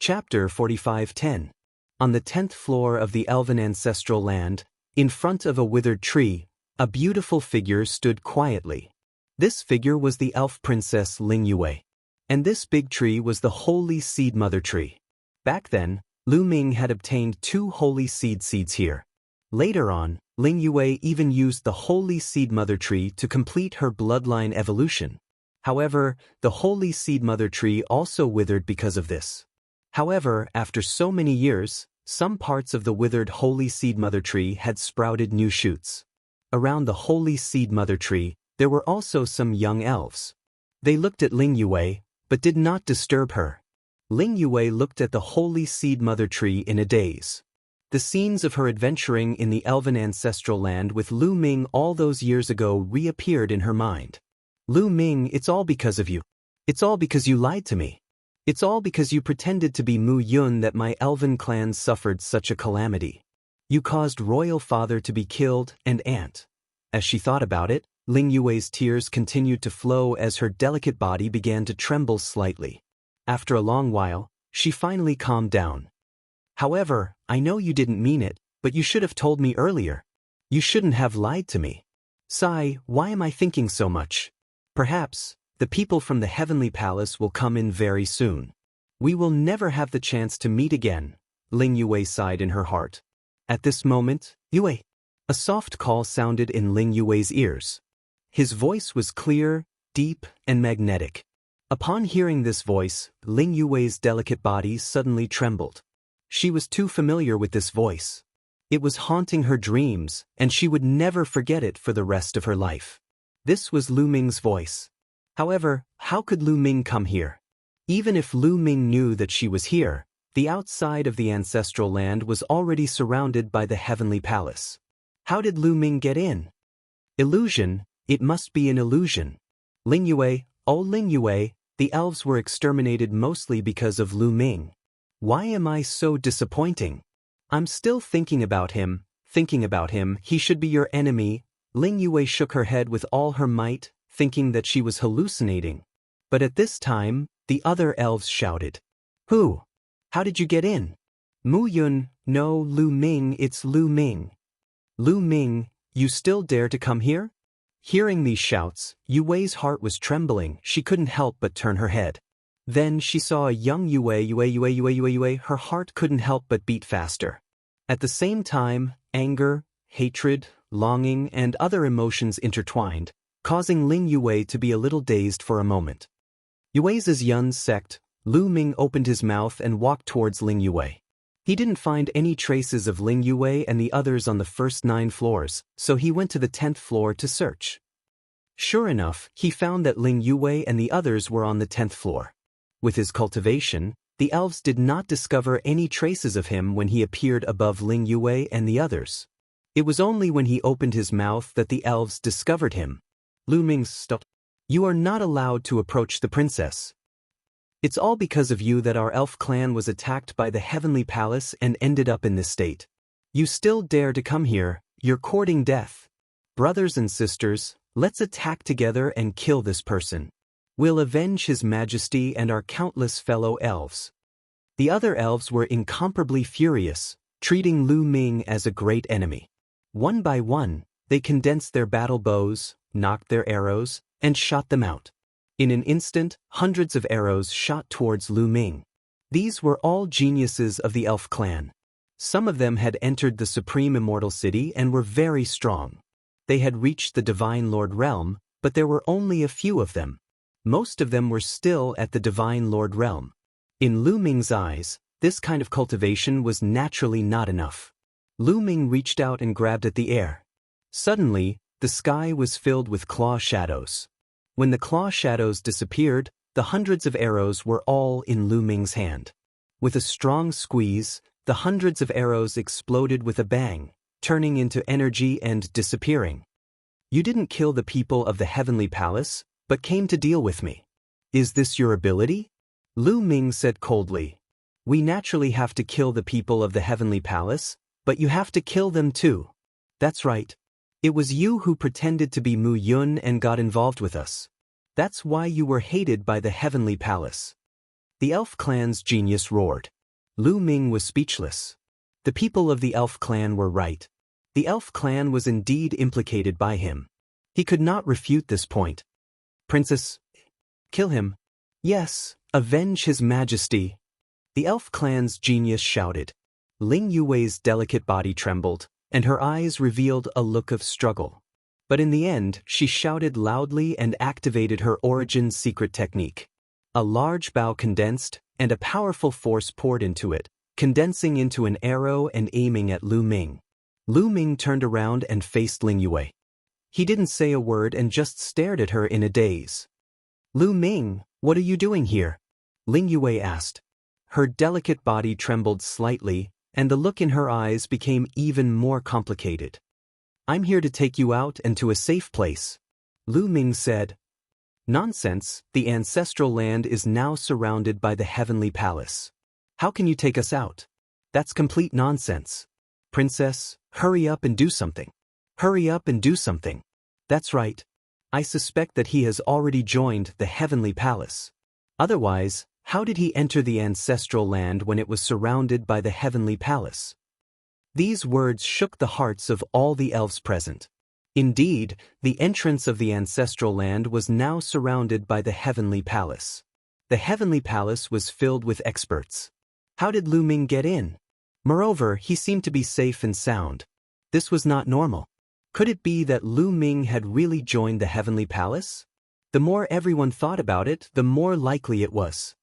Chapter 45:10. On the 10th floor of the elven ancestral land, in front of a withered tree, a beautiful figure stood quietly. This figure was the elf princess Ling Yue. And this big tree was the holy seed mother tree. Back then, Lu Ming had obtained 2 holy seeds here. Later on, Ling Yue even used the holy seed mother tree to complete her bloodline evolution. However, the holy seed mother tree also withered because of this. However, after so many years, some parts of the withered holy seed mother tree had sprouted new shoots. Around the holy seed mother tree, there were also some young elves. They looked at Ling Yue, but did not disturb her. Ling Yue looked at the holy seed mother tree in a daze. The scenes of her adventuring in the elven ancestral land with Lu Ming all those years ago reappeared in her mind. Lu Ming, it's all because of you. It's all because you lied to me. It's all because you pretended to be Mu Yun that my elven clan suffered such a calamity. You caused royal father to be killed and aunt. As she thought about it, Ling Yue's tears continued to flow as her delicate body began to tremble slightly. After a long while, she finally calmed down. However, I know you didn't mean it, but you should have told me earlier. You shouldn't have lied to me. Sigh, why am I thinking so much? Perhaps the people from the heavenly palace will come in very soon. We will never have the chance to meet again, Ling Yue sighed in her heart. At this moment, Yue. A soft call sounded in Ling Yue's ears. His voice was clear, deep, and magnetic. Upon hearing this voice, Ling Yue's delicate body suddenly trembled. She was too familiar with this voice. It was haunting her dreams, and she would never forget it for the rest of her life. This was Lu Ming's voice. However, how could Lu Ming come here? Even if Lu Ming knew that she was here, the outside of the ancestral land was already surrounded by the heavenly palace. How did Lu Ming get in? Illusion, it must be an illusion. Ling Yue, oh Ling Yue, the elves were exterminated mostly because of Lu Ming. Why am I so disappointing? I'm still thinking about him, he should be your enemy. Ling Yue shook her head with all her might, thinking that she was hallucinating. But at this time, the other elves shouted. Who? How did you get in? Mu Yun, no, Lu Ming, it's Lu Ming. Lu Ming, you still dare to come here? Hearing these shouts, Yue's heart was trembling, she couldn't help but turn her head. Then she saw a young Yue, her heart couldn't help but beat faster. At the same time, anger, hatred, longing, and other emotions intertwined, causing Ling Yue to be a little dazed for a moment. Yue's Yun's sect, Lu Ming opened his mouth and walked towards Ling Yue. He didn't find any traces of Ling Yue and the others on the first 9 floors, so he went to the 10th floor to search. Sure enough, he found that Ling Yue and the others were on the 10th floor. With his cultivation, the elves did not discover any traces of him when he appeared above Ling Yue and the others. It was only when he opened his mouth that the elves discovered him. Lu Ming stopped. You are not allowed to approach the princess. It's all because of you that our elf clan was attacked by the heavenly palace and ended up in this state. You still dare to come here, you're courting death. Brothers and sisters, let's attack together and kill this person. We'll avenge his majesty and our countless fellow elves. The other elves were incomparably furious, treating Lu Ming as a great enemy. One by one, they condensed their battle bows, knocked their arrows, and shot them out. In an instant, hundreds of arrows shot towards Lu Ming. These were all geniuses of the elf clan. Some of them had entered the supreme immortal city and were very strong. They had reached the divine lord realm, but there were only a few of them. Most of them were still at the divine lord realm. In Lu Ming's eyes, this kind of cultivation was naturally not enough. Lu Ming reached out and grabbed at the air. Suddenly, the sky was filled with claw shadows. When the claw shadows disappeared, the hundreds of arrows were all in Lu Ming's hand. With a strong squeeze, the hundreds of arrows exploded with a bang, turning into energy and disappearing. You didn't kill the people of the heavenly palace, but came to deal with me. Is this your ability? Lu Ming said coldly. We naturally have to kill the people of the heavenly palace, but you have to kill them too. That's right. It was you who pretended to be Mu Yun and got involved with us. That's why you were hated by the heavenly palace. The elf clan's genius roared. Lu Ming was speechless. The people of the elf clan were right. The elf clan was indeed implicated by him. He could not refute this point. Princess, kill him. Yes, avenge his majesty. The elf clan's genius shouted. Ling Yuwei's delicate body trembled, and her eyes revealed a look of struggle. But in the end, she shouted loudly and activated her origin's secret technique. A large bow condensed, and a powerful force poured into it, condensing into an arrow and aiming at Lu Ming. Lu Ming turned around and faced Ling Yue. He didn't say a word and just stared at her in a daze. Lu Ming, what are you doing here? Ling Yue asked. Her delicate body trembled slightly, and the look in her eyes became even more complicated. I'm here to take you out and to a safe place. Lu Ming said. Nonsense, the ancestral land is now surrounded by the heavenly palace. How can you take us out? That's complete nonsense. Princess, hurry up and do something. Hurry up and do something. That's right. I suspect that he has already joined the heavenly palace. Otherwise, how did he enter the ancestral land when it was surrounded by the heavenly palace? These words shook the hearts of all the elves present. Indeed, the entrance of the ancestral land was now surrounded by the heavenly palace. The heavenly palace was filled with experts. How did Lu Ming get in? Moreover, he seemed to be safe and sound. This was not normal. Could it be that Lu Ming had really joined the heavenly palace? The more everyone thought about it, the more likely it was.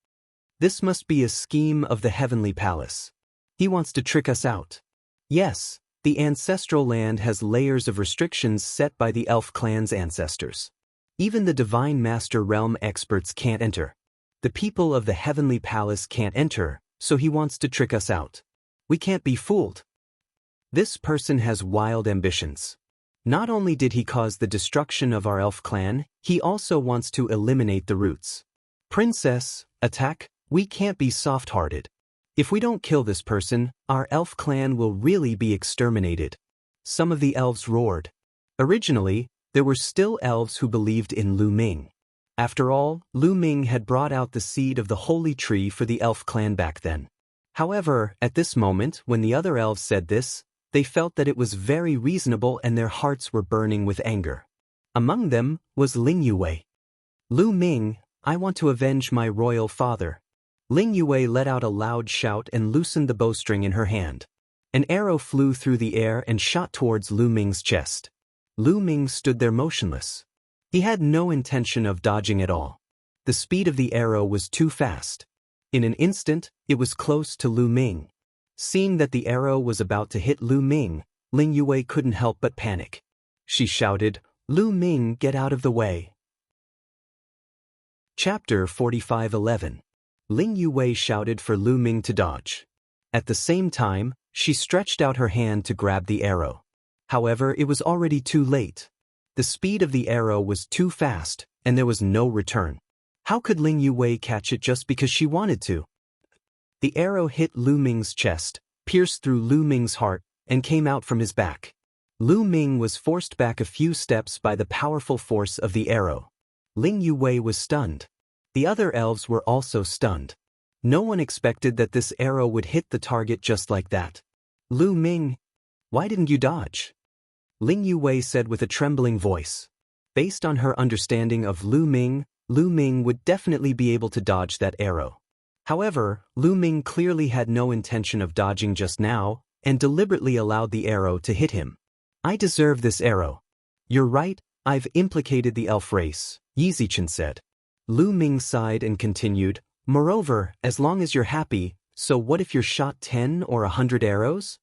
This must be a scheme of the heavenly palace. He wants to trick us out. Yes. The ancestral land has layers of restrictions set by the elf clan's ancestors. Even the divine master realm experts can't enter. The people of the heavenly palace can't enter, so he wants to trick us out. We can't be fooled. This person has wild ambitions. Not only did he cause the destruction of our elf clan, he also wants to eliminate the roots. Princess, attack, we can't be soft-hearted. If we don't kill this person, our elf clan will really be exterminated. Some of the elves roared. Originally, there were still elves who believed in Lu Ming. After all, Lu Ming had brought out the seed of the holy tree for the elf clan back then. However, at this moment, when the other elves said this, they felt that it was very reasonable and their hearts were burning with anger. Among them was Ling Yue. Lu Ming, I want to avenge my royal father. Ling Yue let out a loud shout and loosened the bowstring in her hand. An arrow flew through the air and shot towards Lu Ming's chest. Lu Ming stood there motionless. He had no intention of dodging at all. The speed of the arrow was too fast. In an instant, it was close to Lu Ming. Seeing that the arrow was about to hit Lu Ming, Ling Yue couldn't help but panic. She shouted, Lu Ming, get out of the way. Chapter 45:11. Ling Yue shouted for Lu Ming to dodge. At the same time, she stretched out her hand to grab the arrow. However, it was already too late. The speed of the arrow was too fast, and there was no return. How could Ling Yue catch it just because she wanted to? The arrow hit Lu Ming's chest, pierced through Lu Ming's heart, and came out from his back. Lu Ming was forced back a few steps by the powerful force of the arrow. Ling Yue was stunned. The other elves were also stunned. No one expected that this arrow would hit the target just like that. Lu Ming, why didn't you dodge? Ling Yue said with a trembling voice. Based on her understanding of Lu Ming would definitely be able to dodge that arrow. However, Lu Ming clearly had no intention of dodging just now, and deliberately allowed the arrow to hit him. I deserve this arrow. You're right, I've implicated the elf race, Yi Zichen said. Lu Ming sighed and continued, moreover, as long as you're happy, so what if you're shot 10 or 100 arrows?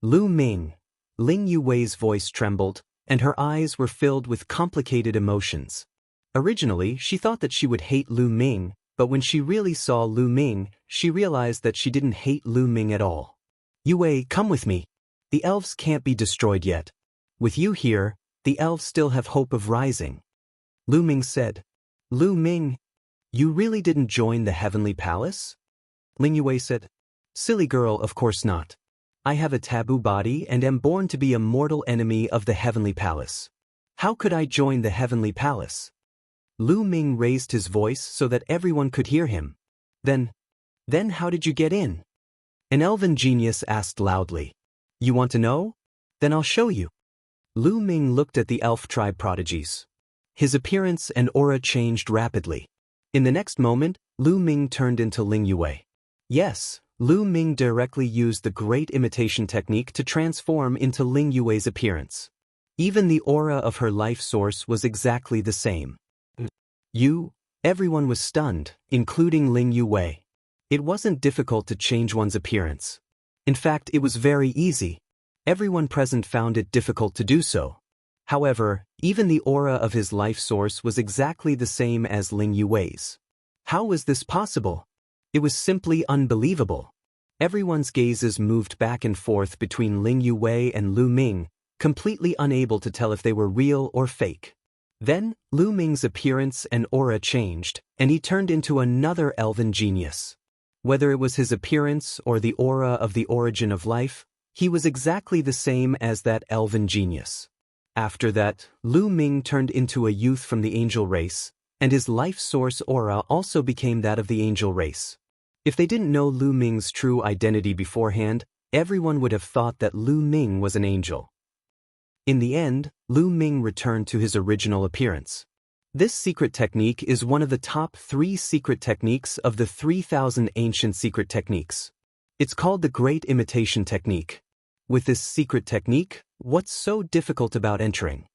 Lu Ming. Ling Yue's voice trembled, and her eyes were filled with complicated emotions. Originally, she thought that she would hate Lu Ming, but when she really saw Lu Ming, she realized that she didn't hate Lu Ming at all. Yue, come with me. The elves can't be destroyed yet. With you here, the elves still have hope of rising. Lu Ming said. Lu Ming, you really didn't join the heavenly palace? Ling Yue said. Silly girl, of course not. I have a taboo body and am born to be a mortal enemy of the heavenly palace. How could I join the heavenly palace? Lu Ming raised his voice so that everyone could hear him. Then how did you get in? An elven genius asked loudly. You want to know? Then I'll show you. Lu Ming looked at the elf tribe prodigies. His appearance and aura changed rapidly. In the next moment, Lu Ming turned into Ling Yue. Yes, Lu Ming directly used the great imitation technique to transform into Ling Yue's appearance. Even the aura of her life source was exactly the same. Everyone was stunned, including Ling Yue. It wasn't difficult to change one's appearance. In fact, it was very easy. Everyone present found it difficult to do so. However, even the aura of his life source was exactly the same as Ling Yue's. How was this possible? It was simply unbelievable. Everyone's gazes moved back and forth between Ling Yue and Lu Ming, completely unable to tell if they were real or fake. Then, Lu Ming's appearance and aura changed, and he turned into another elven genius. Whether it was his appearance or the aura of the origin of life, he was exactly the same as that elven genius. After that, Lu Ming turned into a youth from the angel race, and his life source aura also became that of the angel race. If they didn't know Lu Ming's true identity beforehand, everyone would have thought that Lu Ming was an angel. In the end, Lu Ming returned to his original appearance. This secret technique is one of the top 3 secret techniques of the 3,000 ancient secret techniques. It's called the Great Imitation Technique. With this secret technique, what's so difficult about entering?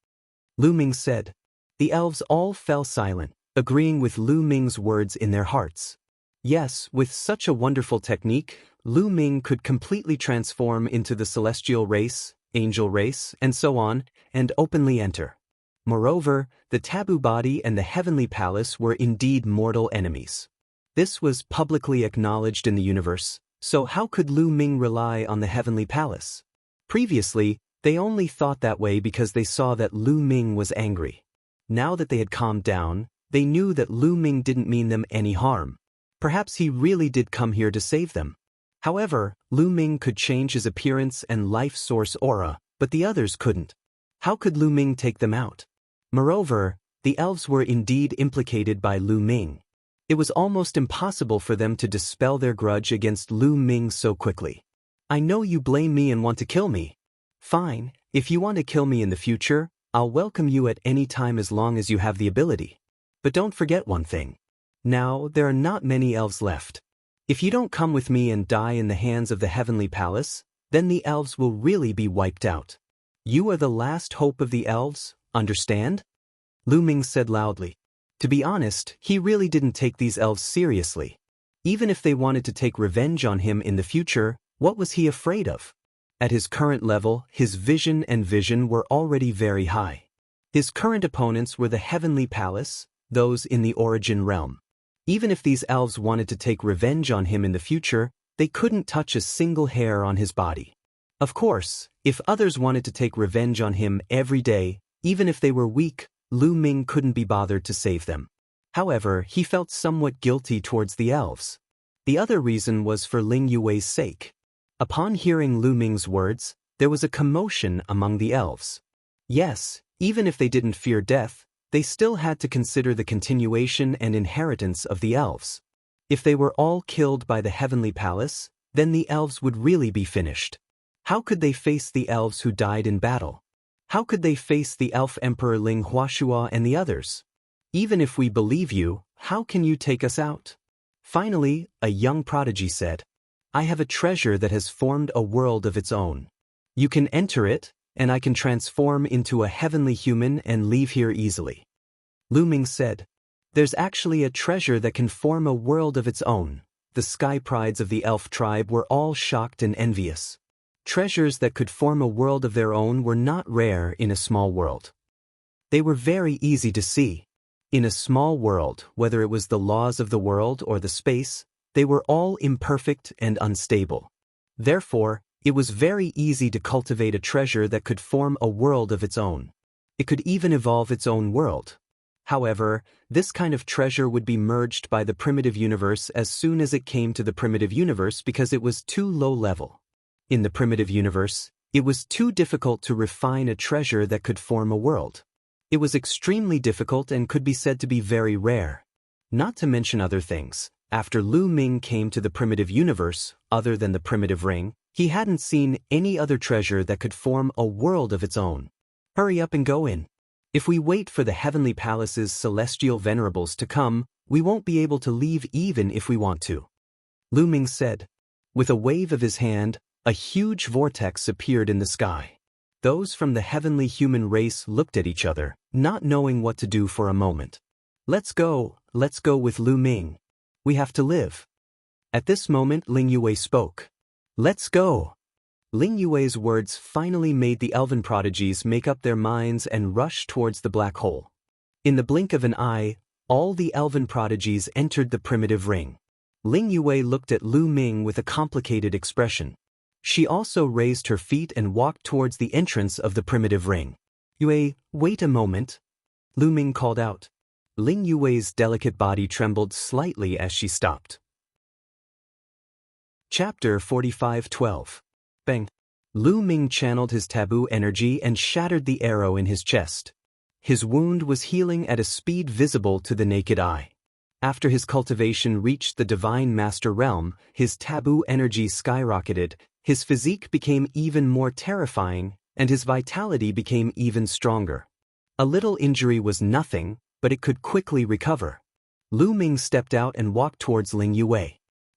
Lu Ming said. The elves all fell silent, agreeing with Lu Ming's words in their hearts. Yes, with such a wonderful technique, Lu Ming could completely transform into the celestial race, angel race, and so on, and openly enter. Moreover, the taboo body and the heavenly palace were indeed mortal enemies. This was publicly acknowledged in the universe, so how could Lu Ming rely on the heavenly palace? Previously, they only thought that way because they saw that Lu Ming was angry. Now that they had calmed down, they knew that Lu Ming didn't mean them any harm. Perhaps he really did come here to save them. However, Lu Ming could change his appearance and life source aura, but the others couldn't. How could Lu Ming take them out? Moreover, the elves were indeed implicated by Lu Ming. It was almost impossible for them to dispel their grudge against Lu Ming so quickly. I know you blame me and want to kill me. Fine, if you want to kill me in the future, I'll welcome you at any time as long as you have the ability. But don't forget one thing. Now, there are not many elves left. If you don't come with me and die in the hands of the heavenly palace, then the elves will really be wiped out. You are the last hope of the elves, understand? Lu Ming said loudly. To be honest, he really didn't take these elves seriously. Even if they wanted to take revenge on him in the future, what was he afraid of? At his current level, his vision and vision were already very high. His current opponents were the heavenly palace, those in the origin realm. Even if these elves wanted to take revenge on him in the future, they couldn't touch a single hair on his body. Of course, if others wanted to take revenge on him every day, even if they were weak, Lu Ming couldn't be bothered to save them. However, he felt somewhat guilty towards the elves. The other reason was for Ling Yue's sake. Upon hearing Lu Ming's words, there was a commotion among the elves. Yes, even if they didn't fear death, they still had to consider the continuation and inheritance of the elves. If they were all killed by the heavenly palace, then the elves would really be finished. How could they face the elves who died in battle? How could they face the elf emperor Ling Huashua and the others? Even if we believe you, how can you take us out? Finally, a young prodigy said, I have a treasure that has formed a world of its own. You can enter it, and I can transform into a heavenly human and leave here easily. Lu Ming said, There's actually a treasure that can form a world of its own. The sky prides of the elf tribe were all shocked and envious. Treasures that could form a world of their own were not rare in a small world. They were very easy to see. In a small world, whether it was the laws of the world or the space, they were all imperfect and unstable. Therefore, it was very easy to cultivate a treasure that could form a world of its own. It could even evolve its own world. However, this kind of treasure would be merged by the primitive universe as soon as it came to the primitive universe because it was too low level. In the primitive universe, it was too difficult to refine a treasure that could form a world. It was extremely difficult and could be said to be very rare. Not to mention other things, After Lu Ming came to the primitive universe, other than the primitive ring, he hadn't seen any other treasure that could form a world of its own. Hurry up and go in. If we wait for the heavenly palace's celestial venerables to come, we won't be able to leave even if we want to. Lu Ming said. With a wave of his hand, a huge vortex appeared in the sky. Those from the heavenly human race looked at each other, not knowing what to do for a moment. Let's go with Lu Ming. We have to live. At this moment Ling Yue spoke. Let's go. Ling Yue's words finally made the elven prodigies make up their minds and rush towards the black hole. In the blink of an eye, all the elven prodigies entered the primitive ring. Ling Yue looked at Lu Ming with a complicated expression. She also raised her feet and walked towards the entrance of the primitive ring. Yue, wait a moment. Lu Ming called out. Ling Yue's delicate body trembled slightly as she stopped. Chapter 45:12. Bang. Lu Ming channeled his taboo energy and shattered the arrow in his chest. His wound was healing at a speed visible to the naked eye. After his cultivation reached the Divine Master Realm, his taboo energy skyrocketed, his physique became even more terrifying, and his vitality became even stronger. A little injury was nothing, but it could quickly recover. Lu Ming stepped out and walked towards Ling Yue.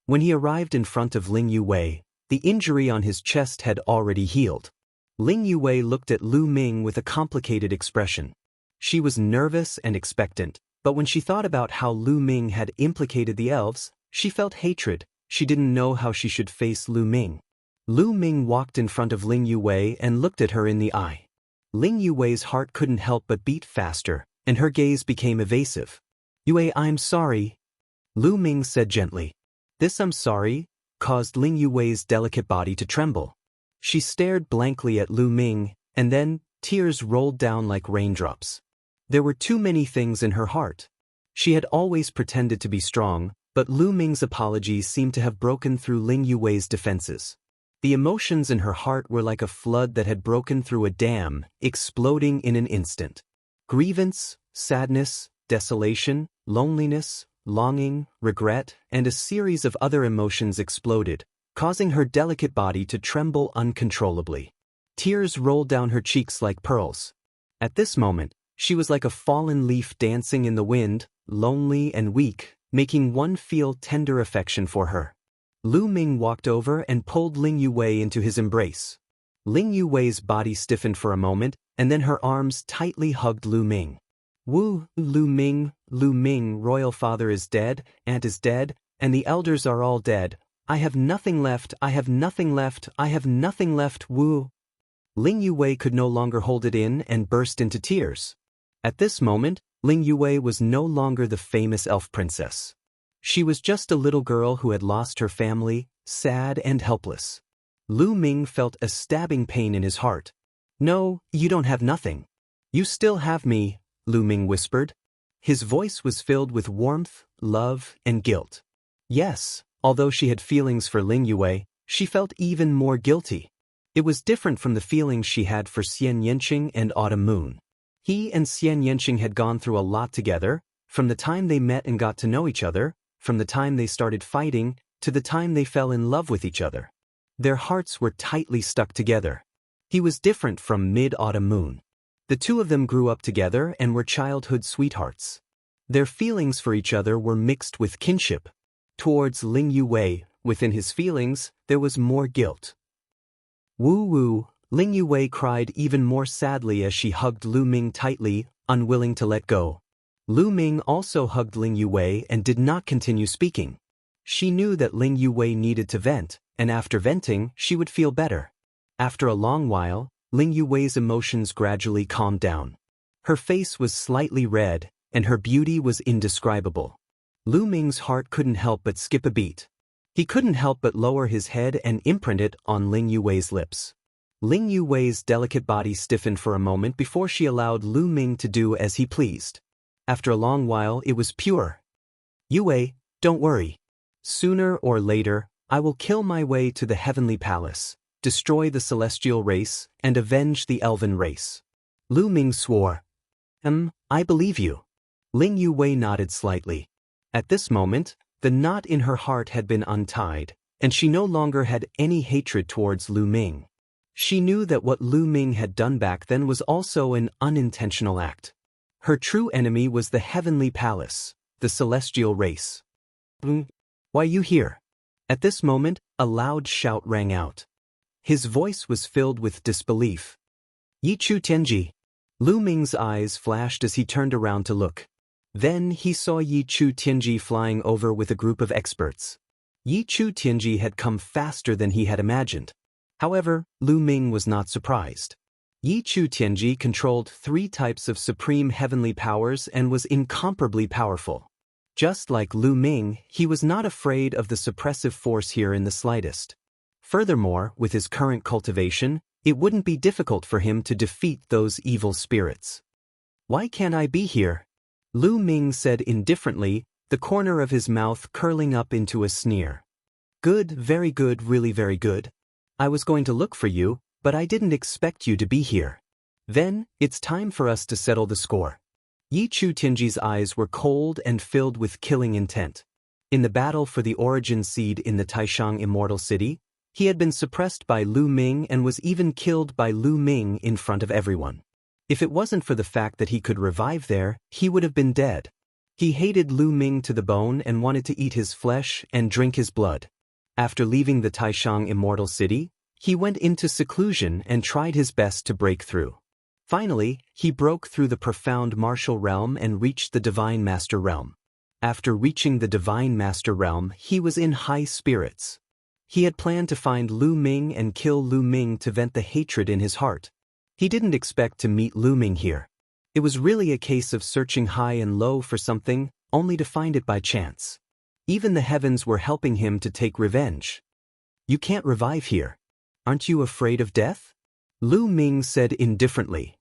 When he arrived in front of Ling Yue, the injury on his chest had already healed. Ling Yue looked at Lu Ming with a complicated expression. She was nervous and expectant, but when she thought about how Lu Ming had implicated the elves, she felt hatred. She didn't know how she should face Lu Ming. Lu Ming walked in front of Ling Yue and looked at her in the eye. Ling Yue's heart couldn't help but beat faster, and her gaze became evasive. Yue, I'm sorry. Lu Ming said gently. This I'm sorry caused Ling Yue's delicate body to tremble. She stared blankly at Lu Ming, and then tears rolled down like raindrops. There were too many things in her heart. She had always pretended to be strong, but Lu Ming's apologies seemed to have broken through Ling Yue's defenses. The emotions in her heart were like a flood that had broken through a dam, exploding in an instant. Grievance, sadness, desolation, loneliness, longing, regret, and a series of other emotions exploded, causing her delicate body to tremble uncontrollably. Tears rolled down her cheeks like pearls. At this moment, she was like a fallen leaf dancing in the wind, lonely and weak, making one feel tender affection for her. Lu Ming walked over and pulled Ling Yue into his embrace. Ling Yue's body stiffened for a moment, and then her arms tightly hugged Lu Ming. Wu, Lu Ming, royal father is dead, aunt is dead, and the elders are all dead. I have nothing left, I have nothing left, I have nothing left, Wu. Ling Yue could no longer hold it in and burst into tears. At this moment, Ling Yue was no longer the famous elf princess. She was just a little girl who had lost her family, sad and helpless. Lu Ming felt a stabbing pain in his heart. No, you don't have nothing. You still have me, Lu Ming whispered. His voice was filled with warmth, love, and guilt. Yes, although she had feelings for Ling Yue, she felt even more guilty. It was different from the feelings she had for Xian Yanqing and Autumn Moon. He and Xian Yanqing had gone through a lot together, from the time they met and got to know each other, from the time they started fighting, to the time they fell in love with each other. Their hearts were tightly stuck together. He was different from Mid-Autumn Moon. The two of them grew up together and were childhood sweethearts. Their feelings for each other were mixed with kinship. Towards Ling Yue, within his feelings, there was more guilt. Woo-woo, Ling Yue cried even more sadly as she hugged Lu Ming tightly, unwilling to let go. Lu Ming also hugged Ling Yue and did not continue speaking. She knew that Ling Yue needed to vent, and after venting, she would feel better. After a long while, Ling Yue's emotions gradually calmed down. Her face was slightly red, and her beauty was indescribable. Lu Ming's heart couldn't help but skip a beat. He couldn't help but lower his head and imprint it on Ling Yue's lips. Ling Yue's delicate body stiffened for a moment before she allowed Lu Ming to do as he pleased. After a long while, it was pure. Yue, don't worry. Sooner or later, I will kill my way to the heavenly palace, destroy the celestial race, and avenge the elven race. Lu Ming swore. I believe you. Ling Yue nodded slightly. At this moment, The knot in her heart had been untied, and she no longer had any hatred towards Lu Ming. She knew that what Lu Ming had done back then was also an unintentional act. Her true enemy was the heavenly palace, the celestial race. Why you here? At this moment, a loud shout rang out. His voice was filled with disbelief. Yi Chu Tianji. Lu Ming's eyes flashed as he turned around to look. Then he saw Yi Chu Tianji flying over with a group of experts. Yi Chu Tianji had come faster than he had imagined. However, Lu Ming was not surprised. Yi Chu Tianji controlled 3 types of supreme heavenly powers and was incomparably powerful. Just like Lu Ming, he was not afraid of the suppressive force here in the slightest. Furthermore, with his current cultivation, it wouldn't be difficult for him to defeat those evil spirits. Why can't I be here? Lu Ming said indifferently, the corner of his mouth curling up into a sneer. Good, very good, really very good. I was going to look for you, but I didn't expect you to be here. Then, it's time for us to settle the score. Yi Chu Tianji's eyes were cold and filled with killing intent. In the battle for the origin seed in the Taishang Immortal City, he had been suppressed by Lu Ming and was even killed by Lu Ming in front of everyone. If it wasn't for the fact that he could revive there, he would have been dead. He hated Lu Ming to the bone and wanted to eat his flesh and drink his blood. After leaving the Taishang Immortal City, he went into seclusion and tried his best to break through. Finally, he broke through the profound martial realm and reached the Divine Master Realm. After reaching the Divine Master Realm, he was in high spirits. He had planned to find Lu Ming and kill Lu Ming to vent the hatred in his heart. He didn't expect to meet Lu Ming here. It was really a case of searching high and low for something, only to find it by chance. Even the heavens were helping him to take revenge. You can't revive here. Aren't you afraid of death? Lu Ming said indifferently.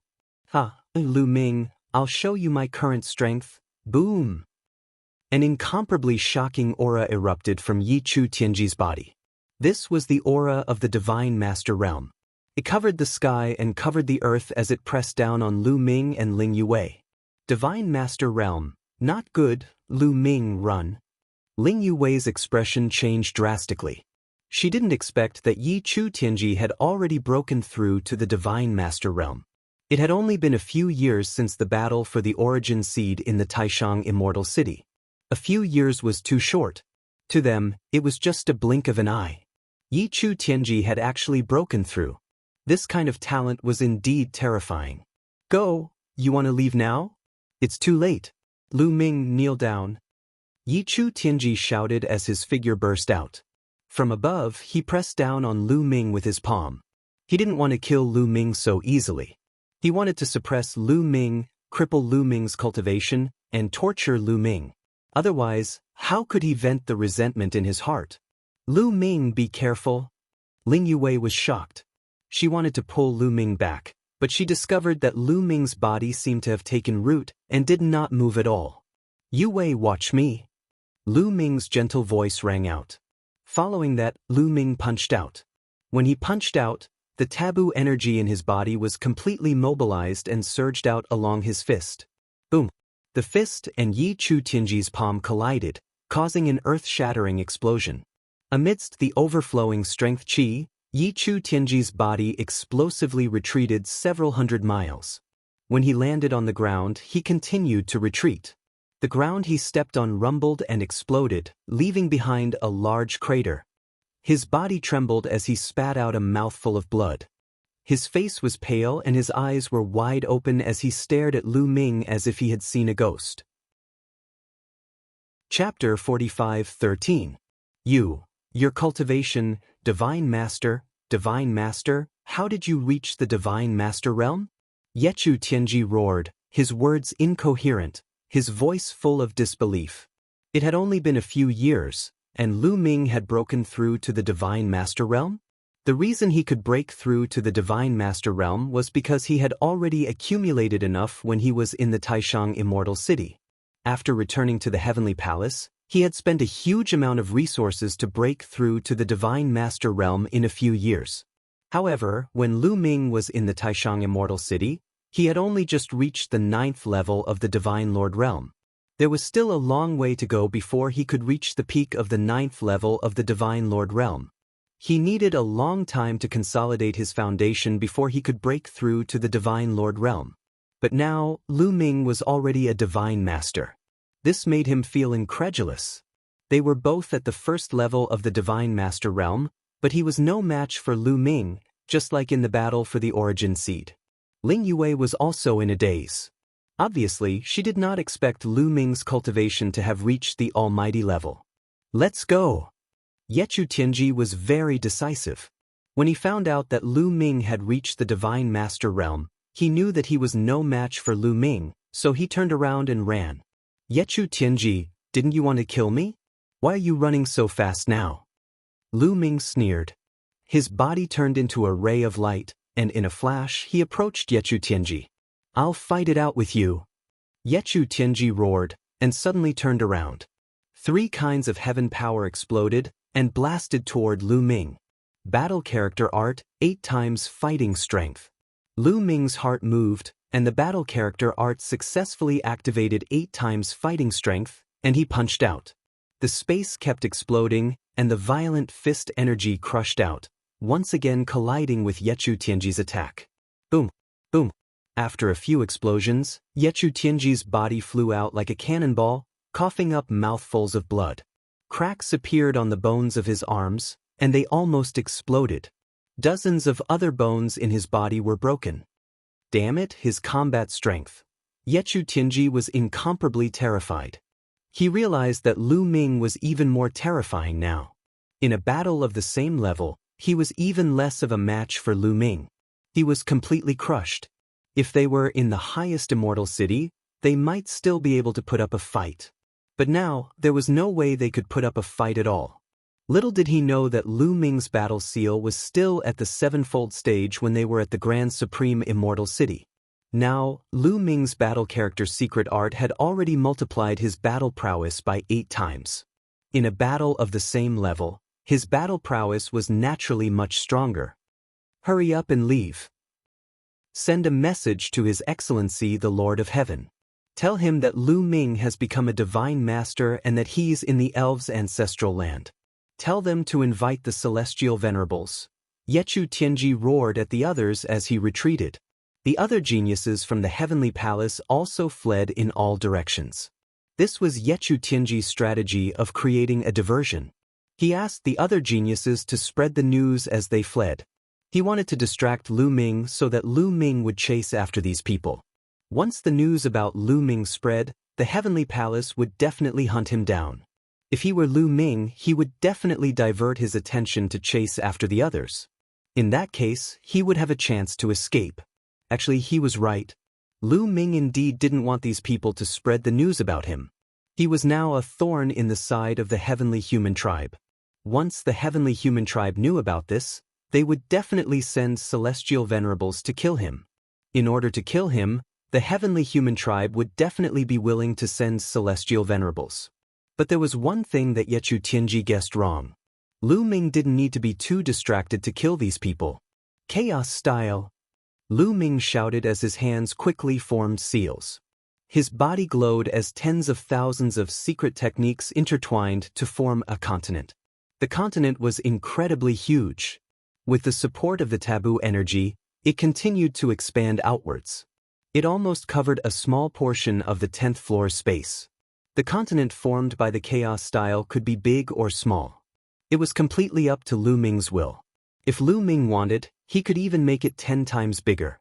Lu Ming, I'll show you my current strength. Boom! An incomparably shocking aura erupted from Yi Chu Tianji's body. This was the aura of the Divine Master Realm. It covered the sky and covered the earth as it pressed down on Lu Ming and Ling Yue. Divine Master Realm, not good, Lu Ming run. Ling Yue's expression changed drastically. She didn't expect that Yi Chu Tianji had already broken through to the Divine Master Realm. It had only been a few years since the battle for the origin seed in the Taishang Immortal City. A few years was too short. To them, it was just a blink of an eye. Yi Chu Tianji had actually broken through. This kind of talent was indeed terrifying. Go, you want to leave now? It's too late. Lu Ming, kneel down. Yi Chu Tianji shouted as his figure burst out. From above, he pressed down on Lu Ming with his palm. He didn't want to kill Lu Ming so easily. He wanted to suppress Lu Ming, cripple Lu Ming's cultivation, and torture Lu Ming. Otherwise, how could he vent the resentment in his heart? Lu Ming, be careful. Ling Yue was shocked. She wanted to pull Lu Ming back, but she discovered that Lu Ming's body seemed to have taken root and did not move at all. Yue, watch me. Lu Ming's gentle voice rang out. Following that, Lu Ming punched out. When he punched out, the taboo energy in his body was completely mobilized and surged out along his fist. Boom! The fist and Yi Chu Tianji's palm collided, causing an earth-shattering explosion. Amidst the overflowing strength qi, Yi Chu Tianji's body explosively retreated several hundred miles. When he landed on the ground, he continued to retreat. The ground he stepped on rumbled and exploded, leaving behind a large crater. His body trembled as he spat out a mouthful of blood. His face was pale and his eyes were wide open as he stared at Lu Ming as if he had seen a ghost. Chapter 45:13. Your cultivation, Divine Master, how did you reach the Divine Master Realm? Yi Chu Tianji roared, his words incoherent, his voice full of disbelief. It had only been a few years, and Lu Ming had broken through to the Divine Master Realm? The reason he could break through to the Divine Master Realm was because he had already accumulated enough when he was in the Taishang Immortal City. After returning to the Heavenly Palace, he had spent a huge amount of resources to break through to the Divine Master Realm in a few years. However, when Lu Ming was in the Taishang Immortal City, he had only just reached the 9th level of the Divine Lord Realm. There was still a long way to go before he could reach the peak of the 9th level of the Divine Lord realm. He needed a long time to consolidate his foundation before he could break through to the Divine Lord realm. But now, Lu Ming was already a divine master. This made him feel incredulous. They were both at the 1st level of the Divine Master realm, but he was no match for Lu Ming, just like in the battle for the origin seed. Ling Yue was also in a daze. Obviously, she did not expect Lu Ming's cultivation to have reached the almighty level. Let's go! Yechu Tianji was very decisive. When he found out that Lu Ming had reached the Divine Master realm, he knew that he was no match for Lu Ming, so he turned around and ran. Yechu Tianji, didn't you want to kill me? Why are you running so fast now? Lu Ming sneered. His body turned into a ray of light, and in a flash he approached Yechu Tianji. I'll fight it out with you. Yechu Tianji roared, and suddenly turned around. 3 kinds of heaven power exploded, and blasted toward Lu Ming. Battle character art, 8 times fighting strength. Lu Ming's heart moved, and the battle character art successfully activated 8 times fighting strength, and he punched out. The space kept exploding, and the violent fist energy crushed out, once again colliding with Yechu Tianji's attack. Boom! Boom! After a few explosions, Yechu Tianji's body flew out like a cannonball, coughing up mouthfuls of blood. Cracks appeared on the bones of his arms, and they almost exploded. Dozens of other bones in his body were broken. Damn it, his combat strength. Yechu Tianji was incomparably terrified. He realized that Lu Ming was even more terrifying now. In a battle of the same level, he was even less of a match for Lu Ming. He was completely crushed. If they were in the highest immortal city, they might still be able to put up a fight. But now, there was no way they could put up a fight at all. Little did he know that Lu Ming's battle seal was still at the 7-fold stage when they were at the Grand Supreme Immortal City. Now, Lu Ming's battle character secret art had already multiplied his battle prowess by 8 times. In a battle of the same level, his battle prowess was naturally much stronger. Hurry up and leave. Send a message to His Excellency the Lord of Heaven. Tell him that Lu Ming has become a divine master and that he's in the elves' ancestral land. Tell them to invite the celestial venerables. Yechu Tianji roared at the others as he retreated. The other geniuses from the heavenly palace also fled in all directions. This was Yechu Tianji's strategy of creating a diversion. He asked the other geniuses to spread the news as they fled. He wanted to distract Lu Ming so that Lu Ming would chase after these people. Once the news about Lu Ming spread, the heavenly palace would definitely hunt him down. If he were Lu Ming, he would definitely divert his attention to chase after the others. In that case, he would have a chance to escape. Actually, he was right. Lu Ming indeed didn't want these people to spread the news about him. He was now a thorn in the side of the heavenly human tribe. Once the heavenly human tribe knew about this, they would definitely send celestial venerables to kill him. In order to kill him, the heavenly human tribe would definitely be willing to send celestial venerables. But there was one thing that Yechu Tianji guessed wrong. Lu Ming didn't need to be too distracted to kill these people. Chaos style. Lu Ming shouted as his hands quickly formed seals. His body glowed as tens of thousands of secret techniques intertwined to form a continent. The continent was incredibly huge. With the support of the taboo energy, it continued to expand outwards. It almost covered a small portion of the 10th floor space. The continent formed by the chaos style could be big or small. It was completely up to Lu Ming's will. If Lu Ming wanted, he could even make it 10 times bigger.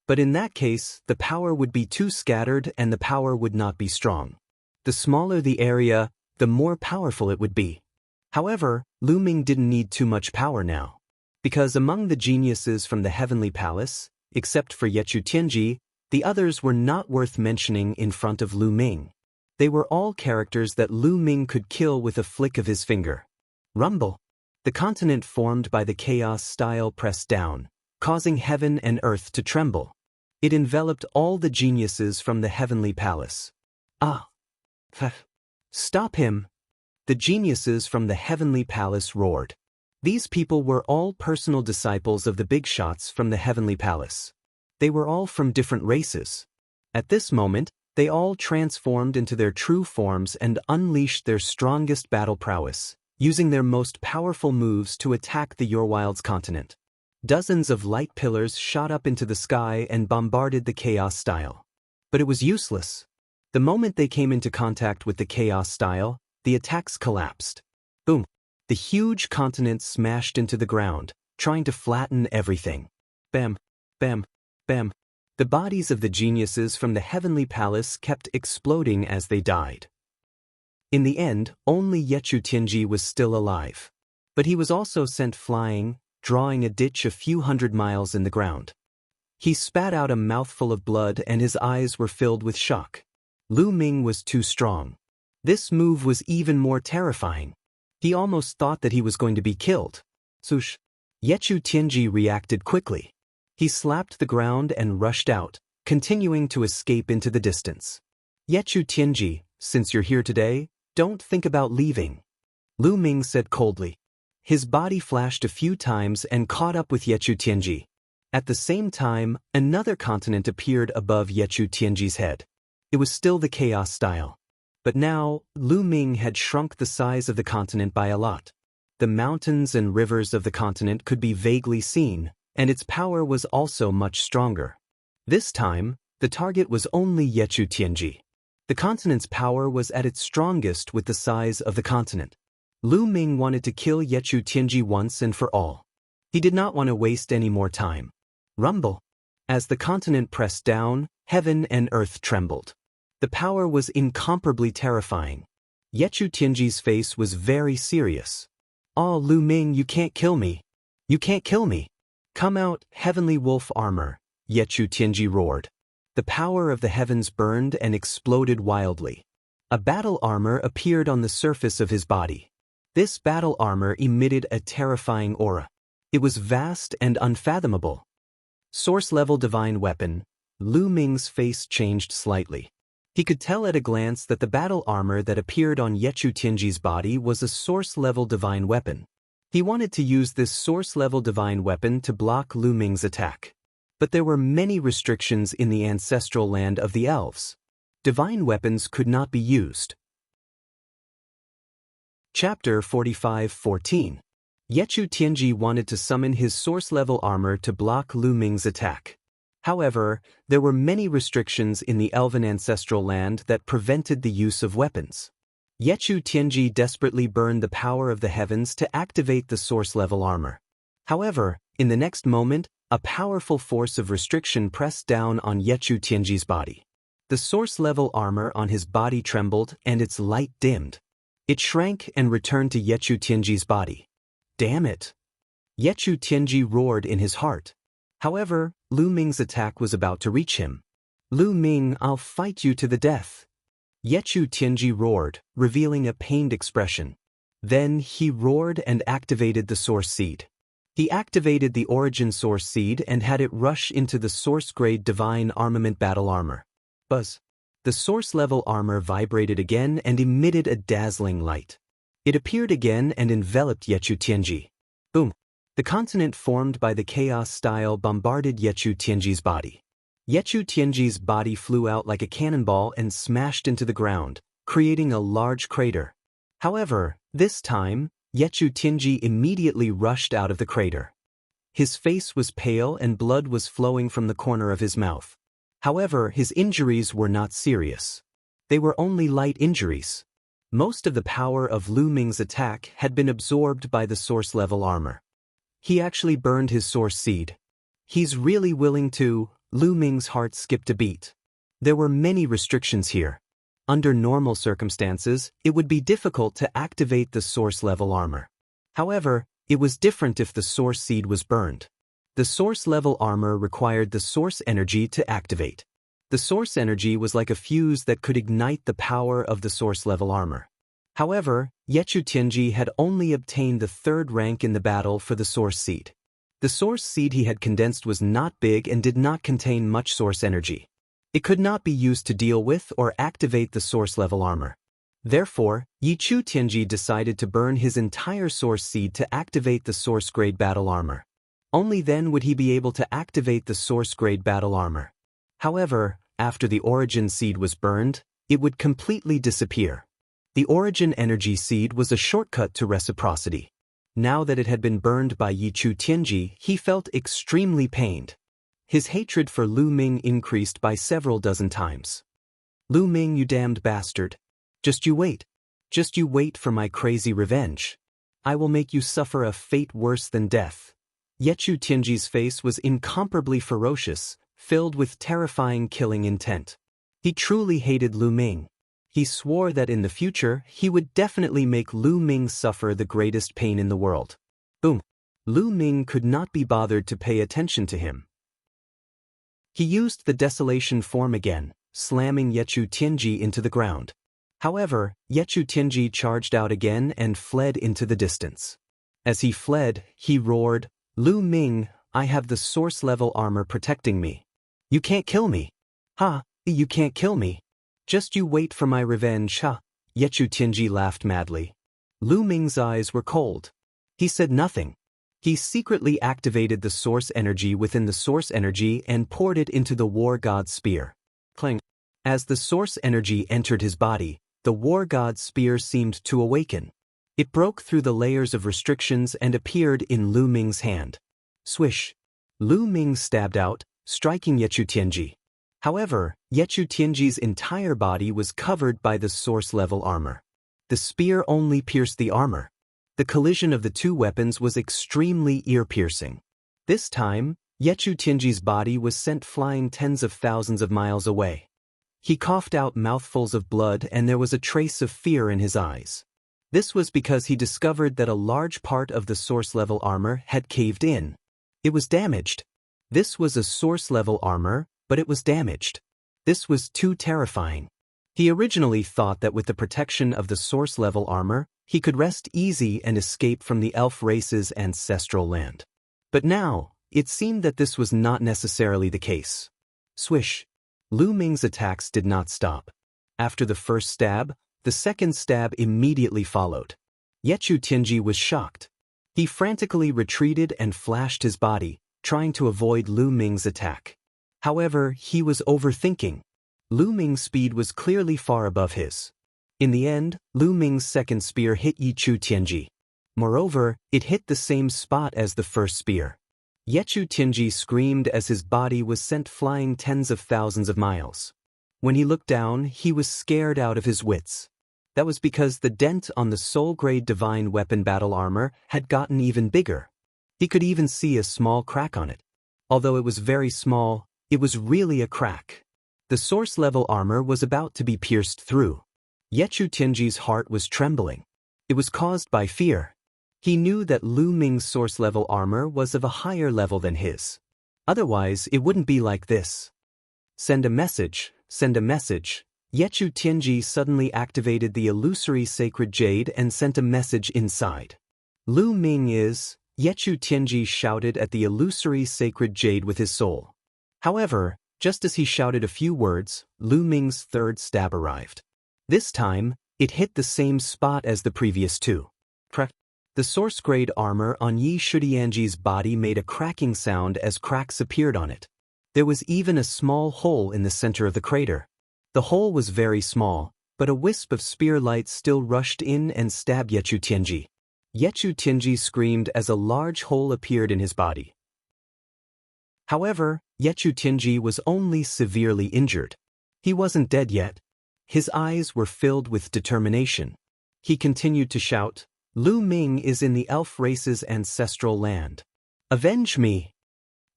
But in that case, the power would be too scattered and the power would not be strong. The smaller the area, the more powerful it would be. However, Lu Ming didn't need too much power now. Because among the geniuses from the heavenly palace, except for Yechu Tianji, the others were not worth mentioning in front of Lu Ming. They were all characters that Lu Ming could kill with a flick of his finger. Rumble. The continent formed by the chaos style pressed down, causing heaven and earth to tremble. It enveloped all the geniuses from the heavenly palace. Ah! Stop him! The geniuses from the heavenly palace roared. These people were all personal disciples of the big shots from the heavenly palace. They were all from different races. At this moment, They all transformed into their true forms and unleashed their strongest battle prowess, using their most powerful moves to attack the Yorwild's continent. Dozens of light pillars shot up into the sky and bombarded the Chaos Style. But it was useless. The moment they came into contact with the Chaos Style, the attacks collapsed. Boom! The huge continent smashed into the ground, trying to flatten everything. Bam! Bam! Bam! The bodies of the geniuses from the Heavenly Palace kept exploding as they died. In the end, only Yechu Tianji was still alive. But he was also sent flying, drawing a ditch a few hundred miles in the ground. He spat out a mouthful of blood and his eyes were filled with shock. Lu Ming was too strong. This move was even more terrifying. He almost thought that he was going to be killed. Swoosh! Yechu Tianji reacted quickly. He slapped the ground and rushed out, continuing to escape into the distance. Yechu Tianji, since you're here today, don't think about leaving, Lu Ming said coldly. His body flashed a few times and caught up with Yechu Tianji. At the same time, another continent appeared above Yechu Tianji's head. It was still the Chaos Style. But now, Lu Ming had shrunk the size of the continent by a lot. The mountains and rivers of the continent could be vaguely seen, and its power was also much stronger. This time, the target was only Yechu Tianji. The continent's power was at its strongest with the size of the continent. Lu Ming wanted to kill Yechu Tianji once and for all. He did not want to waste any more time. Rumble! As the continent pressed down, heaven and earth trembled. The power was incomparably terrifying. Yechu Tianji's face was very serious. "Oh, Lu Ming, you can't kill me. You can't kill me. Come out, heavenly wolf armor," Yechu Tianji roared. The power of the heavens burned and exploded wildly. A battle armor appeared on the surface of his body. This battle armor emitted a terrifying aura. It was vast and unfathomable. Source-level divine weapon. Lu Ming's face changed slightly. He could tell at a glance that the battle armor that appeared on Yechu Tianji's body was a source-level divine weapon. He wanted to use this source-level divine weapon to block Lu Ming's attack. But there were many restrictions in the ancestral land of the elves. Divine weapons could not be used. Chapter 45:14. Yechu Tianji wanted to summon his source-level armor to block Lu Ming's attack. However, there were many restrictions in the elven ancestral land that prevented the use of weapons. Yechu Tianji desperately burned the power of the heavens to activate the source-level armor. However, in the next moment, a powerful force of restriction pressed down on Yechu Tianji's body. The source-level armor on his body trembled and its light dimmed. It shrank and returned to Yechu Tianji's body. Damn it! Yechu Tianji roared in his heart. However, Lu Ming's attack was about to reach him. "Lu Ming, I'll fight you to the death," Yechu Tianji roared, revealing a pained expression. Then he roared and activated the Source Seed. He activated the Origin Source Seed and had it rush into the Source-grade Divine Armament Battle Armor. Buzz! The Source-level armor vibrated again and emitted a dazzling light. It appeared again and enveloped Yechu Tianji. Boom! The continent formed by the Chaos Style bombarded Yechu Tianji's body. Yechu Tianji's body flew out like a cannonball and smashed into the ground, creating a large crater. However, this time, Yechu Tianji immediately rushed out of the crater. His face was pale and blood was flowing from the corner of his mouth. However, his injuries were not serious. They were only light injuries. Most of the power of Lu Ming's attack had been absorbed by the source-level armor. He actually burned his Source Seed. He's really willing to. Lu Ming's heart skipped a beat. There were many restrictions here. Under normal circumstances, it would be difficult to activate the source-level armor. However, it was different if the Source Seed was burned. The source-level armor required the source energy to activate. The source energy was like a fuse that could ignite the power of the source-level armor. However, Yechu Tianji had only obtained the 3rd rank in the battle for the Source Seed. The Source Seed he had condensed was not big and did not contain much source energy. It could not be used to deal with or activate the source-level armor. Therefore, Yechu Tianji decided to burn his entire Source Seed to activate the Source-grade battle armor. Only then would he be able to activate the Source-grade battle armor. However, After the origin seed was burned, it would completely disappear. The origin energy seed was a shortcut to reciprocity. Now that it had been burned by Yichu Tianji, he felt extremely pained. His hatred for Lu Ming increased by several dozen times. Lu Ming, you damned bastard. Just you wait. Just you wait for my crazy revenge. I will make you suffer a fate worse than death. Yichu Tianji's face was incomparably ferocious, filled with terrifying killing intent. He truly hated Lu Ming. He swore that in the future, he would definitely make Lu Ming suffer the greatest pain in the world. Boom. Lu Ming could not be bothered to pay attention to him. He used the desolation form again, slamming Yichu Tianji into the ground. However, Yichu Tianji charged out again and fled into the distance. As he fled, he roared, "Lu Ming, I have the source-level armor protecting me. You can't kill me. Ha, you can't kill me. Just you wait for my revenge, ha." Yichu Tianji laughed madly. Lu Ming's eyes were cold. He said nothing. He secretly activated the source energy within the source energy and poured it into the war god's spear. Clang. As the source energy entered his body, the war god's spear seemed to awaken. It broke through the layers of restrictions and appeared in Lu Ming's hand. Swish. Lu Ming stabbed out, striking Yichu Tianji. However, Yichu Tianji's entire body was covered by the source-level armor. The spear only pierced the armor. The collision of the two weapons was extremely ear-piercing. This time, Yichu Tianji's body was sent flying tens of thousands of miles away. He coughed out mouthfuls of blood and there was a trace of fear in his eyes. This was because he discovered that a large part of the source-level armor had caved in. It was damaged. This was a source-level armor, but it was damaged. This was too terrifying. He originally thought that with the protection of the source-level armor, he could rest easy and escape from the elf race's ancestral land. But now, it seemed that this was not necessarily the case. Swish. Lu Ming's attacks did not stop. After the first stab, the second stab immediately followed. Yichu Tianji was shocked. He frantically retreated and flashed his body, trying to avoid Lu Ming's attack. However, he was overthinking. Lu Ming's speed was clearly far above his. In the end, Lu Ming's second spear hit Yichu Tianji. Moreover, it hit the same spot as the first spear. Yichu Tianji screamed as his body was sent flying tens of thousands of miles. When he looked down, he was scared out of his wits. That was because the dent on the soul-grade divine weapon battle armor had gotten even bigger. He could even see a small crack on it. Although it was very small, it was really a crack. The source-level armor was about to be pierced through. Yichu Tianji's heart was trembling. It was caused by fear. He knew that Lu Ming's source-level armor was of a higher level than his. Otherwise, it wouldn't be like this. Send a message, send a message. Yichu Tianji suddenly activated the illusory sacred jade and sent a message inside. Lu Ming is... Yichu Tianji shouted at the illusory sacred jade with his soul. However, just as he shouted a few words, Lu Ming's third stab arrived. This time, it hit the same spot as the previous two. Crack. The source-grade armor on Yi Shudianji's body made a cracking sound as cracks appeared on it. There was even a small hole in the center of the crater. The hole was very small, but a wisp of spear light still rushed in and stabbed Yichu Tianji. Yichu Tianji screamed as a large hole appeared in his body. However, Yichu Tianji was only severely injured. He wasn't dead yet. His eyes were filled with determination. He continued to shout, "Lu Ming is in the elf race's ancestral land. Avenge me!"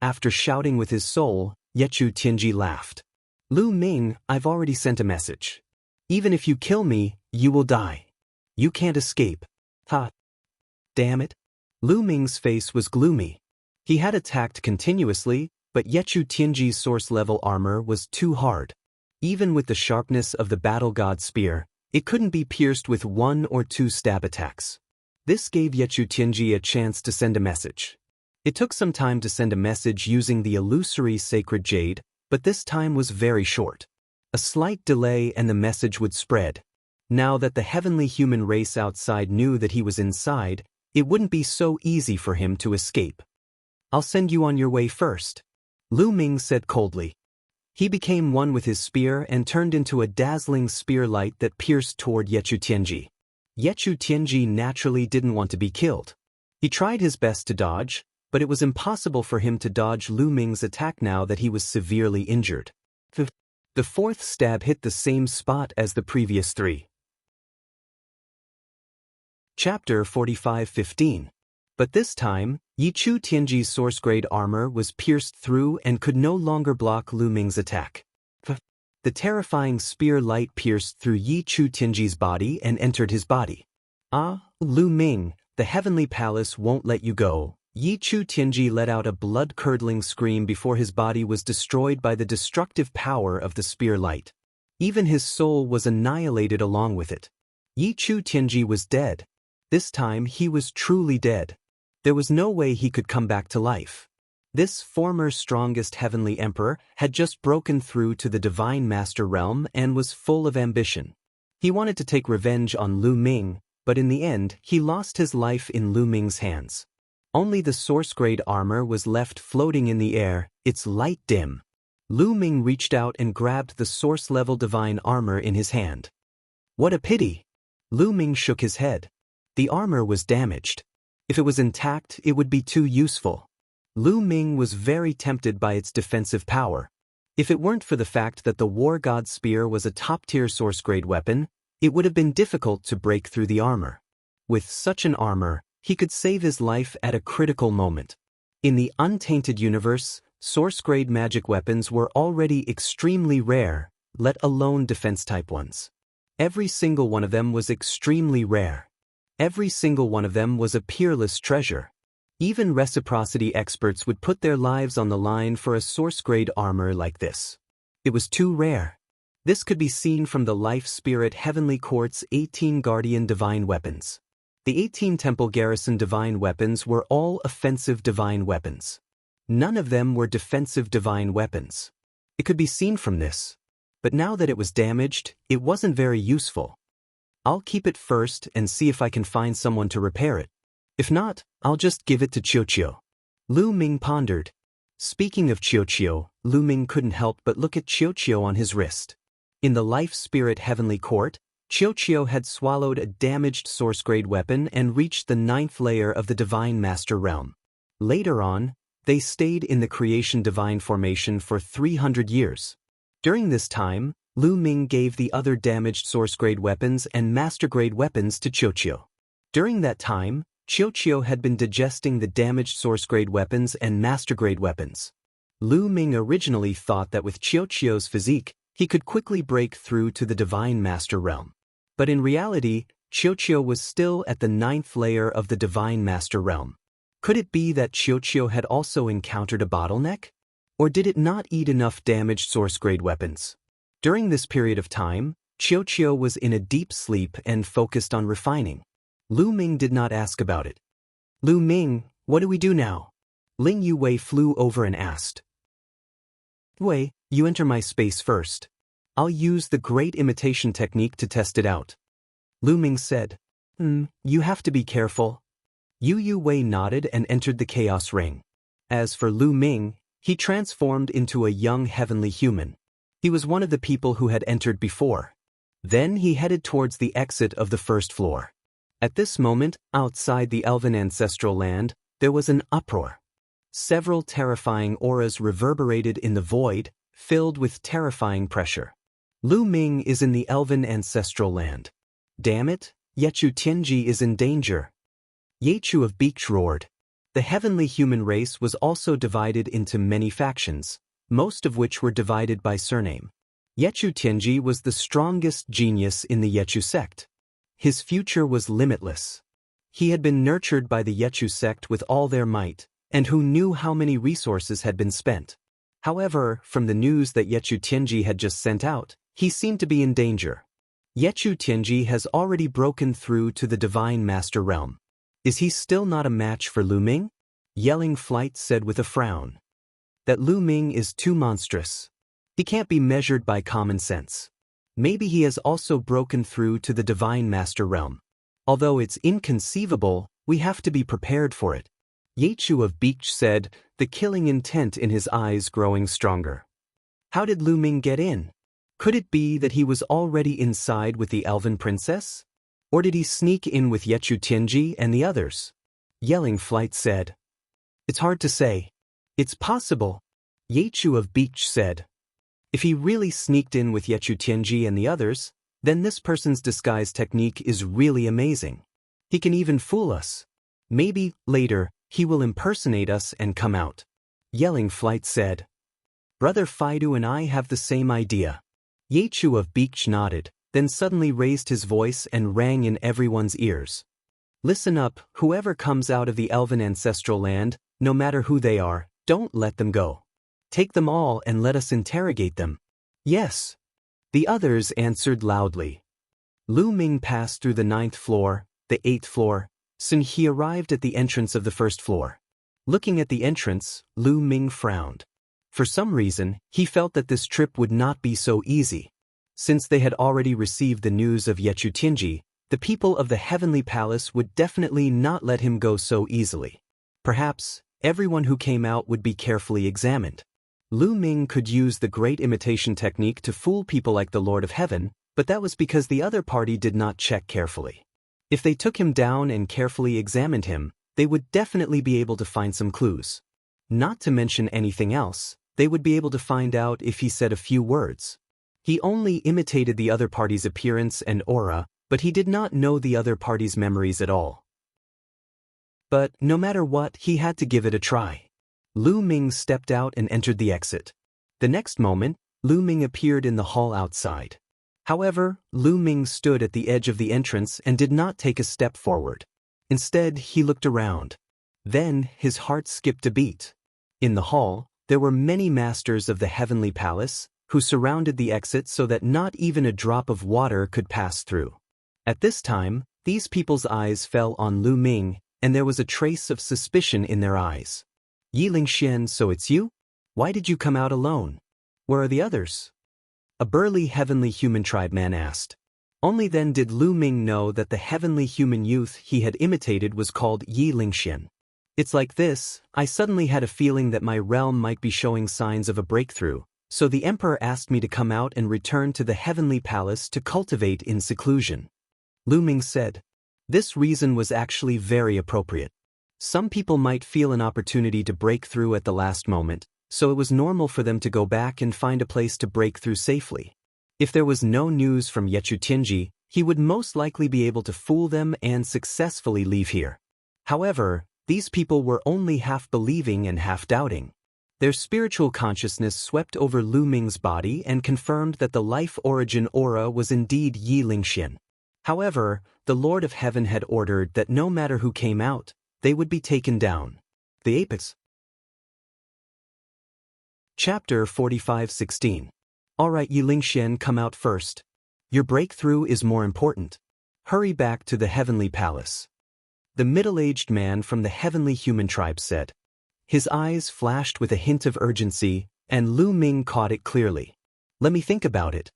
After shouting with his soul, Yichu Tianji laughed. "Lu Ming, I've already sent a message. Even if you kill me, you will die. You can't escape." Ha! Damn it. Lu Ming's face was gloomy. He had attacked continuously, but Yichu Tianji's source-level armor was too hard. Even with the sharpness of the battle god spear, it couldn't be pierced with 1 or 2 stab attacks. This gave Yichu Tianji a chance to send a message. It took some time to send a message using the illusory sacred jade, but this time was very short. A slight delay and the message would spread. Now that the heavenly human race outside knew that he was inside, it wouldn't be so easy for him to escape. "I'll send you on your way first," Lu Ming said coldly. He became one with his spear and turned into a dazzling spear light that pierced toward Yechu Tianji. Yechu Tianji naturally didn't want to be killed. He tried his best to dodge, but it was impossible for him to dodge Lu Ming's attack now that he was severely injured. The fourth stab hit the same spot as the previous three. Chapter 45:15. But this time, Yichu Tianji's source-grade armor was pierced through and could no longer block Lu Ming's attack. The terrifying spear light pierced through Yichu Tianji's body and entered his body. "Ah, Lu Ming, the heavenly palace won't let you go." Yichu Tianji let out a blood-curdling scream before his body was destroyed by the destructive power of the spear light. Even his soul was annihilated along with it. Yichu Tianji was dead. This time he was truly dead. There was no way he could come back to life. This former strongest heavenly emperor had just broken through to the divine master realm and was full of ambition. He wanted to take revenge on Lu Ming, but in the end he lost his life in Lu Ming's hands. Only the source-grade armor was left floating in the air, its light dim. Lu Ming reached out and grabbed the source-level divine armor in his hand. "What a pity!" Lu Ming shook his head. The armor was damaged. If it was intact, it would be too useful. Lu Ming was very tempted by its defensive power. If it weren't for the fact that the War God's Spear was a top-tier source-grade weapon, it would have been difficult to break through the armor. With such an armor, he could save his life at a critical moment. In the untainted universe, source-grade magic weapons were already extremely rare, let alone defense-type ones. Every single one of them was extremely rare. Every single one of them was a peerless treasure. Even reciprocity experts would put their lives on the line for a source-grade armor like this. It was too rare. This could be seen from the Life Spirit Heavenly Court's 18 Guardian Divine Weapons. The 18 Temple Garrison Divine Weapons were all offensive divine weapons. None of them were defensive divine weapons. It could be seen from this. But now that it was damaged, it wasn't very useful. I'll keep it first and see if I can find someone to repair it. If not, I'll just give it to Qiuqiu. Lu Ming pondered. Speaking of Qiuqiu, Lu Ming couldn't help but look at Qiuqiu on his wrist. In the Life Spirit Heavenly Court, Qiuqiu had swallowed a damaged source-grade weapon and reached the 9th layer of the Divine Master Realm. Later on, they stayed in the Creation Divine Formation for 300 years. During this time, Lu Ming gave the other damaged source-grade weapons and master-grade weapons to Qiuqiu. During that time, Qiuqiu had been digesting the damaged source-grade weapons and master-grade weapons. Lu Ming originally thought that with Qiuqiu's physique, he could quickly break through to the Divine Master Realm. But in reality, Qiuqiu was still at the 9th layer of the Divine Master Realm. Could it be that Qiuqiu had also encountered a bottleneck? Or did it not eat enough damaged source-grade weapons? During this period of time, Qiuqiu was in a deep sleep and focused on refining. Lu Ming did not ask about it. "Lu Ming, what do we do now?" Ling Yuwei flew over and asked. "Wei, you enter my space first. I'll use the great imitation technique to test it out." Lu Ming said. You have to be careful." Yu Yuwei nodded and entered the Chaos Ring. As for Lu Ming, he transformed into a young heavenly human. He was one of the people who had entered before. Then he headed towards the exit of the first floor. At this moment, outside the Elven ancestral land, there was an uproar. Several terrifying auras reverberated in the void, filled with terrifying pressure. Lu Ming is in the Elven ancestral land. Damn it, Yechu Tianji is in danger. Yechu of Beach roared. The heavenly human race was also divided into many factions, most of which were divided by surname. Yechu Tianji was the strongest genius in the Yechu sect. His future was limitless. He had been nurtured by the Yechu sect with all their might, and who knew how many resources had been spent. However, from the news that Yechu Tianji had just sent out, he seemed to be in danger. Yechu Tianji has already broken through to the Divine Master Realm. Is he still not a match for Lu Ming? Yelling Flight said with a frown. That Lu Ming is too monstrous. He can't be measured by common sense. Maybe he has also broken through to the Divine Master Realm. Although it's inconceivable, we have to be prepared for it. Yechu of Beach said, the killing intent in his eyes growing stronger. How did Lu Ming get in? Could it be that he was already inside with the elven princess? Or did he sneak in with Yechu Tianji and the others? Yelling Flight said. It's hard to say. It's possible. Yechu of Beach said. If he really sneaked in with Yechu Tianji and the others, then this person's disguise technique is really amazing. He can even fool us. Maybe, later, he will impersonate us and come out. Yelling Flight said. Brother Fidu and I have the same idea. Yechu of Beach nodded, then suddenly raised his voice and rang in everyone's ears. Listen up, whoever comes out of the elven ancestral land, no matter who they are, don't let them go. Take them all and let us interrogate them. Yes. The others answered loudly. Lu Ming passed through the 9th floor, the 8th floor, soon he arrived at the entrance of the 1st floor. Looking at the entrance, Lu Ming frowned. For some reason, he felt that this trip would not be so easy. Since they had already received the news of Yechu Tianji, the people of the Heavenly Palace would definitely not let him go so easily. Perhaps, everyone who came out would be carefully examined. Lu Ming could use the great imitation technique to fool people like the Lord of Heaven, but that was because the other party did not check carefully. If they took him down and carefully examined him, they would definitely be able to find some clues. Not to mention anything else, they would be able to find out if he said a few words. He only imitated the other party's appearance and aura, but he did not know the other party's memories at all. But no matter what, he had to give it a try. Lu Ming stepped out and entered the exit. The next moment, Lu Ming appeared in the hall outside. However, Lu Ming stood at the edge of the entrance and did not take a step forward. Instead, he looked around. Then, his heart skipped a beat. In the hall, there were many masters of the Heavenly Palace, who surrounded the exit so that not even a drop of water could pass through. At this time, these people's eyes fell on Lu Ming, and there was a trace of suspicion in their eyes. Yi Lingxian, so it's you? Why did you come out alone? Where are the others? A burly heavenly human tribe man asked. Only then did Lu Ming know that the heavenly human youth he had imitated was called Yi Lingxian. It's like this, I suddenly had a feeling that my realm might be showing signs of a breakthrough, so the emperor asked me to come out and return to the heavenly palace to cultivate in seclusion. Lu Ming said. This reason was actually very appropriate. Some people might feel an opportunity to break through at the last moment, so it was normal for them to go back and find a place to break through safely. If there was no news from Yechu Tianji, he would most likely be able to fool them and successfully leave here. However, these people were only half believing and half doubting. Their spiritual consciousness swept over Lu Ming's body and confirmed that the life origin aura was indeed Yi Lingxian. However, the Lord of Heaven had ordered that no matter who came out, they would be taken down. The Apex. Chapter 45:16. Alright, Yi Lingxian, come out first. Your breakthrough is more important. Hurry back to the heavenly palace. The middle-aged man from the heavenly human tribe said. His eyes flashed with a hint of urgency, and Lu Ming caught it clearly. Let me think about it.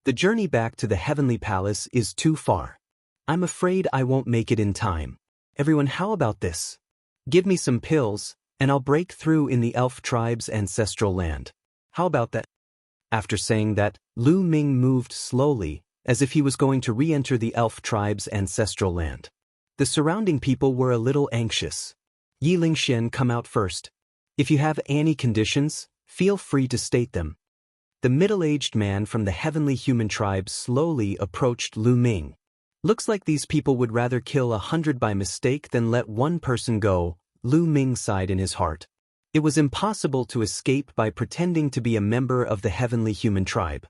The journey back to the heavenly palace is too far. I'm afraid I won't make it in time. Everyone, how about this? Give me some pills, and I'll break through in the elf tribe's ancestral land. How about that? After saying that, Lu Ming moved slowly, as if he was going to re-enter the elf tribe's ancestral land. The surrounding people were a little anxious. Yi Lingxian, come out first. If you have any conditions, feel free to state them. The middle-aged man from the heavenly human tribe slowly approached Lu Ming. Looks like these people would rather kill 100 by mistake than let one person go, Lu Ming sighed in his heart. It was impossible to escape by pretending to be a member of the heavenly human tribe.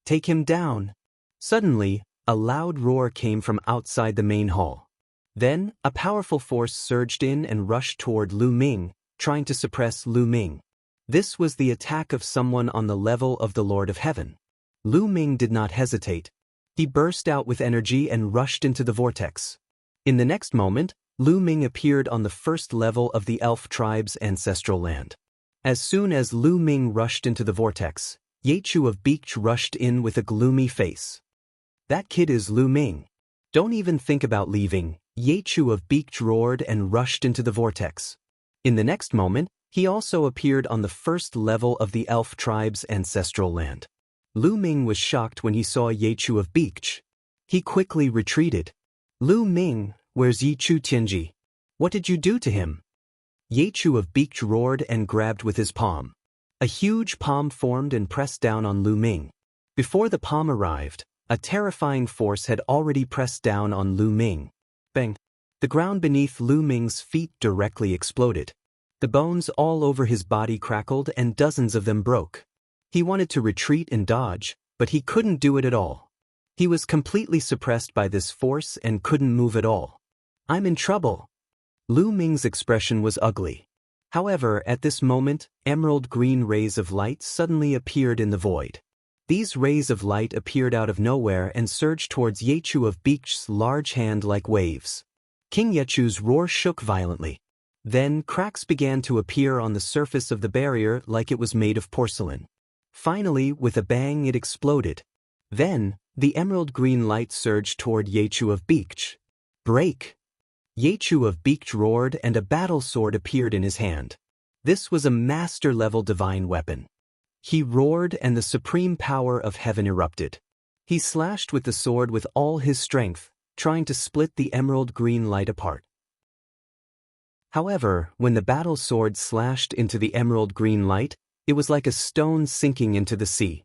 Take him down. Suddenly, a loud roar came from outside the main hall. Then, a powerful force surged in and rushed toward Lu Ming, trying to suppress Lu Ming. This was the attack of someone on the level of the Lord of Heaven. Lu Ming did not hesitate. He burst out with energy and rushed into the vortex. In the next moment, Lu Ming appeared on the first level of the elf tribe's ancestral land. As soon as Lu Ming rushed into the vortex, Yechu of Beach rushed in with a gloomy face. That kid is Lu Ming. Don't even think about leaving, Yechu of Beach roared and rushed into the vortex. In the next moment, He also appeared on the first level of the elf tribe's ancestral land. Lu Ming was shocked when he saw Yechu of Beach. He quickly retreated. Lu Ming, where's Yichu Tianji? What did you do to him? Yechu of Beach roared and grabbed with his palm. A huge palm formed and pressed down on Lu Ming. Before the palm arrived, a terrifying force had already pressed down on Lu Ming. Bang! The ground beneath Lu Ming's feet directly exploded. The bones all over his body crackled and dozens of them broke. He wanted to retreat and dodge, but he couldn't do it at all. He was completely suppressed by this force and couldn't move at all. I'm in trouble. Lu Ming's expression was ugly. However, at this moment, emerald green rays of light suddenly appeared in the void. These rays of light appeared out of nowhere and surged towards Yechu of Beach's large hand like waves. King Yechu's roar shook violently. Then cracks began to appear on the surface of the barrier like it was made of porcelain. Finally, with a bang, it exploded. Then, the emerald green light surged toward Yechu of Beach. Break! Yechu of Beach roared and a battle sword appeared in his hand. This was a master-level divine weapon. He roared and the supreme power of heaven erupted. He slashed with the sword with all his strength, trying to split the emerald green light apart. However, when the battle sword slashed into the emerald green light, it was like a stone sinking into the sea.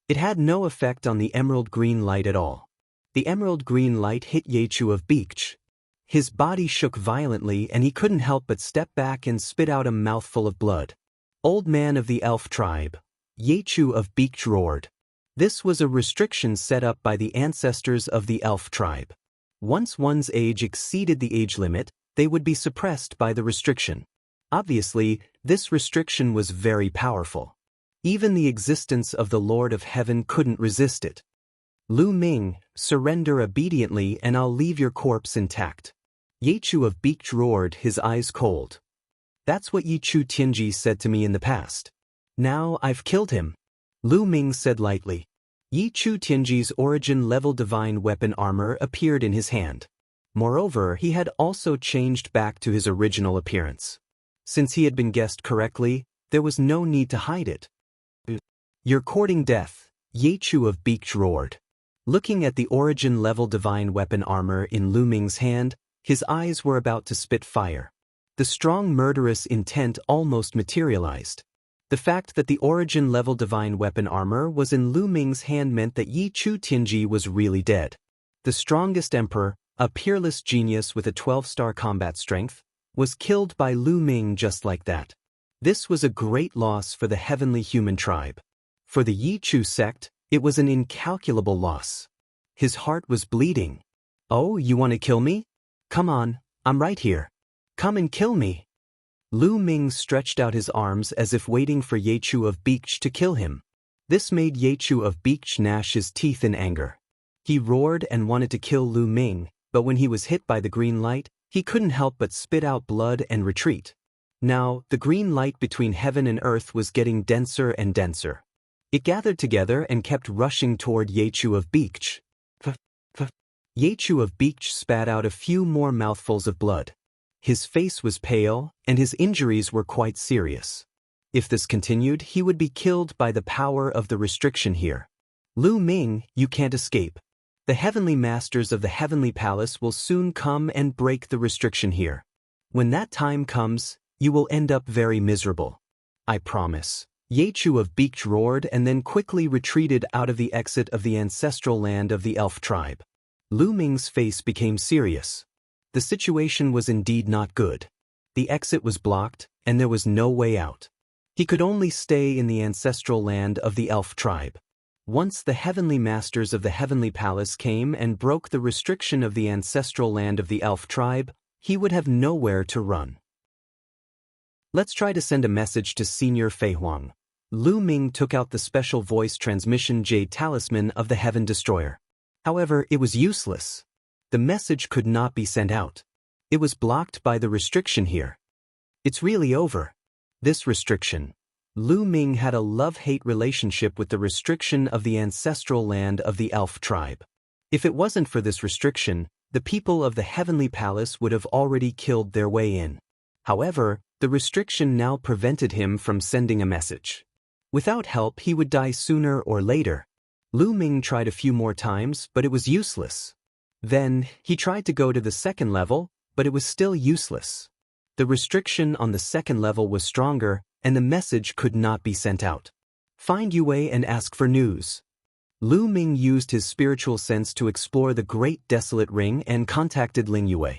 It had no effect on the emerald green light at all. The emerald green light hit Yechu of Beach. His body shook violently and he couldn't help but step back and spit out a mouthful of blood. Old man of the elf tribe, Yechu of Beach roared. This was a restriction set up by the ancestors of the elf tribe. Once one's age exceeded the age limit, they would be suppressed by the restriction. Obviously, this restriction was very powerful. Even the existence of the Lord of Heaven couldn't resist it. Lu Ming, surrender obediently and I'll leave your corpse intact. Yechu of Beach roared, his eyes cold. That's what Yichu Tianji said to me in the past. Now I've killed him. Lu Ming said lightly. Yichu Tianji's origin-level divine weapon armor appeared in his hand. Moreover, he had also changed back to his original appearance. Since he had been guessed correctly, there was no need to hide it. You're courting death, Yechu of Beach roared. Looking at the origin-level divine weapon armor in Lu Ming's hand, his eyes were about to spit fire. The strong murderous intent almost materialized. The fact that the origin-level divine weapon armor was in Lu Ming's hand meant that Yichu Tianji was really dead. The strongest emperor, a peerless genius with a 12-star combat strength, was killed by Lu Ming just like that. This was a great loss for the heavenly human tribe. For the Yichu sect, it was an incalculable loss. His heart was bleeding. Oh, you want to kill me? Come on, I'm right here. Come and kill me. Lu Ming stretched out his arms as if waiting for Yechu of Beach to kill him. This made Yechu of Beach gnash his teeth in anger. He roared and wanted to kill Lu Ming, but when he was hit by the green light, he couldn't help but spit out blood and retreat. Now, the green light between heaven and earth was getting denser and denser. It gathered together and kept rushing toward Yechu of Beach. Yechu of Beach spat out a few more mouthfuls of blood. His face was pale, and his injuries were quite serious. If this continued, he would be killed by the power of the restriction here. Lu Ming, you can't escape. The heavenly masters of the heavenly palace will soon come and break the restriction here. When that time comes, you will end up very miserable. I promise. Yechu of Beach roared and then quickly retreated out of the exit of the ancestral land of the elf tribe. Lu Ming's face became serious. The situation was indeed not good. The exit was blocked, and there was no way out. He could only stay in the ancestral land of the elf tribe. Once the heavenly masters of the heavenly palace came and broke the restriction of the ancestral land of the elf tribe, he would have nowhere to run. Let's try to send a message to Senior Fei Huang. Lu Ming took out the special voice transmission Jade Talisman of the Heaven Destroyer. However, it was useless. The message could not be sent out. It was blocked by the restriction here. It's really over. This restriction. Lu Ming had a love-hate relationship with the restriction of the ancestral land of the elf tribe. If it wasn't for this restriction, the people of the heavenly palace would have already killed their way in. However, The restriction now prevented him from sending a message. Without help, he would die sooner or later. Lu Ming tried a few more times, but it was useless. Then, he tried to go to the second level, but it was still useless. The restriction on the second level was stronger, and the message could not be sent out. Find Yue and ask for news. Lu Ming used his spiritual sense to explore the great desolate ring and contacted Ling Yue.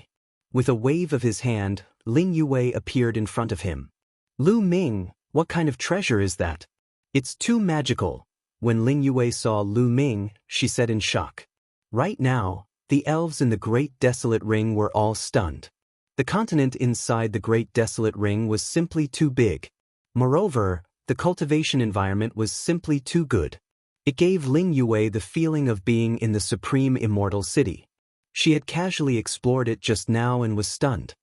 With a wave of his hand, Ling Yue appeared in front of him. Lu Ming, what kind of treasure is that? It's too magical. When Ling Yue saw Lu Ming, she said in shock. Right now, the elves in the Great Desolate Ring were all stunned. The continent inside the Great Desolate Ring was simply too big. Moreover, the cultivation environment was simply too good. It gave Ling Yue the feeling of being in the supreme immortal city. She had casually explored it just now and was stunned.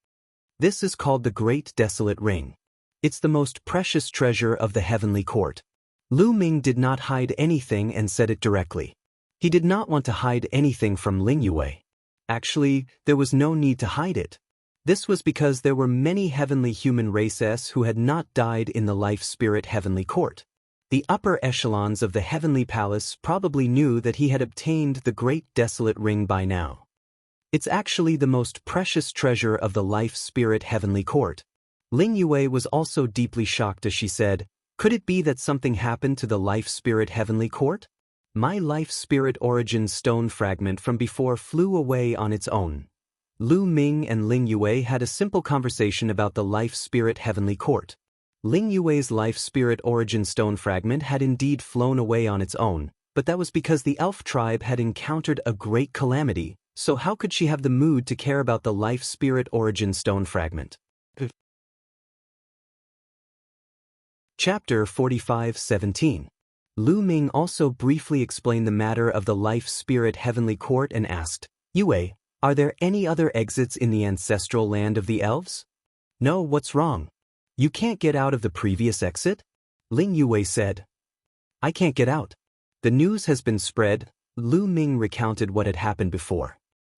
This is called the Great Desolate Ring. It's the most precious treasure of the heavenly court. Lu Ming did not hide anything and said it directly. He did not want to hide anything from Ling Yue. Actually, there was no need to hide it. This was because there were many heavenly human races who had not died in the life-spirit heavenly court. The upper echelons of the heavenly palace probably knew that he had obtained the Great Desolate Ring by now. It's actually the most precious treasure of the life-spirit heavenly court. Ling Yue was also deeply shocked as she said, "Could it be that something happened to the life-spirit heavenly court? My life-spirit origin stone fragment from before flew away on its own." Lu Ming and Ling Yue had a simple conversation about the life-spirit heavenly court. Ling Yue's life-spirit origin stone fragment had indeed flown away on its own, but that was because the elf tribe had encountered a great calamity, so how could she have the mood to care about the life-spirit origin stone fragment? Chapter 45:17. Lu Ming also briefly explained the matter of the life-spirit heavenly court and asked, "Yue, are there any other exits in the ancestral land of the elves?" "No, what's wrong? You can't get out of the previous exit?" Ling Yue said. "I can't get out. The news has been spread." Lu Ming recounted what had happened before.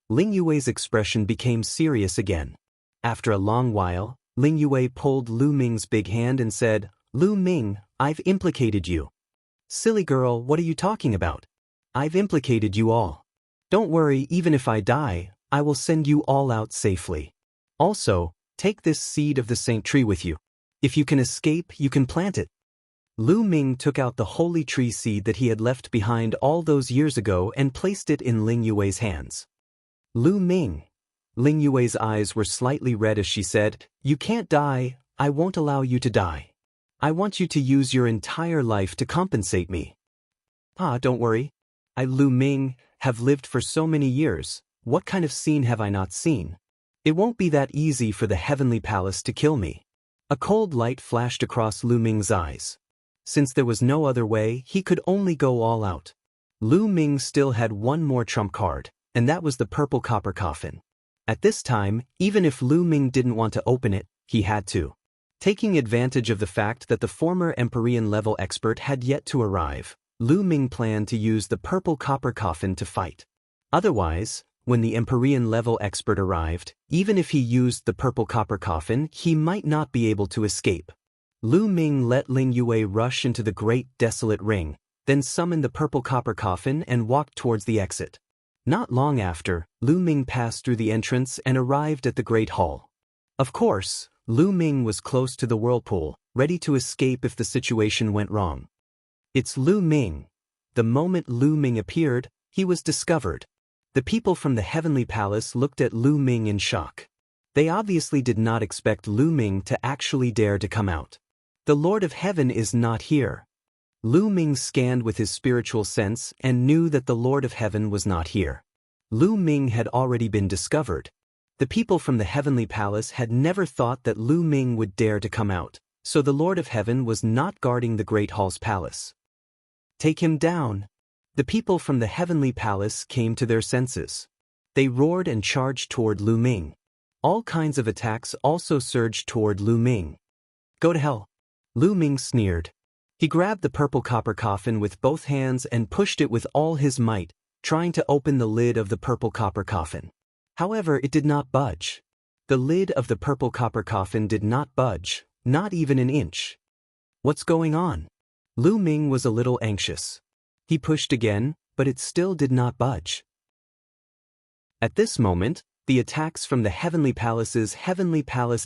Ling Yue's expression became serious again. After a long while, Ling Yue pulled Lu Ming's big hand and said, "Lu Ming, I've implicated you." "Silly girl, what are you talking about? I've implicated you all. Don't worry, even if I die, I will send you all out safely. Also, take this seed of the saint tree with you. If you can escape, you can plant it." Lu Ming took out the holy tree seed that he had left behind all those years ago and placed it in Ling Yue's hands. "Lu Ming." Ling Yue's eyes were slightly red as she said, "You can't die, I won't allow you to die. I want you to use your entire life to compensate me." Don't worry. I, Lu Ming, have lived for so many years, what kind of scene have I not seen? It won't be that easy for the heavenly palace to kill me. A cold light flashed across Lu Ming's eyes. Since there was no other way, he could only go all out. Lu Ming still had one more trump card, and that was the purple copper coffin. At this time, even if Lu Ming didn't want to open it, he had to. Taking advantage of the fact that the former Empyrean level expert had yet to arrive, Lu Ming planned to use the purple copper coffin to fight. Otherwise, when the Empyrean level expert arrived, even if he used the purple copper coffin, he might not be able to escape. Lu Ming let Ling Yue rush into the Great Desolate Ring, then summoned the purple copper coffin and walked towards the exit. Not long after, Lu Ming passed through the entrance and arrived at the Great Hall. Of course, Lu Ming was close to the whirlpool, ready to escape if the situation went wrong. "It's Lu Ming." The moment Lu Ming appeared, he was discovered. The people from the heavenly palace looked at Lu Ming in shock. They obviously did not expect Lu Ming to actually dare to come out. "The Lord of Heaven is not here." Lu Ming scanned with his spiritual sense and knew that the Lord of Heaven was not here. Lu Ming had already been discovered. The people from the heavenly palace had never thought that Lu Ming would dare to come out, so the Lord of Heaven was not guarding the Great Hall's palace. "Take him down." The people from the heavenly palace came to their senses. They roared and charged toward Lu Ming. All kinds of attacks also surged toward Lu Ming. "Go to hell." Lu Ming sneered. He grabbed the purple copper coffin with both hands and pushed it with all his might, trying to open the lid of the purple copper coffin. However, it did not budge. The lid of the purple copper coffin did not budge, not even an inch. What's going on? Lu Ming was a little anxious. He pushed again, but it still did not budge. At this moment, the attacks from the Heavenly Palace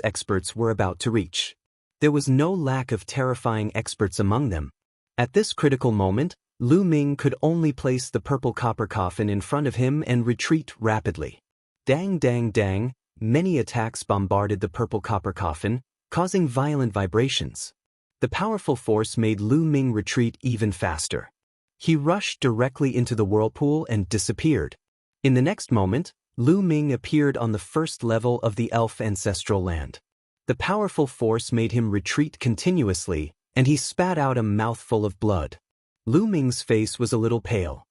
experts were about to reach. There was no lack of terrifying experts among them. At this critical moment, Lu Ming could only place the purple copper coffin in front of him and retreat rapidly. Dang dang dang, many attacks bombarded the purple copper coffin, causing violent vibrations. The powerful force made Lu Ming retreat even faster. He rushed directly into the whirlpool and disappeared. In the next moment, Lu Ming appeared on the first level of the elf ancestral land. The powerful force made him retreat continuously, and he spat out a mouthful of blood. Lu Ming's face was a little pale.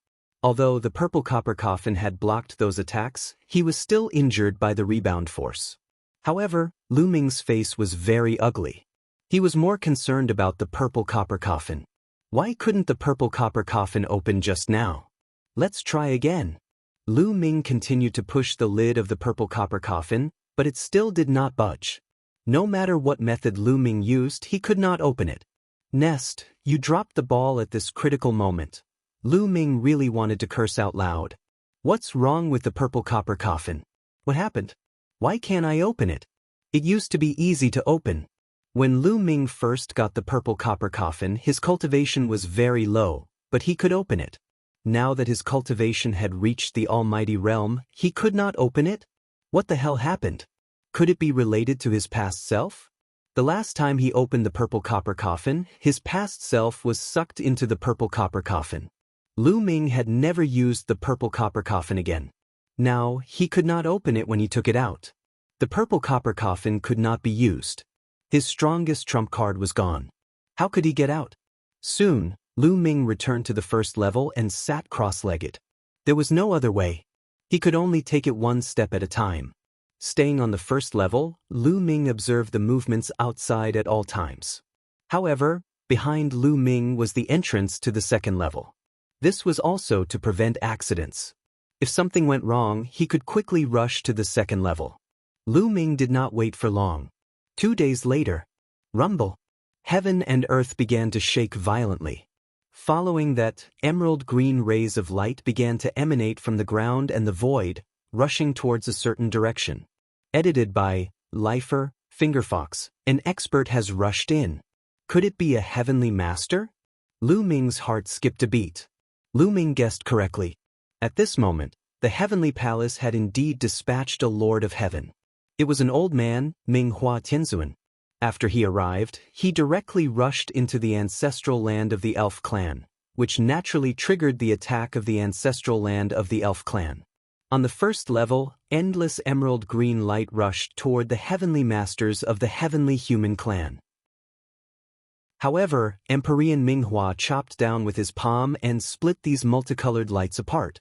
Although the purple copper coffin had blocked those attacks, he was still injured by the rebound force. However, Lu Ming's face was very ugly. He was more concerned about the purple copper coffin. Why couldn't the purple copper coffin open just now? Let's try again. Lu Ming continued to push the lid of the purple copper coffin, but it still did not budge. No matter what method Lu Ming used, he could not open it. Nest, you dropped the ball at this critical moment. Lu Ming really wanted to curse out loud. What's wrong with the purple copper coffin? What happened? Why can't I open it? It used to be easy to open. When Lu Ming first got the purple copper coffin, his cultivation was very low, but he could open it. Now that his cultivation had reached the almighty realm, he could not open it? What the hell happened? Could it be related to his past self? The last time he opened the purple copper coffin, his past self was sucked into the purple copper coffin. Lu Ming had never used the purple copper coffin again. Now, he could not open it when he took it out. The purple copper coffin could not be used. His strongest trump card was gone. How could he get out? Soon, Lu Ming returned to the first level and sat cross-legged. There was no other way. He could only take it one step at a time. Staying on the first level, Lu Ming observed the movements outside at all times. However, behind Lu Ming was the entrance to the second level. This was also to prevent accidents. If something went wrong, he could quickly rush to the second level. Lu Ming did not wait for long. 2 days later, rumble. Heaven and earth began to shake violently. Following that, emerald green rays of light began to emanate from the ground and the void, rushing towards a certain direction. Edited by Lifer, Fingerfox, an expert has rushed in. Could it be a heavenly master? Lu Ming's heart skipped a beat. Lu Ming guessed correctly. At this moment, the heavenly palace had indeed dispatched a lord of heaven. It was an old man, Ming Hua Tianzuan. After he arrived, he directly rushed into the ancestral land of the elf clan, which naturally triggered the attack of the ancestral land of the elf clan. On the first level, endless emerald green light rushed toward the heavenly masters of the heavenly human clan. However, Empyrean Minghua chopped down with his palm and split these multicolored lights apart.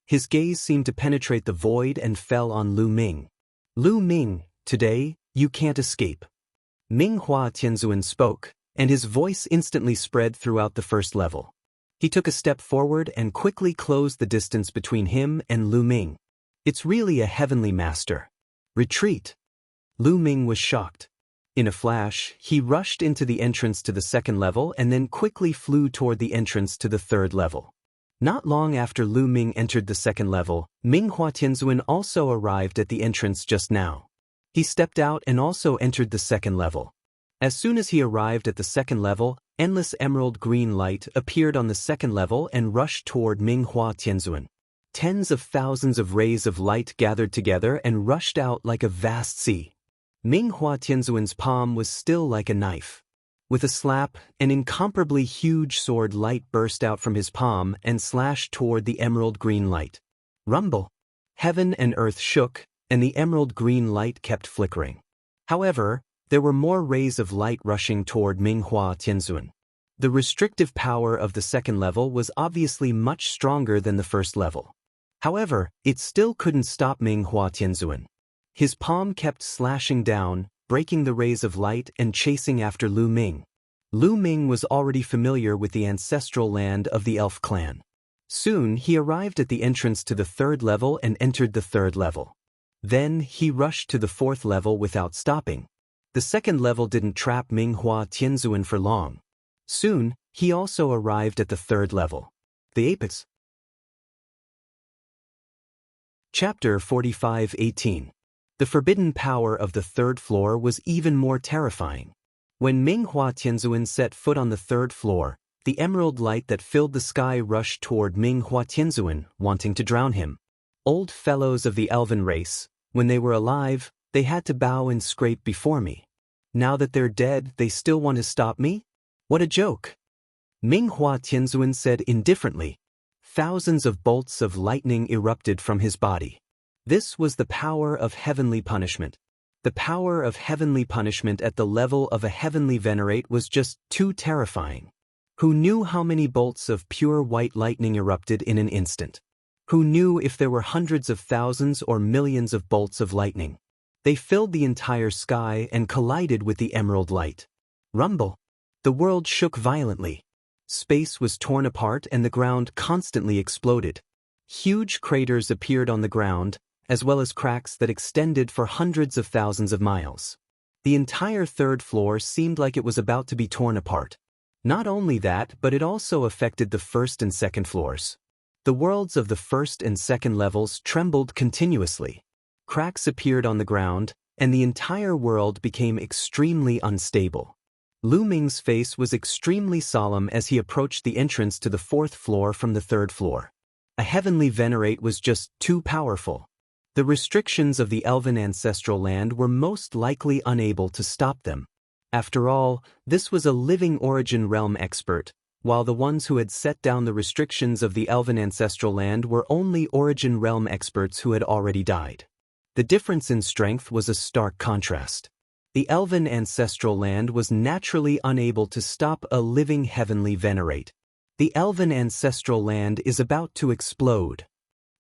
His gaze seemed to penetrate the void and fell on Lu Ming. Lu Ming, today, you can't escape. Minghua Tianzuan spoke, and his voice instantly spread throughout the first level. He took a step forward and quickly closed the distance between him and Lu Ming. It's really a heavenly master. Retreat. Lu Ming was shocked. In a flash, he rushed into the entrance to the second level and then quickly flew toward the entrance to the third level. Not long after Lu Ming entered the second level, Minghua Tianzuan also arrived at the entrance just now. He stepped out and also entered the second level. As soon as he arrived at the second level, endless emerald green light appeared on the second level and rushed toward Minghua Tianzuan. Tens of thousands of rays of light gathered together and rushed out like a vast sea. Minghua Tianzuan's palm was still like a knife. With a slap, an incomparably huge sword light burst out from his palm and slashed toward the emerald green light. Rumble. Heaven and earth shook, and the emerald green light kept flickering. However, there were more rays of light rushing toward Minghua Tianzuan. The restrictive power of the second level was obviously much stronger than the first level. However, it still couldn't stop Minghua Tianzuan. His palm kept slashing down, breaking the rays of light and chasing after Lu Ming. Lu Ming was already familiar with the ancestral land of the elf clan. Soon he arrived at the entrance to the third level and entered the third level. Then, he rushed to the fourth level without stopping. The second level didn't trap Minghua Tianzuan for long. Soon, he also arrived at the third level. The apex. Chapter 45:18. The forbidden power of the third floor was even more terrifying. When Minghua Tianzuan set foot on the third floor, the emerald light that filled the sky rushed toward Minghua Tianzuan, wanting to drown him. Old fellows of the elven race, when they were alive, they had to bow and scrape before me. Now that they're dead, they still want to stop me? What a joke! Minghua Tianzuan said indifferently. Thousands of bolts of lightning erupted from his body. This was the power of heavenly punishment. The power of heavenly punishment at the level of a heavenly venerate was just too terrifying. Who knew how many bolts of pure white lightning erupted in an instant? Who knew if there were hundreds of thousands or millions of bolts of lightning? They filled the entire sky and collided with the emerald light. Rumble! The world shook violently. Space was torn apart and the ground constantly exploded. Huge craters appeared on the ground, as well as cracks that extended for hundreds of thousands of miles. The entire third floor seemed like it was about to be torn apart. Not only that, but it also affected the first and second floors. The worlds of the first and second levels trembled continuously. Cracks appeared on the ground, and the entire world became extremely unstable. Lu Ming's face was extremely solemn as he approached the entrance to the fourth floor from the third floor. A heavenly venerate was just too powerful. The restrictions of the elven ancestral land were most likely unable to stop them. After all, this was a living origin realm expert, while the ones who had set down the restrictions of the elven ancestral land were only origin realm experts who had already died. The difference in strength was a stark contrast. The elven ancestral land was naturally unable to stop a living heavenly venerate. The elven ancestral land is about to explode.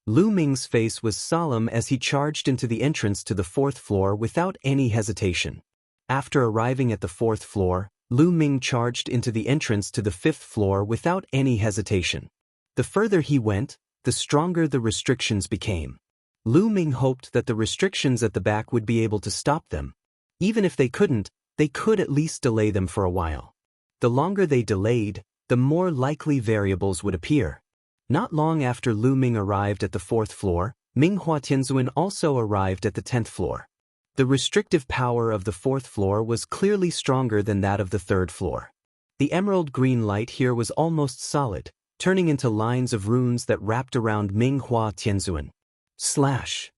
Lu Ming's face was solemn as he charged into the entrance to the fourth floor without any hesitation. After arriving at the fourth floor, Lu Ming charged into the entrance to the fifth floor without any hesitation. The further he went, the stronger the restrictions became. Lu Ming hoped that the restrictions at the back would be able to stop them. Even if they couldn't, they could at least delay them for a while. The longer they delayed, the more likely variables would appear. Not long after Lu Ming arrived at the fourth floor, Minghua Tianzuan also arrived at the 10th floor. The restrictive power of the fourth floor was clearly stronger than that of the third floor. The emerald green light here was almost solid, turning into lines of runes that wrapped around Minghua Tianzuan. Slash!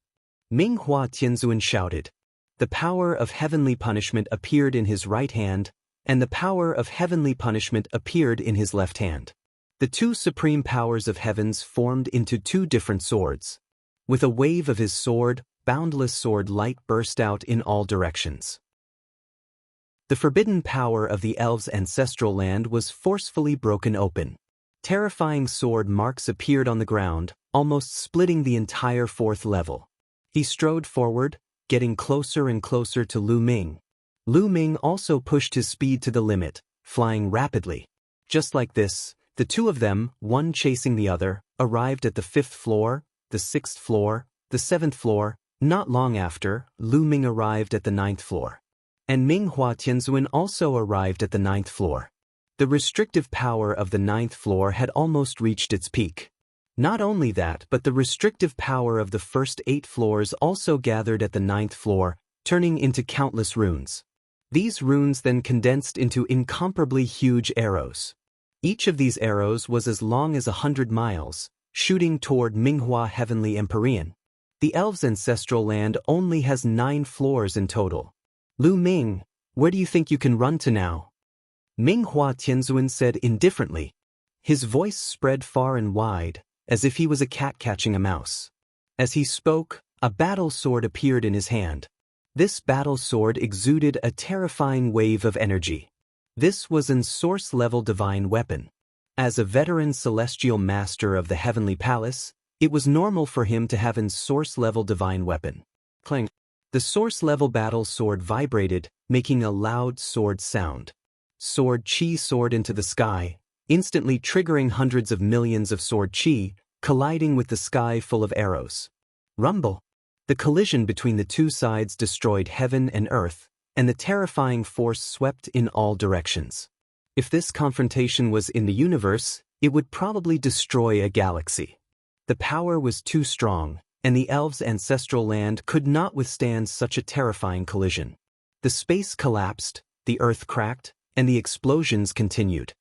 Minghua Tianzuan shouted. The power of heavenly punishment appeared in his right hand, and the power of heavenly punishment appeared in his left hand. The two supreme powers of heavens formed into two different swords. With a wave of his sword, boundless sword light burst out in all directions. The forbidden power of the elves' ancestral land was forcefully broken open. Terrifying sword marks appeared on the ground, almost splitting the entire fourth level. He strode forward, getting closer and closer to Lu Ming. Lu Ming also pushed his speed to the limit, flying rapidly. Just like this, the two of them, one chasing the other, arrived at the 5th floor, the 6th floor, the 7th floor. Not long after, Lu Ming arrived at the 9th floor. And Minghua Tianzuan also arrived at the 9th floor. The restrictive power of the 9th floor had almost reached its peak. Not only that, but the restrictive power of the first 8 floors also gathered at the 9th floor, turning into countless runes. These runes then condensed into incomparably huge arrows. Each of these arrows was as long as 100 miles, shooting toward Minghua Heavenly Empyrean. The elves' ancestral land only has 9 floors in total. Lu Ming, where do you think you can run to now? Minghua Tianzuan said indifferently. His voice spread far and wide, as if he was a cat catching a mouse. As he spoke, a battle sword appeared in his hand. This battle sword exuded a terrifying wave of energy. This was an source-level divine weapon. As a veteran celestial master of the Heavenly Palace, it was normal for him to have an source-level divine weapon. Clang! The source-level battle sword vibrated, making a loud sword sound. Sword chi soared into the sky, instantly triggering hundreds of millions of sword chi, colliding with the sky full of arrows. Rumble! The collision between the two sides destroyed heaven and earth, and the terrifying force swept in all directions. If this confrontation was in the universe, it would probably destroy a galaxy. The power was too strong, and the elves' ancestral land could not withstand such a terrifying collision. The space collapsed, the earth cracked, and the explosions continued.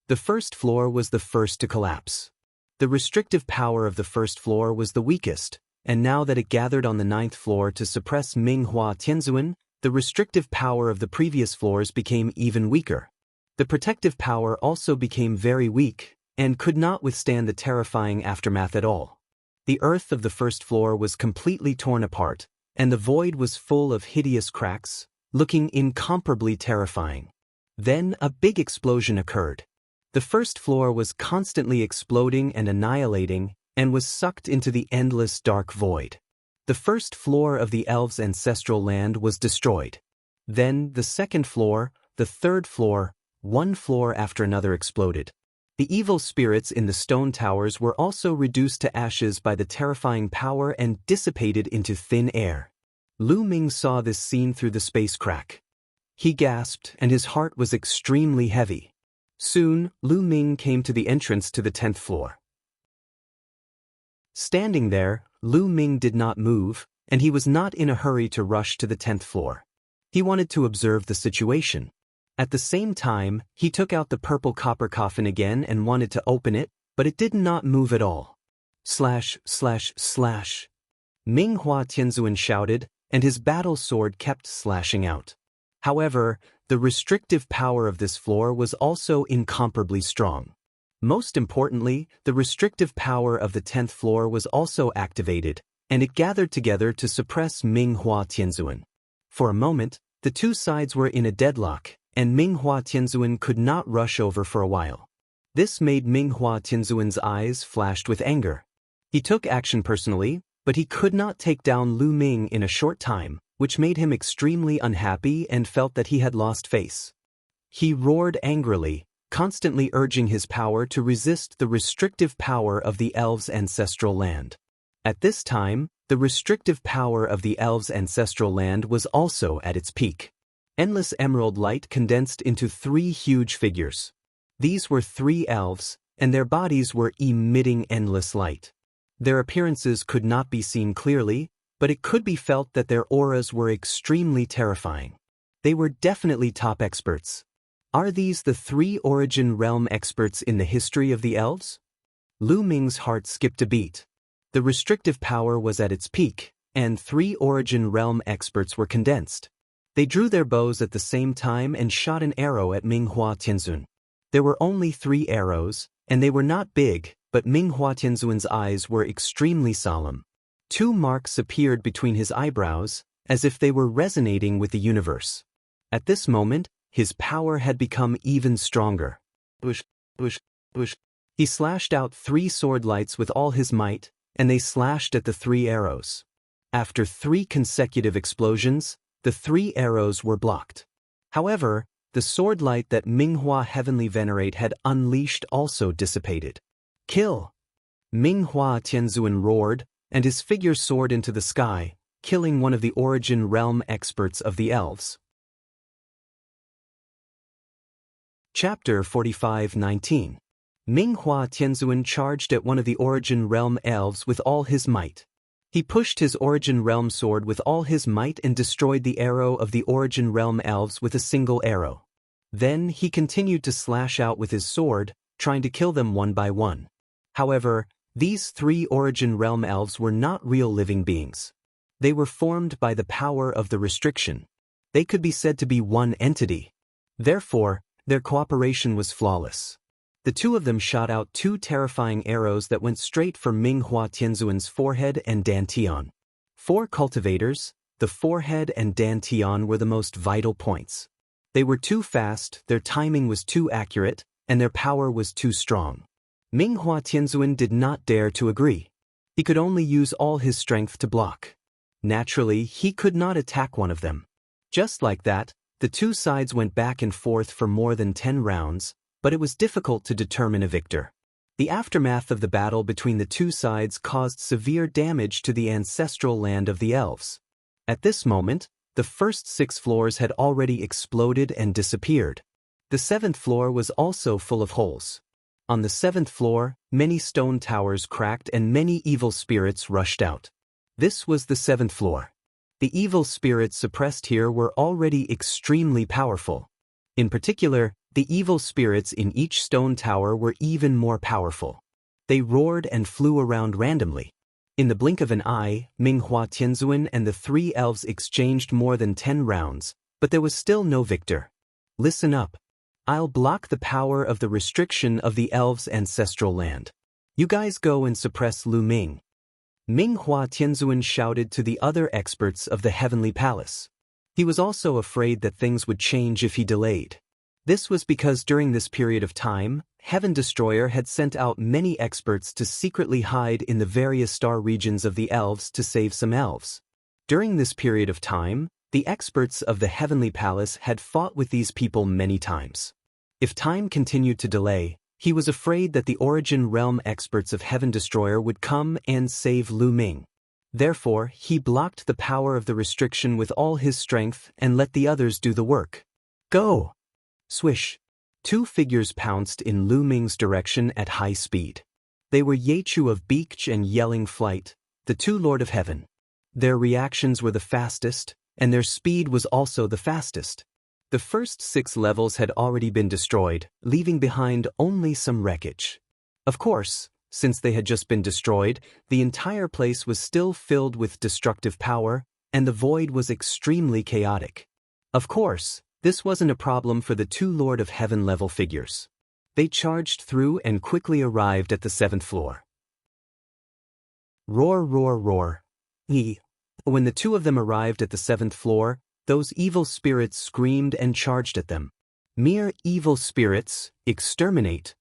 The first floor was the first to collapse. The restrictive power of the first floor was the weakest, and now that it gathered on the 9th floor to suppress Minghua Tianzuan, the restrictive power of the previous floors became even weaker. The protective power also became very weak, and could not withstand the terrifying aftermath at all. The earth of the first floor was completely torn apart, and the void was full of hideous cracks, looking incomparably terrifying. Then a big explosion occurred. The first floor was constantly exploding and annihilating, and was sucked into the endless dark void. The first floor of the elves' ancestral land was destroyed. Then the second floor, the third floor, one floor after another exploded. The evil spirits in the stone towers were also reduced to ashes by the terrifying power and dissipated into thin air. Lu Ming saw this scene through the space crack. He gasped, and his heart was extremely heavy. Soon, Lu Ming came to the entrance to the 10th floor. Standing there, Lu Ming did not move, and he was not in a hurry to rush to the 10th floor. He wanted to observe the situation. At the same time, he took out the purple copper coffin again and wanted to open it, but it did not move at all. Slash, slash, slash. Minghua Tianzuan shouted, and his battle sword kept slashing out. However, the restrictive power of this floor was also incomparably strong. Most importantly, the restrictive power of the 10th floor was also activated, and it gathered together to suppress Minghua Tianzuan. For a moment, the two sides were in a deadlock, and Minghua Tianzuan could not rush over for a while. This made Minghua Tianzuan's eyes flashed with anger. He took action personally, but he could not take down Lu Ming in a short time, which made him extremely unhappy and felt that he had lost face. He roared angrily, constantly urging his power to resist the restrictive power of the elves' ancestral land. At this time, the restrictive power of the elves' ancestral land was also at its peak. Endless emerald light condensed into 3 huge figures. These were 3 elves, and their bodies were emitting endless light. Their appearances could not be seen clearly, but it could be felt that their auras were extremely terrifying. They were definitely top experts. Are these the 3 origin realm experts in the history of the elves? Lu Ming's heart skipped a beat. The restrictive power was at its peak, and 3 origin realm experts were condensed. They drew their bows at the same time and shot an arrow at Minghua Tianzuan. There were only 3 arrows, and they were not big, but Minghua Tianzuan's eyes were extremely solemn. 2 marks appeared between his eyebrows, as if they were resonating with the universe. At this moment, his power had become even stronger. Bush, bush, bush. He slashed out 3 sword lights with all his might, and they slashed at the 3 arrows. After 3 consecutive explosions, the 3 arrows were blocked. However, the sword light that Minghua Heavenly Venerate had unleashed also dissipated. Kill! Minghua Tianzuan roared, and his figure soared into the sky, killing one of the origin realm experts of the elves. Chapter 45:19. Minghua Tianzuan charged at one of the origin realm elves with all his might. He pushed his origin realm sword with all his might and destroyed the arrow of the origin realm elves with a single arrow. Then he continued to slash out with his sword, trying to kill them one by one. However, these 3 origin realm elves were not real living beings. They were formed by the power of the restriction. They could be said to be one entity. Therefore, their cooperation was flawless. The 2 of them shot out 2 terrifying arrows that went straight for Minghua Tianzuan's forehead and dantian. For cultivators, the forehead and dantian were the most vital points. They were too fast, their timing was too accurate, and their power was too strong. Minghua Tianzuan did not dare to agree. He could only use all his strength to block. Naturally, he could not attack one of them. Just like that, the 2 sides went back and forth for more than 10 rounds, but it was difficult to determine a victor. The aftermath of the battle between the two sides caused severe damage to the ancestral land of the elves. At this moment, the first 6 floors had already exploded and disappeared. The 7th floor was also full of holes. On the 7th floor, many stone towers cracked and many evil spirits rushed out. This was the 7th floor. The evil spirits suppressed here were already extremely powerful. In particular, the evil spirits in each stone tower were even more powerful. They roared and flew around randomly. In the blink of an eye, Minghua Tianzuan and the 3 elves exchanged more than 10 rounds, but there was still no victor. Listen up. I'll block the power of the restriction of the elves' ancestral land. You guys go and suppress Lu Ming. Minghua Tianzuan shouted to the other experts of the Heavenly Palace. He was also afraid that things would change if he delayed. This was because during this period of time, Heaven Destroyer had sent out many experts to secretly hide in the various star regions of the elves to save some elves. During this period of time, the experts of the Heavenly Palace had fought with these people many times. If time continued to delay, he was afraid that the Origin Realm experts of Heaven Destroyer would come and save Lu Ming. Therefore, he blocked the power of the restriction with all his strength and let the others do the work. Go! Swish! 2 figures pounced in Lu Ming's direction at high speed. They were Yechu of Beach and Yelling Flight, the 2 Lord of Heaven. Their reactions were the fastest, and their speed was also the fastest. The first 6 levels had already been destroyed, leaving behind only some wreckage. Of course, since they had just been destroyed, the entire place was still filled with destructive power, and the void was extremely chaotic. Of course, this wasn't a problem for the 2 Lord of Heaven level figures. They charged through and quickly arrived at the 7th floor. Roar, roar, roar. When the 2 of them arrived at the 7th floor, those evil spirits screamed and charged at them. Mere evil spirits, exterminate!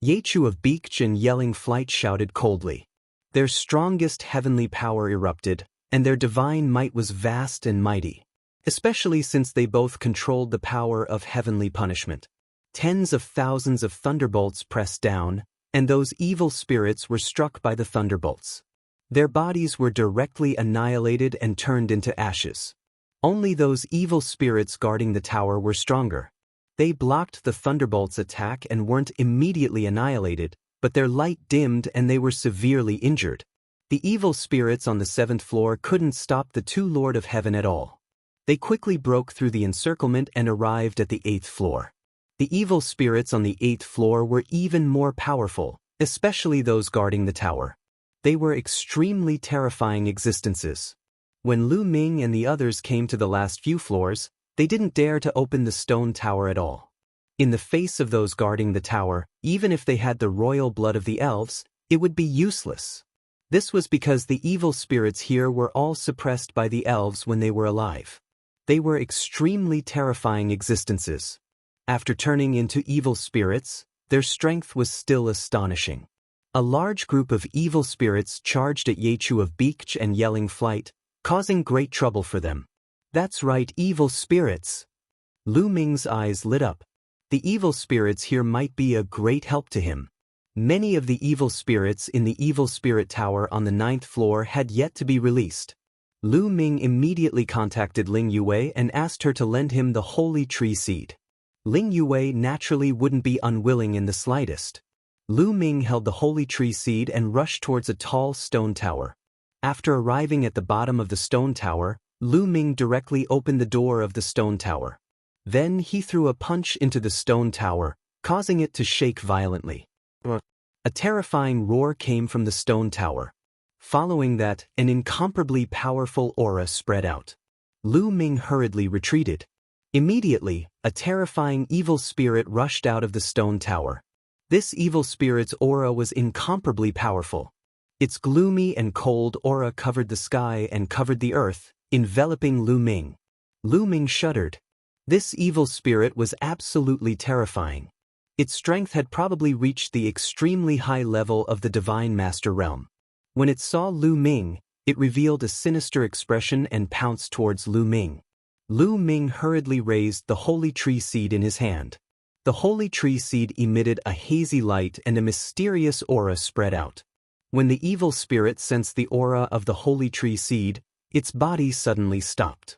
Yechu of Beach and Yelling Flight shouted coldly. Their strongest heavenly power erupted, and their divine might was vast and mighty, especially since they both controlled the power of heavenly punishment. Tens of thousands of thunderbolts pressed down, and those evil spirits were struck by the thunderbolts. Their bodies were directly annihilated and turned into ashes. Only those evil spirits guarding the tower were stronger. They blocked the thunderbolts' attack and weren't immediately annihilated, but their light dimmed and they were severely injured. The evil spirits on the 7th floor couldn't stop the 2 Lord of Heaven at all. They quickly broke through the encirclement and arrived at the 8th floor. The evil spirits on the 8th floor were even more powerful, especially those guarding the tower. They were extremely terrifying existences. When Lu Ming and the others came to the last few floors, they didn't dare to open the stone tower at all. In the face of those guarding the tower, even if they had the royal blood of the elves, it would be useless. This was because the evil spirits here were all suppressed by the elves when they were alive. They were extremely terrifying existences. After turning into evil spirits, their strength was still astonishing. A large group of evil spirits charged at Yechu of Beach and Yelling Flight, causing great trouble for them. That's right, evil spirits. Lu Ming's eyes lit up. The evil spirits here might be a great help to him. Many of the evil spirits in the Evil Spirit Tower on the 9th floor had yet to be released. Lu Ming immediately contacted Ling Yue and asked her to lend him the Holy Tree Seed. Ling Yue naturally wouldn't be unwilling in the slightest. Lu Ming held the Holy Tree Seed and rushed towards a tall stone tower. After arriving at the bottom of the stone tower, Lu Ming directly opened the door of the stone tower. Then he threw a punch into the stone tower, causing it to shake violently. A terrifying roar came from the stone tower. Following that, an incomparably powerful aura spread out. Lu Ming hurriedly retreated. Immediately, a terrifying evil spirit rushed out of the stone tower. This evil spirit's aura was incomparably powerful. Its gloomy and cold aura covered the sky and covered the earth, enveloping Lu Ming. Lu Ming shuddered. This evil spirit was absolutely terrifying. Its strength had probably reached the extremely high level of the Divine Master Realm. When it saw Lu Ming, it revealed a sinister expression and pounced towards Lu Ming. Lu Ming hurriedly raised the Holy Tree Seed in his hand. The holy tree seed emitted a hazy light and a mysterious aura spread out. When the evil spirit sensed the aura of the holy tree seed, its body suddenly stopped.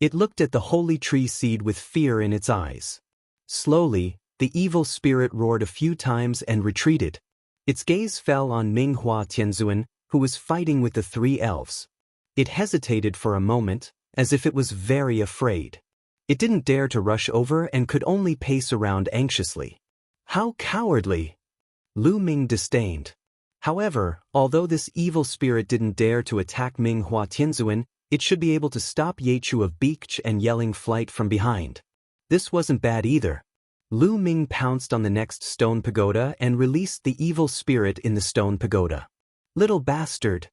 It looked at the holy tree seed with fear in its eyes. Slowly, the evil spirit roared a few times and retreated. Its gaze fell on Minghua Tianzuan, who was fighting with the three elves. It hesitated for a moment, as if it was very afraid. It didn't dare to rush over and could only pace around anxiously. How cowardly! Lu Ming disdained. However, although this evil spirit didn't dare to attack Minghua Tianzuan, it should be able to stop Yechu of Beach and Yelling Flight from behind. This wasn't bad either. Lu Ming pounced on the next stone pagoda and released the evil spirit in the stone pagoda. Little bastard!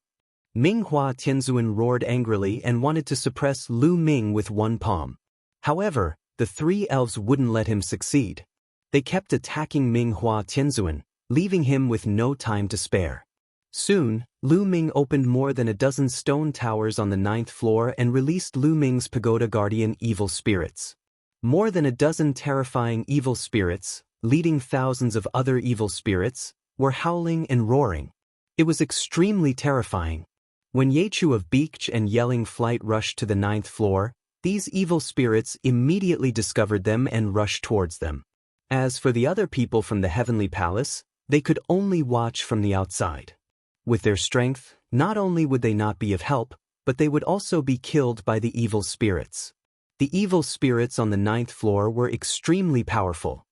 Minghua Tianzuan roared angrily and wanted to suppress Lu Ming with one palm. However, the three elves wouldn't let him succeed. They kept attacking Minghua Tianzuan, leaving him with no time to spare. Soon, Lu Ming opened more than a dozen stone towers on the 9th floor and released Lu Ming's pagoda guardian evil spirits. More than a dozen terrifying evil spirits, leading thousands of other evil spirits, were howling and roaring. It was extremely terrifying. When Yechu of Beach and Yelling Flight rushed to the 9th floor, these evil spirits immediately discovered them and rushed towards them. As for the other people from the heavenly palace, they could only watch from the outside. With their strength, not only would they not be of help, but they would also be killed by the evil spirits. The evil spirits on the 9th floor were extremely powerful.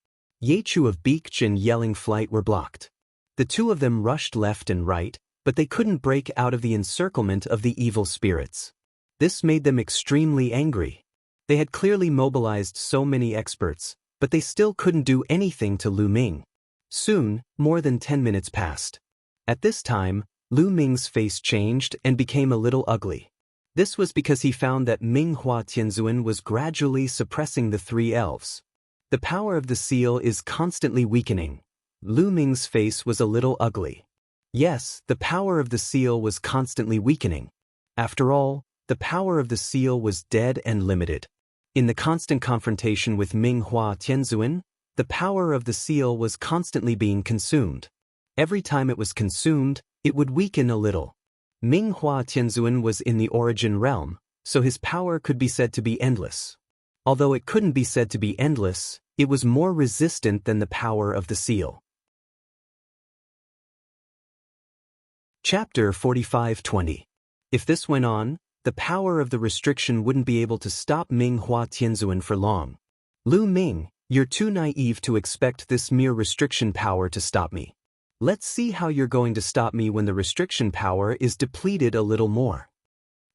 Yechu of Beach and Yelling Flight were blocked. The two of them rushed left and right, but they couldn't break out of the encirclement of the evil spirits. This made them extremely angry. They had clearly mobilized so many experts, but they still couldn't do anything to Lu Ming. Soon, more than 10 minutes passed. At this time, Lu Ming's face changed and became a little ugly. This was because he found that Minghua Tianzuan was gradually suppressing the three elves. The power of the seal is constantly weakening. Lu Ming's face was a little ugly. Yes, the power of the seal was constantly weakening. After all, the power of the seal was dead and limited. In the constant confrontation with Minghua Tianzuan, the power of the seal was constantly being consumed. Every time it was consumed, it would weaken a little. Minghua Tianzuan was in the origin realm, so his power could be said to be endless. Although it couldn't be said to be endless, it was more resistant than the power of the seal. Chapter 45:20. If this went on, the power of the restriction wouldn't be able to stop Minghua Tianzuan for long. Lu Ming, you're too naive to expect this mere restriction power to stop me. Let's see how you're going to stop me when the restriction power is depleted a little more.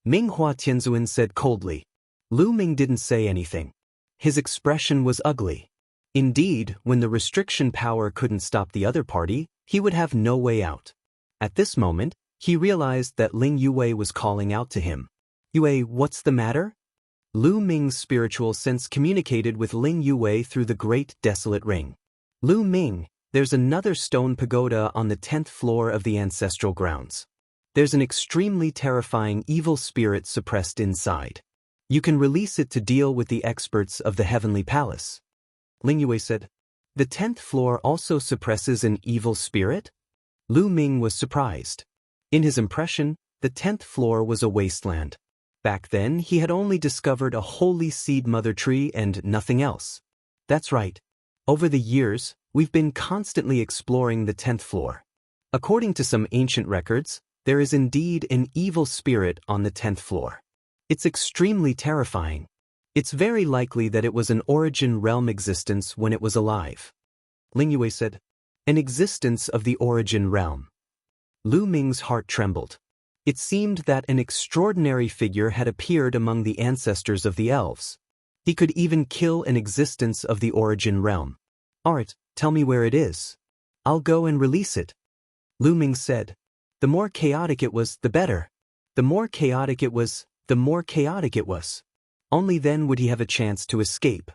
Minghua Tianzuan said coldly. Lu Ming didn't say anything. His expression was ugly. Indeed, when the restriction power couldn't stop the other party, he would have no way out. At this moment, he realized that Ling Yue was calling out to him. Yue, what's the matter? Lu Ming's spiritual sense communicated with Ling Yue through the great desolate ring. Lu Ming, there's another stone pagoda on the 10th floor of the ancestral grounds. There's an extremely terrifying evil spirit suppressed inside. You can release it to deal with the experts of the heavenly palace. Ling Yue said, the 10th floor also suppresses an evil spirit? Lu Ming was surprised. In his impression, the 10th floor was a wasteland. Back then, he had only discovered a holy seed mother tree and nothing else. That's right. Over the years, we've been constantly exploring the 10th floor. According to some ancient records, there is indeed an evil spirit on the 10th floor. It's extremely terrifying. It's very likely that it was an origin realm existence when it was alive. Ling Yue said, an existence of the origin realm. Lu Ming's heart trembled. It seemed that an extraordinary figure had appeared among the ancestors of the elves. He could even kill an existence of the origin realm. Alright, tell me where it is. I'll go and release it. Lu Ming said. The more chaotic it was, the better. The more chaotic it was, the more chaotic it was. Only then would he have a chance to escape.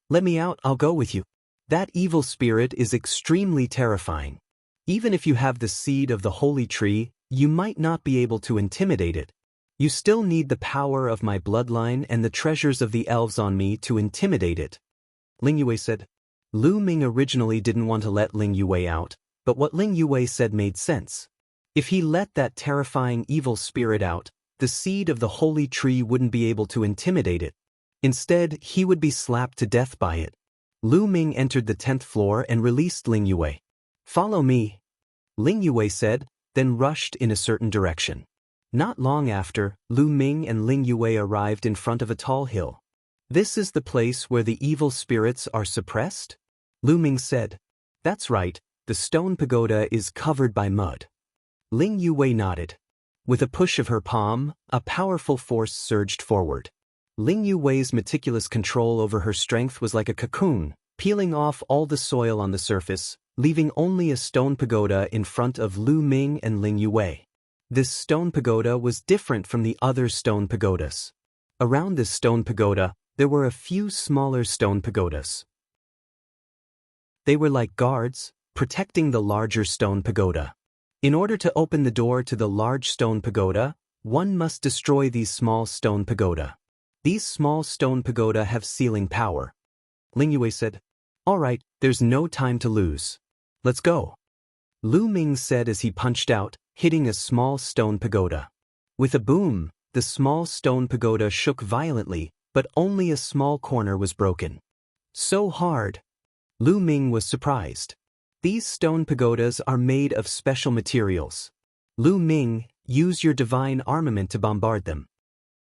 Let me out, I'll go with you. That evil spirit is extremely terrifying. Even if you have the seed of the holy tree, you might not be able to intimidate it. You still need the power of my bloodline and the treasures of the elves on me to intimidate it. Ling Yue said. Lu Ming originally didn't want to let Ling Yue out, but what Ling Yue said made sense. If he let that terrifying evil spirit out, the seed of the holy tree wouldn't be able to intimidate it. Instead, he would be slapped to death by it. Lu Ming entered the 10th floor and released Ling Yue. Follow me, Ling Yue said, then rushed in a certain direction. Not long after, Lu Ming and Ling Yue arrived in front of a tall hill. This is the place where the evil spirits are suppressed? Lu Ming said. That's right, the stone pagoda is covered by mud. Ling Yue nodded. With a push of her palm, a powerful force surged forward. Ling Yue's meticulous control over her strength was like a cocoon, peeling off all the soil on the surface, leaving only a stone pagoda in front of Lu Ming and Ling Yue. This stone pagoda was different from the other stone pagodas. Around this stone pagoda, there were a few smaller stone pagodas. They were like guards, protecting the larger stone pagoda. In order to open the door to the large stone pagoda, one must destroy these small stone pagoda. These small stone pagoda have sealing power. Ling Yue said, All right, there's no time to lose. Let's go. Lu Ming said as he punched out, hitting a small stone pagoda. With a boom, the small stone pagoda shook violently, but only a small corner was broken. So hard. Lu Ming was surprised. These stone pagodas are made of special materials. Lu Ming, use your divine armament to bombard them.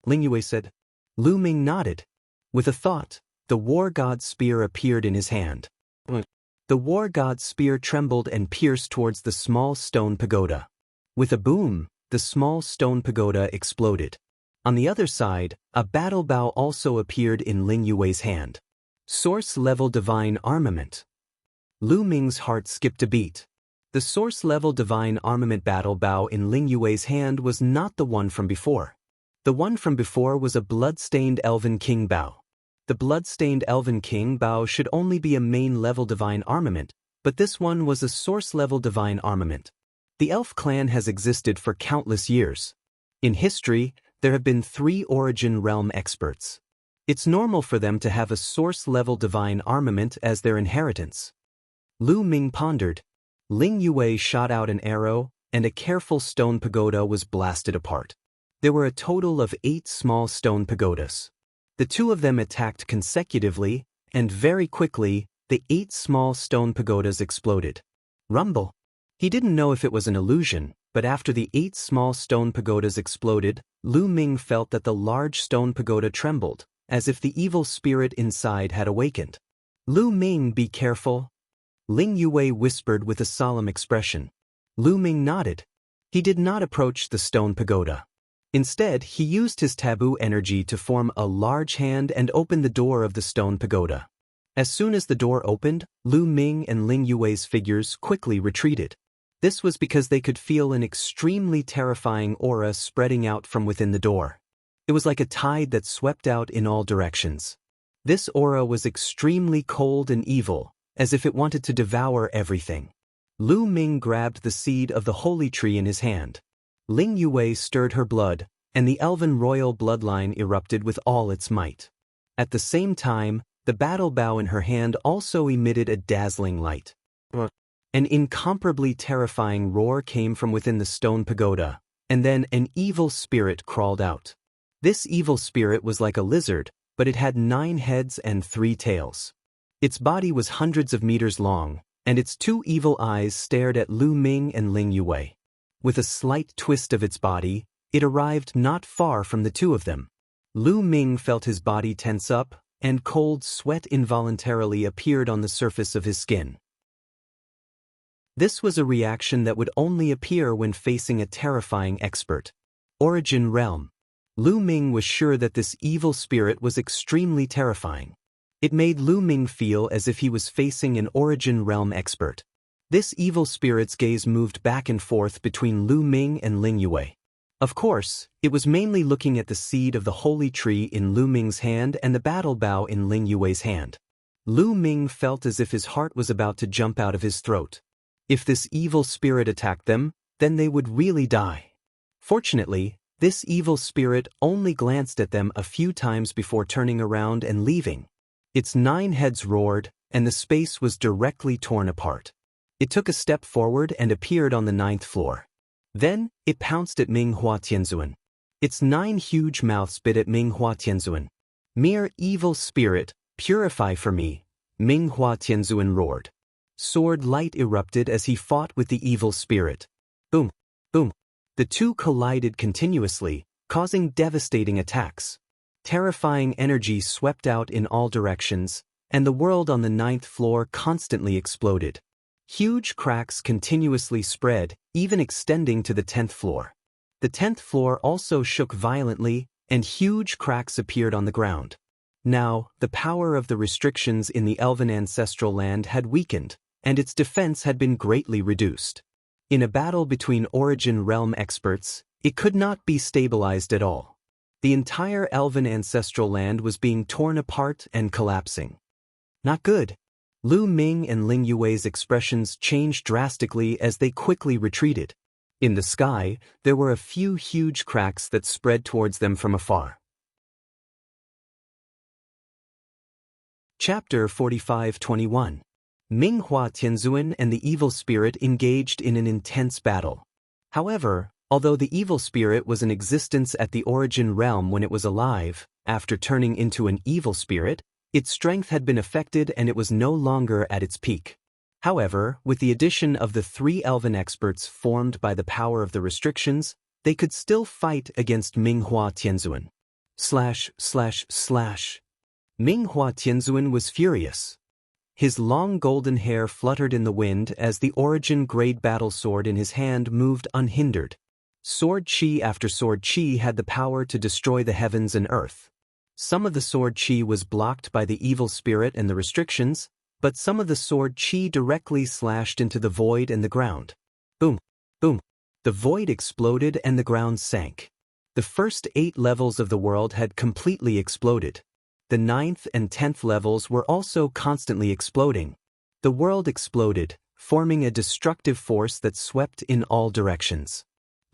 Ling Yue said. Lu Ming nodded. With a thought, the war god's spear appeared in his hand. The war god's spear trembled and pierced towards the small stone pagoda. With a boom, the small stone pagoda exploded. On the other side, a battle bow also appeared in Ling Yue's hand. Source-level divine armament. Lu Ming's heart skipped a beat. The source-level divine armament battle bow in Ling Yue's hand was not the one from before. The one from before was a blood-stained elven king bow. The blood-stained elven king bow should only be a main-level divine armament, but this one was a source-level divine armament. The elf clan has existed for countless years. In history, there have been 3 origin realm experts. It's normal for them to have a source-level divine armament as their inheritance. Lu Ming pondered. Ling Yue shot out an arrow, and a careful stone pagoda was blasted apart. There were a total of 8 small stone pagodas. The 2 of them attacked consecutively, and very quickly, the 8 small stone pagodas exploded. Rumble. He didn't know if it was an illusion, but after the 8 small stone pagodas exploded, Lu Ming felt that the large stone pagoda trembled, as if the evil spirit inside had awakened. Lu Ming, be careful. Ling Yue whispered with a solemn expression. Lu Ming nodded. He did not approach the stone pagoda. Instead, he used his taboo energy to form a large hand and open the door of the stone pagoda. As soon as the door opened, Lu Ming and Ling Yue's figures quickly retreated. This was because they could feel an extremely terrifying aura spreading out from within the door. It was like a tide that swept out in all directions. This aura was extremely cold and evil, as if it wanted to devour everything. Lu Ming grabbed the seed of the holy tree in his hand. Ling Yue stirred her blood, and the elven royal bloodline erupted with all its might. At the same time, the battle bow in her hand also emitted a dazzling light. An incomparably terrifying roar came from within the stone pagoda, and then an evil spirit crawled out. This evil spirit was like a lizard, but it had 9 heads and 3 tails. Its body was hundreds of meters long, and its 2 evil eyes stared at Lu Ming and Ling Yue. With a slight twist of its body, it arrived not far from the 2 of them. Lu Ming felt his body tense up, and cold sweat involuntarily appeared on the surface of his skin. This was a reaction that would only appear when facing a terrifying expert. Origin Realm. Lu Ming was sure that this evil spirit was extremely terrifying. It made Lu Ming feel as if he was facing an Origin Realm expert. This evil spirit's gaze moved back and forth between Lu Ming and Ling Yue. Of course, it was mainly looking at the seed of the holy tree in Lu Ming's hand and the battle bow in Ling Yue's hand. Lu Ming felt as if his heart was about to jump out of his throat. If this evil spirit attacked them, then they would really die. Fortunately, this evil spirit only glanced at them a few times before turning around and leaving. Its 9 heads roared, and the space was directly torn apart. It took a step forward and appeared on the 9th floor. Then, it pounced at Minghua Tianzuan. Its 9 huge mouths bit at Minghua Tianzuan. "Mere evil spirit, purify for me," Minghua Tianzuan roared. Sword light erupted as he fought with the evil spirit. Boom, boom. The two collided continuously, causing devastating attacks. Terrifying energy swept out in all directions, and the world on the 9th floor constantly exploded. Huge cracks continuously spread, even extending to the 10th floor. The 10th floor also shook violently, and huge cracks appeared on the ground. Now, the power of the restrictions in the Elven ancestral land had weakened, and its defense had been greatly reduced. In a battle between Origin Realm experts, it could not be stabilized at all. The entire Elven ancestral land was being torn apart and collapsing. Not good. Lu Ming and Ling Yue's expressions changed drastically as they quickly retreated. In the sky, there were a few huge cracks that spread towards them from afar. Chapter 45-21. Minghua Tianzuan and the evil spirit engaged in an intense battle. However, although the evil spirit was in existence at the Origin Realm when it was alive, after turning into an evil spirit, its strength had been affected and it was no longer at its peak. However, with the addition of the 3 Elven experts formed by the power of the restrictions, they could still fight against Minghua Tianzuan. Minghua Tianzuan was furious. His long golden hair fluttered in the wind as the Origin Grade battle sword in his hand moved unhindered. Sword chi after sword chi had the power to destroy the heavens and earth. Some of the sword chi was blocked by the evil spirit and the restrictions, but some of the sword chi directly slashed into the void and the ground. Boom, boom. The void exploded and the ground sank. The first 8 levels of the world had completely exploded. The 9th and 10th levels were also constantly exploding. The world exploded, forming a destructive force that swept in all directions.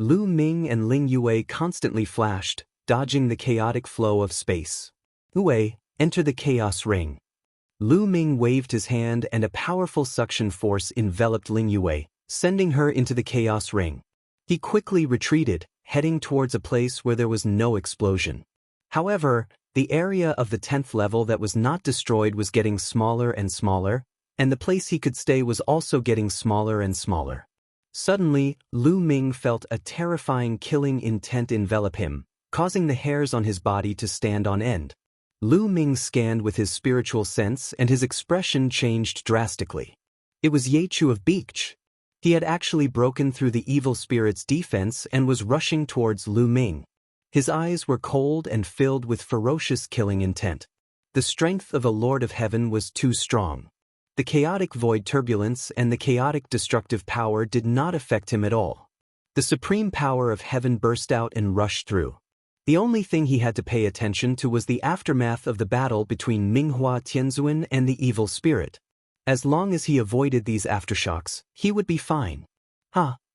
Lu Ming and Ling Yue constantly flashed, dodging the chaotic flow of space. Yue, enter the chaos ring. Lu Ming waved his hand and a powerful suction force enveloped Ling Yue, sending her into the chaos ring. He quickly retreated, heading towards a place where there was no explosion. However, the area of the 10th level that was not destroyed was getting smaller and smaller, and the place he could stay was also getting smaller and smaller. Suddenly, Lu Ming felt a terrifying killing intent envelop him, causing the hairs on his body to stand on end. Lu Ming scanned with his spiritual sense and his expression changed drastically. It was Yechu of Beach. He had actually broken through the evil spirit's defense and was rushing towards Lu Ming. His eyes were cold and filled with ferocious killing intent. The strength of a Lord of Heaven was too strong. The chaotic void turbulence and the chaotic destructive power did not affect him at all. The supreme power of heaven burst out and rushed through. The only thing he had to pay attention to was the aftermath of the battle between Minghua Tianzuan and the evil spirit. As long as he avoided these aftershocks, he would be fine.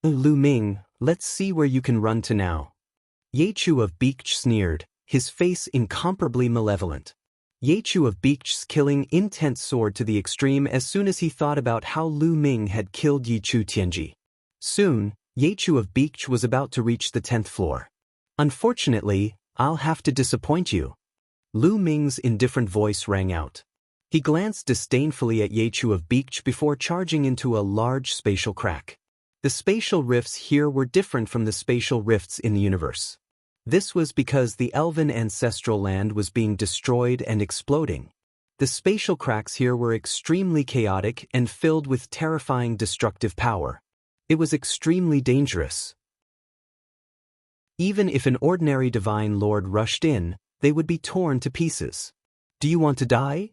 Lu Ming, let's see where you can run to now. Yechu of Beach sneered, his face incomparably malevolent. Yechu of Beach's killing intent soared to the extreme as soon as he thought about how Lu Ming had killed Yichu Tianji. Soon, Yechu of Beach was about to reach the 10th floor. Unfortunately, I'll have to disappoint you. Lu Ming's indifferent voice rang out. He glanced disdainfully at Yechu of Beach before charging into a large spatial crack. The spatial rifts here were different from the spatial rifts in the universe. This was because the Elven ancestral land was being destroyed and exploding. The spatial cracks here were extremely chaotic and filled with terrifying destructive power. It was extremely dangerous. Even if an ordinary divine lord rushed in, they would be torn to pieces. Do you want to die?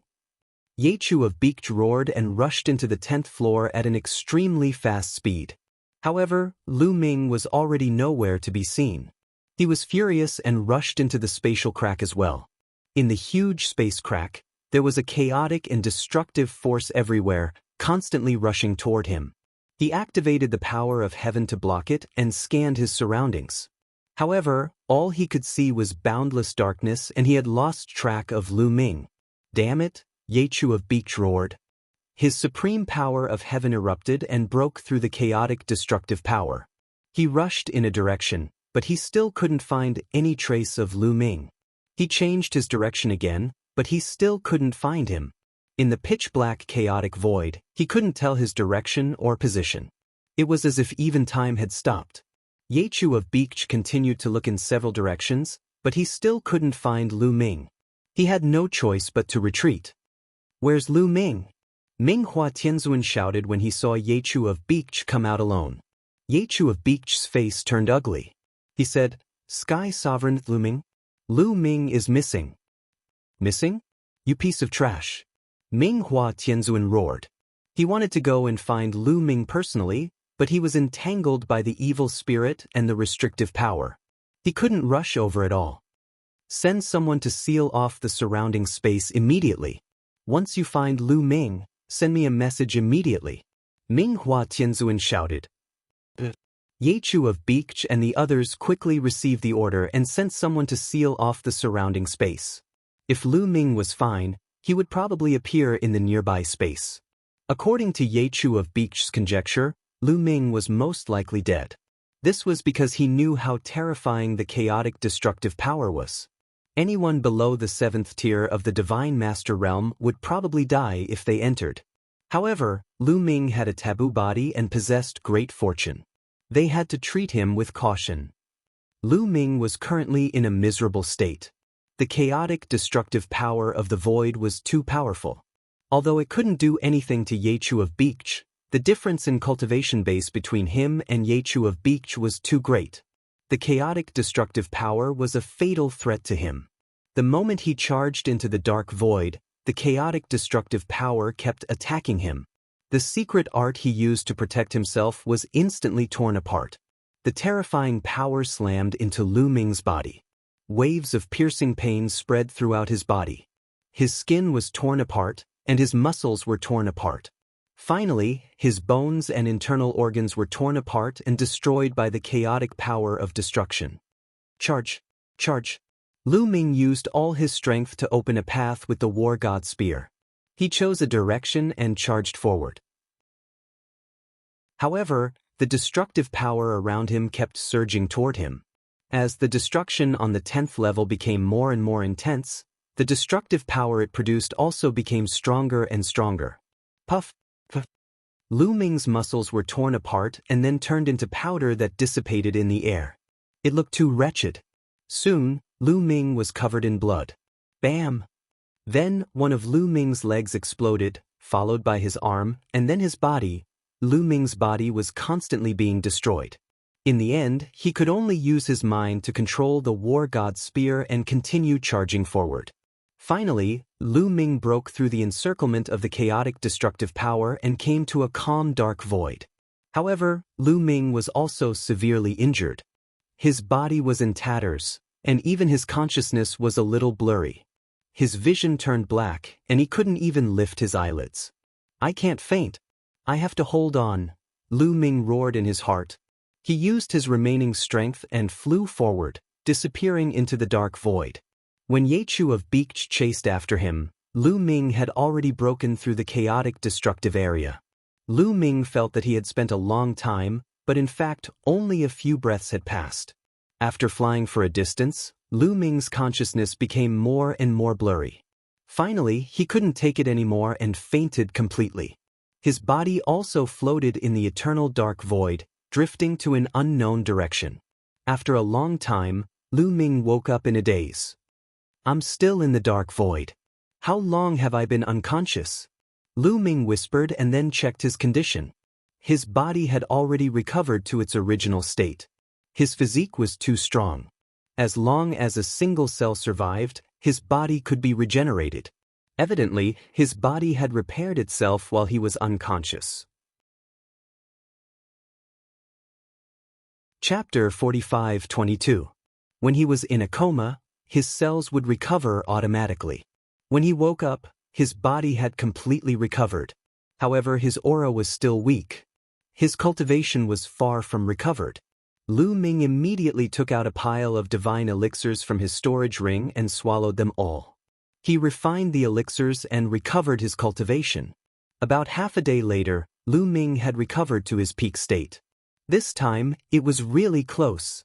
Yechu of Beach roared and rushed into the 10th floor at an extremely fast speed. However, Lu Ming was already nowhere to be seen. He was furious and rushed into the spatial crack as well. In the huge space crack, there was a chaotic and destructive force everywhere, constantly rushing toward him. He activated the power of heaven to block it and scanned his surroundings. However, all he could see was boundless darkness and he had lost track of Lu Ming. Damn it, Yechu of Beach roared. His supreme power of heaven erupted and broke through the chaotic destructive power. He rushed in a direction, but he still couldn't find any trace of Lu Ming. He changed his direction again, but he still couldn't find him. In the pitch-black chaotic void, he couldn't tell his direction or position. It was as if even time had stopped. Yechu of Beach continued to look in several directions, but he still couldn't find Lu Ming. He had no choice but to retreat. "Where's Lu Ming?" Ming Hua Tianzuan shouted when he saw Yechu of Beach come out alone. Yechu of Beach's face turned ugly. He said, "Sky Sovereign Lu Ming? Lu Ming is missing." "Missing? You piece of trash." Ming Hua Tianzuan roared. He wanted to go and find Lu Ming personally, but he was entangled by the evil spirit and the restrictive power. He couldn't rush over it all. "Send someone to seal off the surrounding space immediately. Once you find Lu Ming, send me a message immediately." Ming Hua Tianzuan shouted. Yechu of Beach and the others quickly received the order and sent someone to seal off the surrounding space. If Lu Ming was fine, he would probably appear in the nearby space. According to Yechu of Beach's conjecture, Lu Ming was most likely dead. This was because he knew how terrifying the chaotic destructive power was. Anyone below the 7th tier of the Divine Master Realm would probably die if they entered. However, Lu Ming had a taboo body and possessed great fortune. They had to treat him with caution. Lu Ming was currently in a miserable state. The chaotic destructive power of the void was too powerful. Although it couldn't do anything to Yechu of Beach, the difference in cultivation base between him and Yechu of Beach was too great. The chaotic destructive power was a fatal threat to him. The moment he charged into the dark void, the chaotic destructive power kept attacking him. The secret art he used to protect himself was instantly torn apart. The terrifying power slammed into Lu Ming's body. Waves of piercing pain spread throughout his body. His skin was torn apart, and his muscles were torn apart. Finally, his bones and internal organs were torn apart and destroyed by the chaotic power of destruction. Charge! Charge! Lu Ming used all his strength to open a path with the War God Spear. He chose a direction and charged forward. However, the destructive power around him kept surging toward him. As the destruction on the 10th level became more and more intense, the destructive power it produced also became stronger and stronger. Puff! Puff! Lu Ming's muscles were torn apart and then turned into powder that dissipated in the air. It looked too wretched. Soon, Lu Ming was covered in blood. Bam! Then, one of Lu Ming's legs exploded, followed by his arm, and then his body. Lu Ming's body was constantly being destroyed. In the end, he could only use his mind to control the War God Spear and continue charging forward. Finally, Lu Ming broke through the encirclement of the chaotic destructive power and came to a calm dark void. However, Lu Ming was also severely injured. His body was in tatters, and even his consciousness was a little blurry. His vision turned black, and he couldn't even lift his eyelids. "I can't faint. I have to hold on," Lu Ming roared in his heart. He used his remaining strength and flew forward, disappearing into the dark void. When Yechu of Beach chased after him, Lu Ming had already broken through the chaotic destructive area. Lu Ming felt that he had spent a long time, but in fact only a few breaths had passed. After flying for a distance, Lu Ming's consciousness became more and more blurry. Finally, he couldn't take it anymore and fainted completely. His body also floated in the eternal dark void, drifting to an unknown direction. After a long time, Lu Ming woke up in a daze. "I'm still in the dark void. How long have I been unconscious?" Lu Ming whispered and then checked his condition. His body had already recovered to its original state. His physique was too strong. As long as a single cell survived, his body could be regenerated. Evidently, his body had repaired itself while he was unconscious. Chapter 45-22. When he was in a coma, his cells would recover automatically. When he woke up, his body had completely recovered. However, his aura was still weak. His cultivation was far from recovered. Lu Ming immediately took out a pile of divine elixirs from his storage ring and swallowed them all. He refined the elixirs and recovered his cultivation. About half a day later, Lu Ming had recovered to his peak state. This time, it was really close.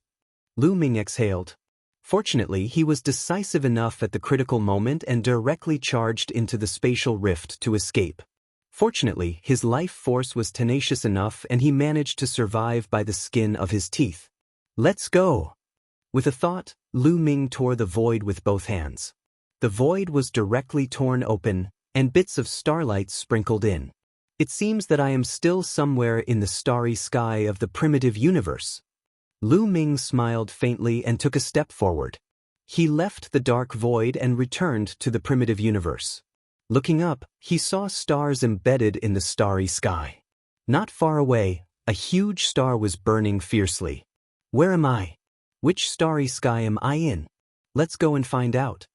Lu Ming exhaled. Fortunately, he was decisive enough at the critical moment and directly charged into the spatial rift to escape. Fortunately, his life force was tenacious enough and he managed to survive by the skin of his teeth. Let's go! With a thought, Lu Ming tore the void with both hands. The void was directly torn open, and bits of starlight sprinkled in. It seems that I am still somewhere in the starry sky of the primitive universe. Lu Ming smiled faintly and took a step forward. He left the dark void and returned to the primitive universe. Looking up, he saw stars embedded in the starry sky. Not far away, a huge star was burning fiercely. Where am I? Which starry sky am I in? Let's go and find out.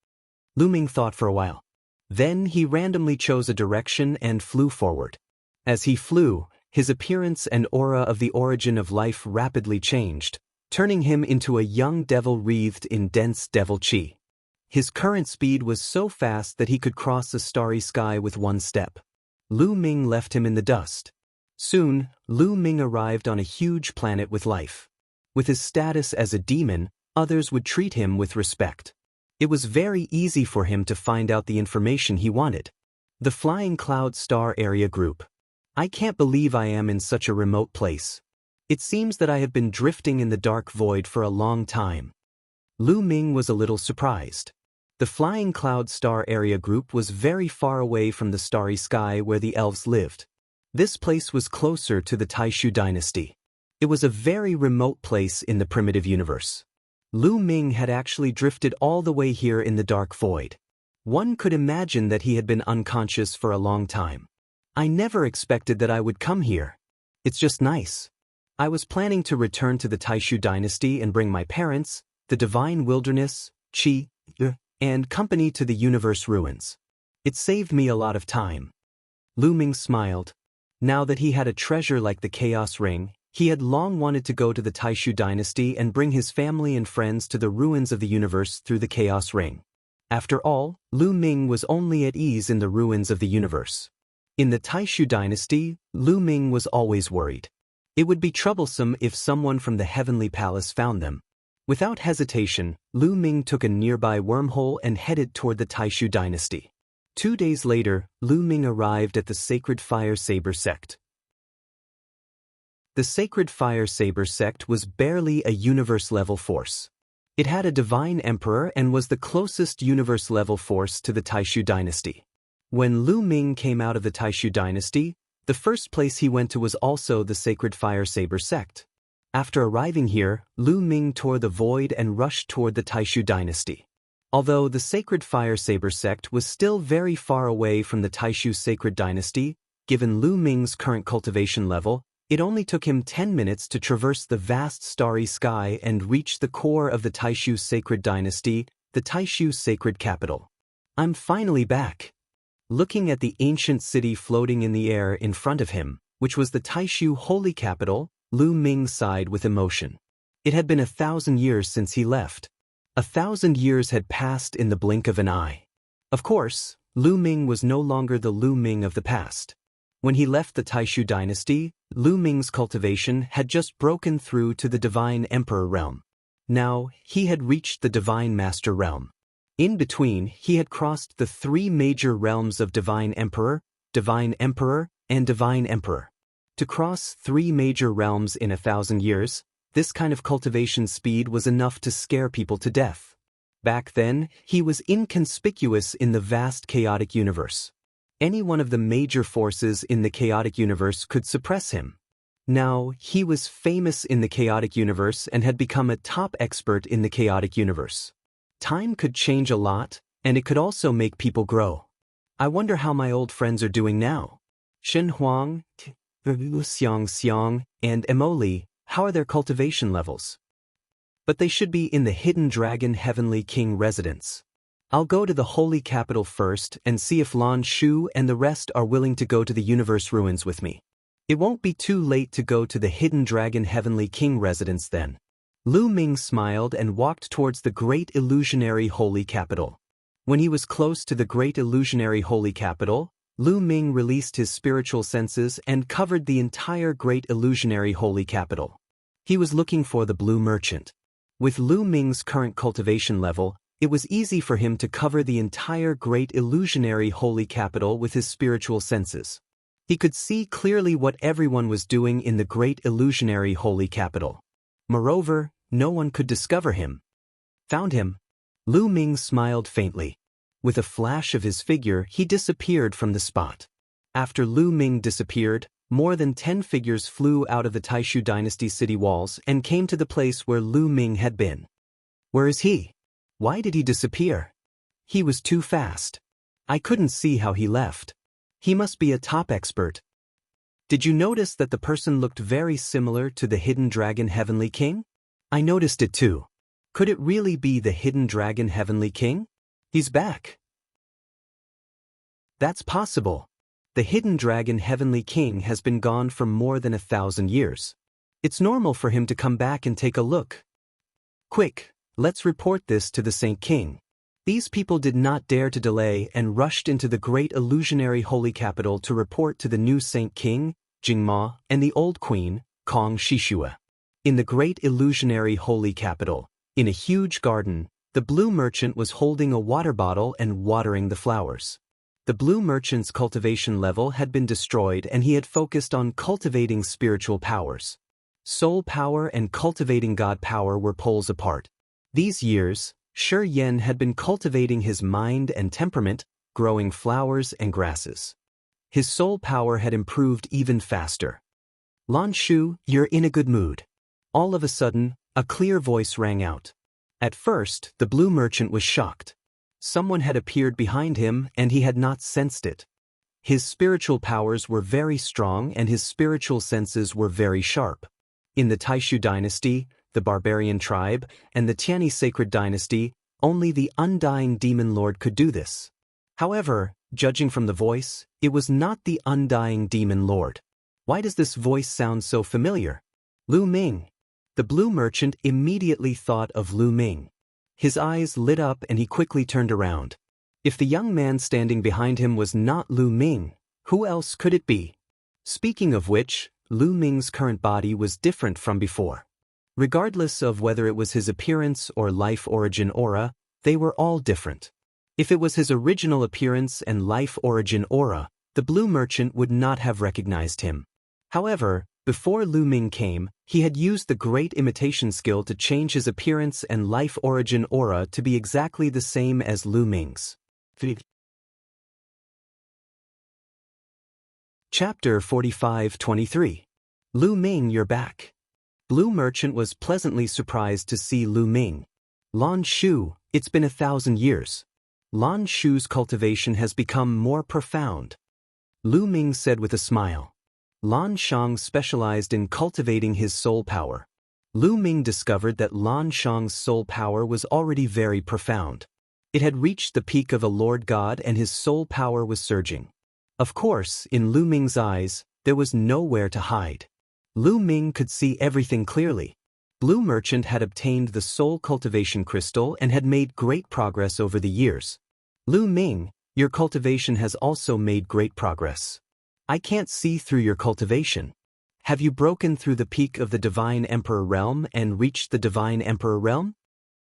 Lu Ming thought for a while. Then he randomly chose a direction and flew forward. As he flew, his appearance and aura of the origin of life rapidly changed, turning him into a young devil wreathed in dense devil chi. His current speed was so fast that he could cross the starry sky with one step. Lu Ming left him in the dust. Soon, Lu Ming arrived on a huge planet with life. With his status as a demon, others would treat him with respect. It was very easy for him to find out the information he wanted. The Flying Cloud Star Area Group. I can't believe I am in such a remote place. It seems that I have been drifting in the dark void for a long time. Lu Ming was a little surprised. The Flying Cloud Star Area Group was very far away from the starry sky where the elves lived. This place was closer to the Taishu dynasty. It was a very remote place in the primitive universe. Lu Ming had actually drifted all the way here in the dark void. One could imagine that he had been unconscious for a long time. I never expected that I would come here. It's just nice. I was planning to return to the Taishu dynasty and bring my parents, the divine wilderness, Qi, and company to the universe ruins. It saved me a lot of time. Lu Ming smiled. Now that he had a treasure like the Chaos Ring, he had long wanted to go to the Taishu dynasty and bring his family and friends to the ruins of the universe through the Chaos Ring. After all, Lu Ming was only at ease in the ruins of the universe. In the Taishu dynasty, Lu Ming was always worried. It would be troublesome if someone from the Heavenly Palace found them. Without hesitation, Lu Ming took a nearby wormhole and headed toward the Taishu dynasty. 2 days later, Lu Ming arrived at the Sacred Fire Saber sect. The Sacred Fire Saber sect was barely a universe-level force. It had a divine emperor and was the closest universe-level force to the Taishu dynasty. When Lu Ming came out of the Taishu dynasty, the first place he went to was also the Sacred Fire Saber sect. After arriving here, Lu Ming tore the void and rushed toward the Taishu dynasty. Although the Sacred Fire Saber sect was still very far away from the Taishu Sacred Dynasty, given Lu Ming's current cultivation level, it only took him 10 minutes to traverse the vast starry sky and reach the core of the Taishu Sacred Dynasty, the Taishu Sacred Capital. I'm finally back. Looking at the ancient city floating in the air in front of him, which was the Taishu Holy Capital, Lu Ming sighed with emotion. It had been 1,000 years since he left. 1,000 years had passed in the blink of an eye. Of course, Lu Ming was no longer the Lu Ming of the past. When he left the Taishu dynasty, Lu Ming's cultivation had just broken through to the Divine Emperor realm. Now, he had reached the Divine Master realm. In between, he had crossed the 3 major realms of Divine Emperor, and Divine Emperor. To cross 3 major realms in 1,000 years, this kind of cultivation speed was enough to scare people to death. Back then, he was inconspicuous in the vast chaotic universe. Any one of the major forces in the chaotic universe could suppress him. Now, he was famous in the chaotic universe and had become a top expert in the chaotic universe. Time could change a lot, and it could also make people grow. I wonder how my old friends are doing now. Shen Huang, Xiang, and Emoli, how are their cultivation levels? But they should be in the Hidden Dragon Heavenly King residence. I'll go to the Holy Capital first and see if Lan Shu and the rest are willing to go to the Universe Ruins with me. It won't be too late to go to the Hidden Dragon Heavenly King residence then. Lu Ming smiled and walked towards the great illusionary Holy Capital. When he was close to the great illusionary holy capital, Lu Ming released his spiritual senses and covered the entire great illusionary holy capital. He was looking for the blue merchant. With Lu Ming's current cultivation level, it was easy for him to cover the entire great illusionary holy capital with his spiritual senses. He could see clearly what everyone was doing in the great illusionary holy capital. Moreover, no one could discover him. Found him? Lu Ming smiled faintly. With a flash of his figure, he disappeared from the spot. After Lu Ming disappeared, more than 10 figures flew out of the Taishu dynasty city walls and came to the place where Lu Ming had been. Where is he? Why did he disappear? He was too fast. I couldn't see how he left. He must be a top expert. Did you notice that the person looked very similar to the hidden dragon Heavenly King? I noticed it too. Could it really be the hidden dragon Heavenly King? He's back. That's possible. The hidden dragon Heavenly King has been gone for more than 1,000 years. It's normal for him to come back and take a look. Quick, let's report this to the Saint King. These people did not dare to delay and rushed into the great illusionary holy capital to report to the new Saint King, Jingma, and the old queen, Kong Shishua. In the great illusionary holy capital, in a huge garden, the blue merchant was holding a water bottle and watering the flowers. The blue merchant's cultivation level had been destroyed and he had focused on cultivating spiritual powers. Soul power and cultivating God power were poles apart. These years, Shi Yan had been cultivating his mind and temperament, growing flowers and grasses. His soul power had improved even faster. Lan Shu, you're in a good mood. All of a sudden, a clear voice rang out. At first, the blue merchant was shocked. Someone had appeared behind him and he had not sensed it. His spiritual powers were very strong and his spiritual senses were very sharp. In the Taishu dynasty, the barbarian tribe, and the Tianyi sacred dynasty, only the undying demon lord could do this. However, judging from the voice, it was not the undying demon lord. Why does this voice sound so familiar? Lu Ming. The blue merchant immediately thought of Lu Ming. His eyes lit up and he quickly turned around. If the young man standing behind him was not Lu Ming, who else could it be? Speaking of which, Lu Ming's current body was different from before. Regardless of whether it was his appearance or life origin aura, they were all different. If it was his original appearance and life origin aura, the blue merchant would not have recognized him. However, before Lu Ming came, he had used the great imitation skill to change his appearance and life origin aura to be exactly the same as Lu Ming's. Chapter 45-23. Lu Ming, you're back. Blue merchant was pleasantly surprised to see Lu Ming. Lan Shu, it's been 1,000 years. Lan Shu's cultivation has become more profound. Lu Ming said with a smile. Lan Shang specialized in cultivating his soul power. Lu Ming discovered that Lan Shang's soul power was already very profound. It had reached the peak of a Lord God and his soul power was surging. Of course, in Lu Ming's eyes, there was nowhere to hide. Lu Ming could see everything clearly. Blue merchant had obtained the soul cultivation crystal and had made great progress over the years. Lu Ming, your cultivation has also made great progress. I can't see through your cultivation. Have you broken through the peak of the Divine Emperor realm and reached the Divine Emperor realm?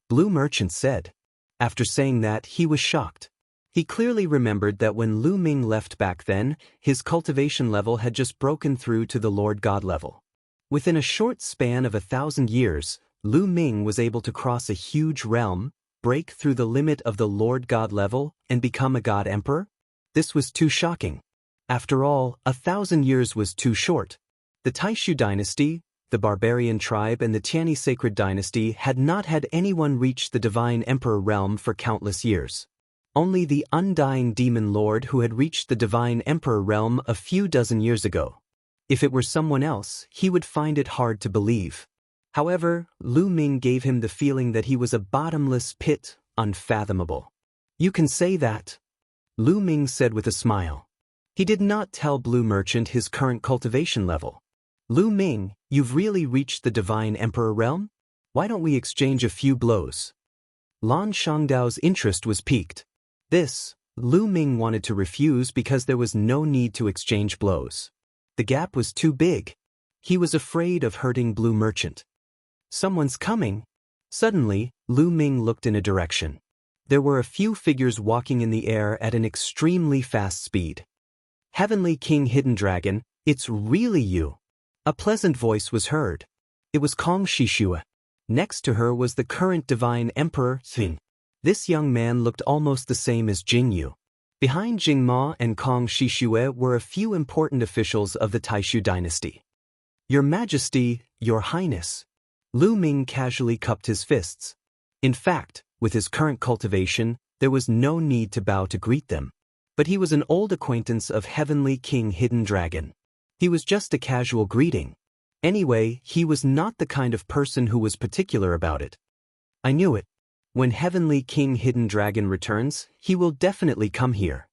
Blue merchant said. After saying that, he was shocked. He clearly remembered that when Lu Ming left back then, his cultivation level had just broken through to the Lord God level. Within a short span of 1,000 years, Lu Ming was able to cross a huge realm, break through the limit of the Lord God level, and become a God Emperor? This was too shocking. After all, 1,000 years was too short. The Taishu dynasty, the barbarian tribe and the Tianyi sacred dynasty had not had anyone reach the Divine Emperor realm for countless years. Only the undying demon lord who had reached the Divine Emperor realm a few dozen years ago. If it were someone else, he would find it hard to believe. However, Lu Ming gave him the feeling that he was a bottomless pit, unfathomable. You can say that, Lu Ming said with a smile. He did not tell Blue Merchant his current cultivation level. Lu Ming, you've really reached the Divine Emperor realm? Why don't we exchange a few blows? Lan Shangdao's interest was piqued. This, Lu Ming wanted to refuse because there was no need to exchange blows. The gap was too big. He was afraid of hurting Blue Merchant. Someone's coming. Suddenly, Lu Ming looked in a direction. There were a few figures walking in the air at an extremely fast speed. Heavenly King Hidden Dragon, it's really you. A pleasant voice was heard. It was Kong Shishue. Next to her was the current Divine Emperor, Xin. This young man looked almost the same as Jingyu. Behind Jingma and Kong Shishue were a few important officials of the Taishu dynasty. Your Majesty, Your Highness. Lu Ming casually cupped his fists. In fact, with his current cultivation, there was no need to bow to greet them. But he was an old acquaintance of Heavenly King Hidden Dragon. He was just a casual greeting. Anyway, he was not the kind of person who was particular about it. I knew it. When Heavenly King Hidden Dragon returns, he will definitely come here,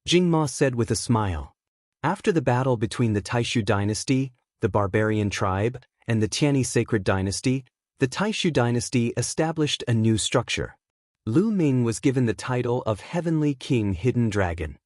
Jingma said with a smile. After the battle between the Taishu dynasty, the barbarian tribe, and the Tianyi sacred dynasty, the Taishu dynasty established a new structure. Lu Ming was given the title of Heavenly King Hidden Dragon.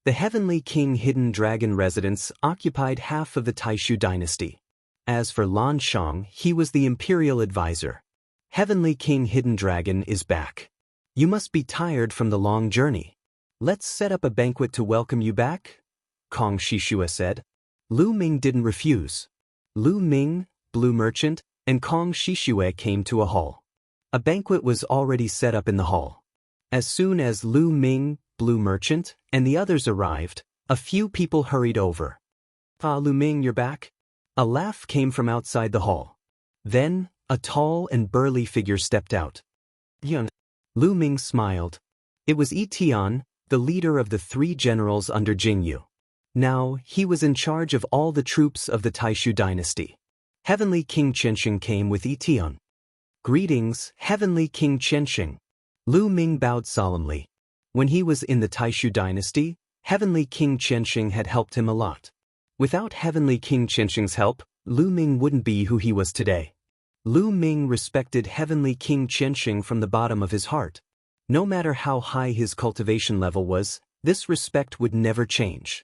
The Heavenly King Hidden Dragon residence occupied half of the Taishu dynasty. As for Lan Shang, he was the imperial advisor. Heavenly King Hidden Dragon is back. You must be tired from the long journey. Let's set up a banquet to welcome you back, Kong Shishue said. Lu Ming didn't refuse. Lu Ming, Blue Merchant, and Kong Shishue came to a hall. A banquet was already set up in the hall. As soon as Lu Ming, Blue Merchant, and the others arrived, a few people hurried over. Ah, Lu Ming, you're back? A laugh came from outside the hall. Then, a tall and burly figure stepped out. Yun. Lu Ming smiled. It was Yi Tian, the leader of the 3 generals under Jingyu. Now, he was in charge of all the troops of the Taishu dynasty. Heavenly King Qianxing came with Yi Tian. Greetings, Heavenly King Qianxing. Lu Ming bowed solemnly. When he was in the Taishu dynasty, Heavenly King Qianxing had helped him a lot. Without Heavenly King Qianxing's help, Lu Ming wouldn't be who he was today. Lu Ming respected Heavenly King Qianxing from the bottom of his heart. No matter how high his cultivation level was, this respect would never change.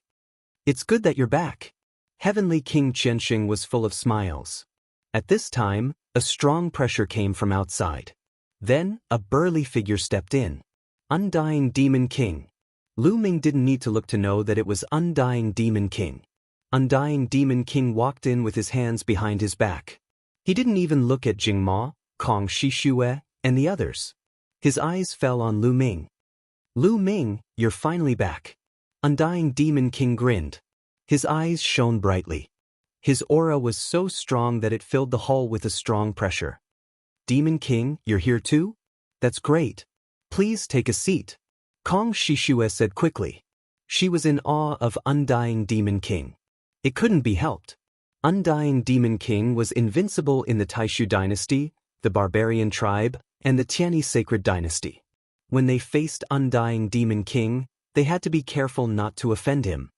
It's good that you're back. Heavenly King Qianxing was full of smiles. At this time, a strong pressure came from outside. Then, a burly figure stepped in. Undying Demon King. Lu Ming didn't need to look to know that it was Undying Demon King. Undying Demon King walked in with his hands behind his back. He didn't even look at Jingma, Kong Shishue, and the others. His eyes fell on Lu Ming. Lu Ming, you're finally back. Undying Demon King grinned. His eyes shone brightly. His aura was so strong that it filled the hall with a strong pressure. Demon King, you're here too? That's great. Please take a seat, Kong Shishue said quickly. She was in awe of Undying Demon King. It couldn't be helped. Undying Demon King was invincible in the Taishu dynasty, the barbarian tribe, and the Tianyi sacred dynasty. When they faced Undying Demon King, they had to be careful not to offend him.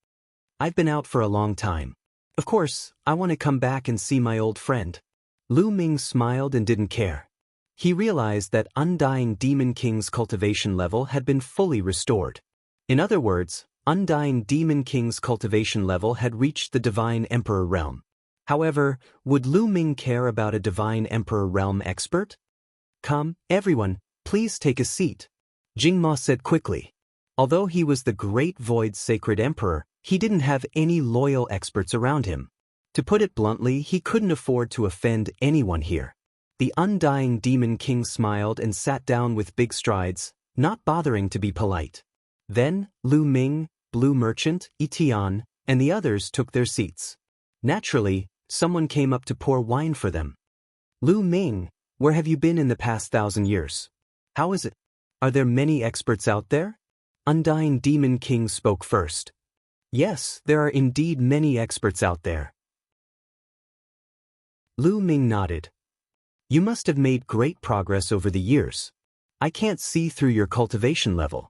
I've been out for a long time. Of course, I want to come back and see my old friend. Lu Ming smiled and didn't care. He realized that Undying Demon King's cultivation level had been fully restored. In other words, Undying Demon King's cultivation level had reached the Divine Emperor realm. However, would Lu Ming care about a Divine Emperor realm expert? Come, everyone, please take a seat, Jingma said quickly. Although he was the Great Void Sacred Emperor, he didn't have any loyal experts around him. To put it bluntly, he couldn't afford to offend anyone here. The Undying Demon King smiled and sat down with big strides, not bothering to be polite. Then, Lu Ming, Blue Merchant, Yi Tian, and the others took their seats. Naturally, someone came up to pour wine for them. Lu Ming, where have you been in the past 1,000 years? How is it? Are there many experts out there? Undying Demon King spoke first. Yes, there are indeed many experts out there. Lu Ming nodded. You must have made great progress over the years. I can't see through your cultivation level.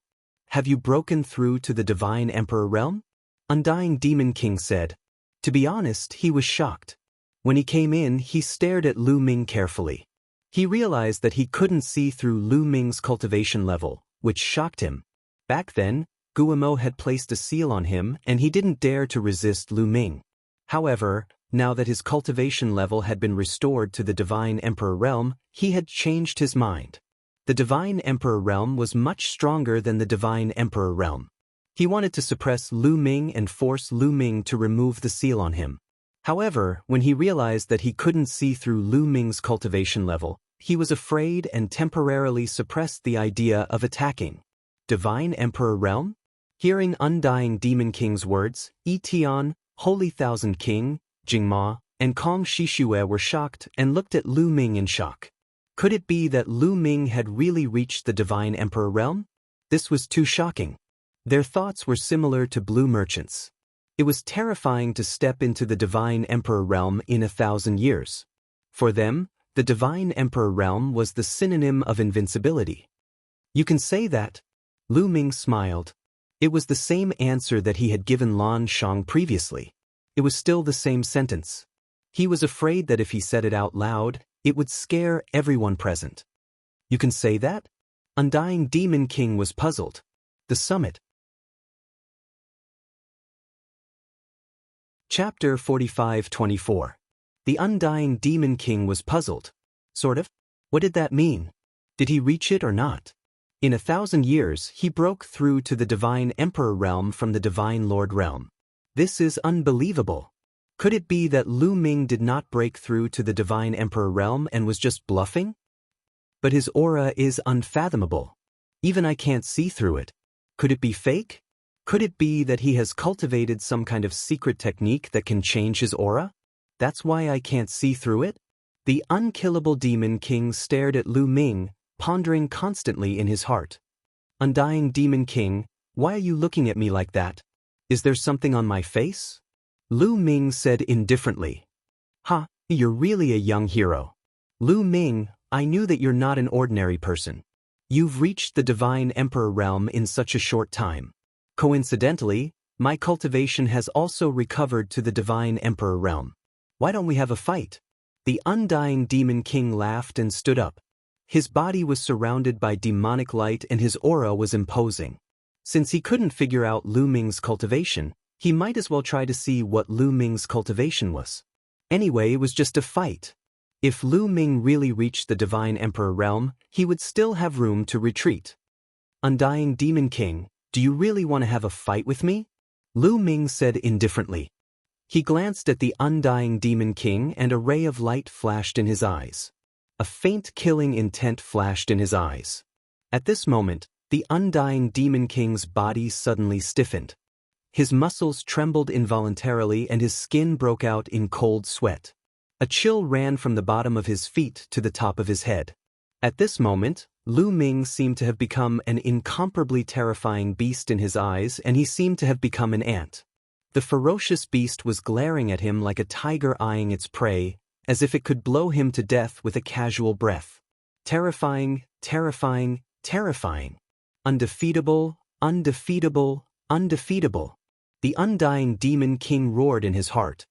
Have you broken through to the Divine Emperor realm? Undying Demon King said. To be honest, he was shocked. When he came in, he stared at Lu Ming carefully. He realized that he couldn't see through Lu Ming's cultivation level, which shocked him. Back then, Guillemot had placed a seal on him and he didn't dare to resist Lu Ming. However, now that his cultivation level had been restored to the Divine Emperor realm, he had changed his mind. The Divine Emperor realm was much stronger than the Divine Emperor realm. He wanted to suppress Lu Ming and force Lu Ming to remove the seal on him. However, when he realized that he couldn't see through Lu Ming's cultivation level, he was afraid and temporarily suppressed the idea of attacking. Divine Emperor realm? Hearing Undying Demon King's words, Yi Tian, Holy Thousand King, Jingma, and Kong Shishue were shocked and looked at Lu Ming in shock. Could it be that Lu Ming had really reached the Divine Emperor realm? This was too shocking. Their thoughts were similar to blue merchants. It was terrifying to step into the Divine Emperor realm in 1,000 years. For them, the Divine Emperor realm was the synonym of invincibility. You can say that? Lu Ming smiled. It was the same answer that he had given Lan Shang previously. It was still the same sentence. He was afraid that if he said it out loud, it would scare everyone present. You can say that? Undying Demon King was puzzled. The summit. Chapter 45-24. The Undying Demon King was puzzled. Sort of? What did that mean? Did he reach it or not? In 1,000 years, he broke through to the Divine Emperor realm from the Divine Lord realm. This is unbelievable. Could it be that Lu Ming did not break through to the Divine Emperor realm and was just bluffing? But his aura is unfathomable. Even I can't see through it. Could it be fake? Could it be that he has cultivated some kind of secret technique that can change his aura? That's why I can't see through it? The unkillable Demon King stared at Lu Ming, pondering constantly in his heart. Undying Demon King, why are you looking at me like that? Is there something on my face? Lu Ming said indifferently. Ha, you're really a young hero. Lu Ming, I knew that you're not an ordinary person. You've reached the Divine Emperor realm in such a short time. Coincidentally, my cultivation has also recovered to the Divine Emperor realm. Why don't we have a fight? The Undying Demon King laughed and stood up. His body was surrounded by demonic light and his aura was imposing. Since he couldn't figure out Lu Ming's cultivation, he might as well try to see what Lu Ming's cultivation was. Anyway, it was just a fight. If Lu Ming really reached the Divine Emperor realm, he would still have room to retreat. Undying Demon King, do you really want to have a fight with me? Lu Ming said indifferently. He glanced at the Undying Demon King and a ray of light flashed in his eyes. A faint killing intent flashed in his eyes. At this moment, the Undying Demon King's body suddenly stiffened. His muscles trembled involuntarily and his skin broke out in cold sweat. A chill ran from the bottom of his feet to the top of his head. At this moment, Lu Ming seemed to have become an incomparably terrifying beast in his eyes and he seemed to have become an ant. The ferocious beast was glaring at him like a tiger eyeing its prey, as if it could blow him to death with a casual breath. Terrifying, terrifying, terrifying. Undefeatable, undefeatable, undefeatable. The Undying Demon King roared in his heart.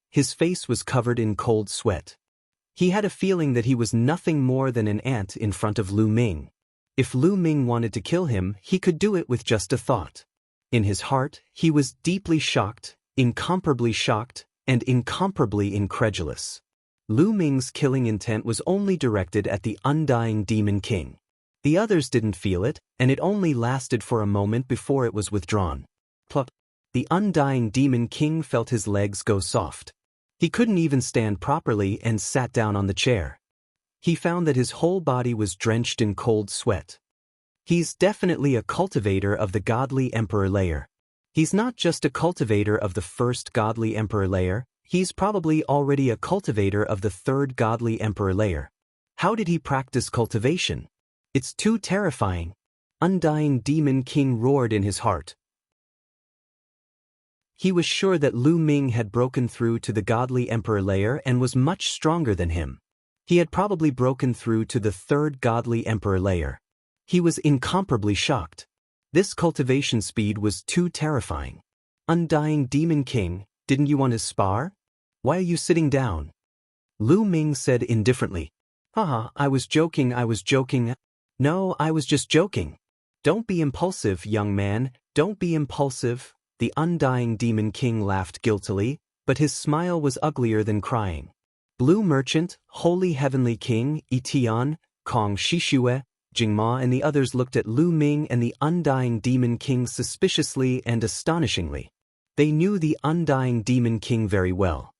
His face was covered in cold sweat. He had a feeling that he was nothing more than an ant in front of Lu Ming. If Lu Ming wanted to kill him, he could do it with just a thought. In his heart, he was deeply shocked, incomparably shocked, and incomparably incredulous. Lu Ming's killing intent was only directed at the Undying Demon King. The others didn't feel it, and it only lasted for a moment before it was withdrawn. Plop. The Undying Demon King felt his legs go soft. He couldn't even stand properly and sat down on the chair. He found that his whole body was drenched in cold sweat. He's definitely a cultivator of the Godly Emperor layer. He's not just a cultivator of the first Godly Emperor layer, he's probably already a cultivator of the third Godly Emperor layer. How did he practice cultivation? It's too terrifying. Undying Demon King roared in his heart. He was sure that Lu Ming had broken through to the Godly Emperor layer and was much stronger than him. He had probably broken through to the third Godly Emperor layer. He was incomparably shocked. This cultivation speed was too terrifying. Undying Demon King, didn't you want to spar? Why are you sitting down? Lu Ming said indifferently. Haha, I was joking. No, I was just joking. Don't be impulsive, young man, don't be impulsive. The undying Demon King laughed guiltily, but his smile was uglier than crying. Blue Merchant, Holy Heavenly King, Itian, Kong Shishue, Jingma and the others looked at Lu Ming and the undying Demon King suspiciously and astonishingly. They knew the undying Demon King very well.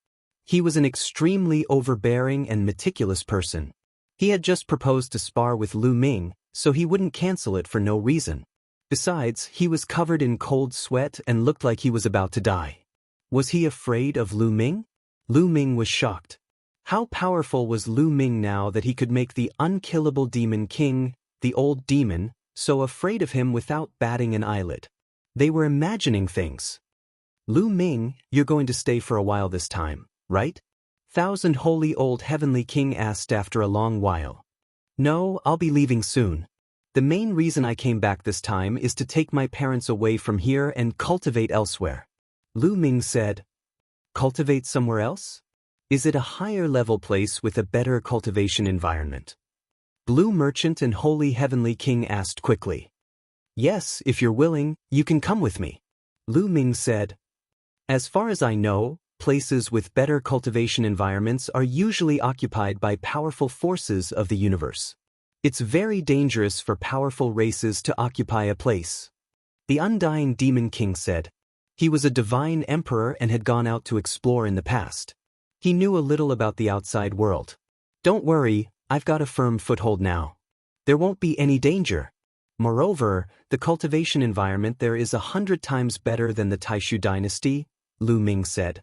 He was an extremely overbearing and meticulous person. He had just proposed to spar with Lu Ming, so he wouldn't cancel it for no reason. Besides, he was covered in cold sweat and looked like he was about to die. Was he afraid of Lu Ming? Lu Ming was shocked. How powerful was Lu Ming now that he could make the unkillable Demon King, the old demon, so afraid of him without batting an eyelid? They were imagining things. Lu Ming, you're going to stay for a while this time, right? Thousand Holy Old Heavenly King asked after a long while. No, I'll be leaving soon. The main reason I came back this time is to take my parents away from here and cultivate elsewhere. Lu Ming said. Cultivate somewhere else? Is it a higher level place with a better cultivation environment? Blue Merchant and Holy Heavenly King asked quickly. Yes, if you're willing, you can come with me. Lu Ming said. As far as I know, places with better cultivation environments are usually occupied by powerful forces of the universe. It's very dangerous for powerful races to occupy a place. The undying Demon King said. He was a divine emperor and had gone out to explore in the past. He knew a little about the outside world. Don't worry, I've got a firm foothold now. There won't be any danger. Moreover, the cultivation environment there is 100 times better than the Taishu dynasty, Lu Ming said.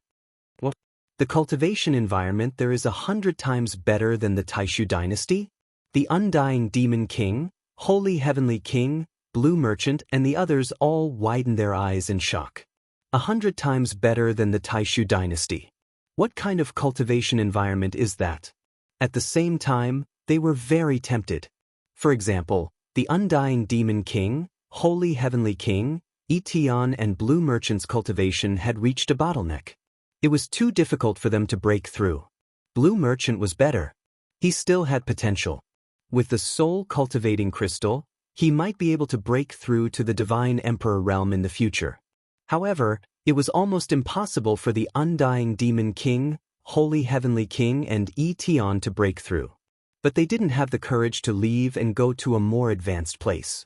What? The cultivation environment there is 100 times better than the Taishu dynasty? The undying Demon King, Holy Heavenly King, Blue Merchant and the others all widened their eyes in shock. 100 times better than the Taishu dynasty. What kind of cultivation environment is that? At the same time, they were very tempted. For example, the undying Demon King, Holy Heavenly King, Itian and Blue Merchant's cultivation had reached a bottleneck. It was too difficult for them to break through. Blue Merchant was better. He still had potential. With the soul cultivating crystal, he might be able to break through to the Divine Emperor realm in the future. However, it was almost impossible for the undying Demon King, Holy Heavenly King and Itian to break through. But they didn't have the courage to leave and go to a more advanced place.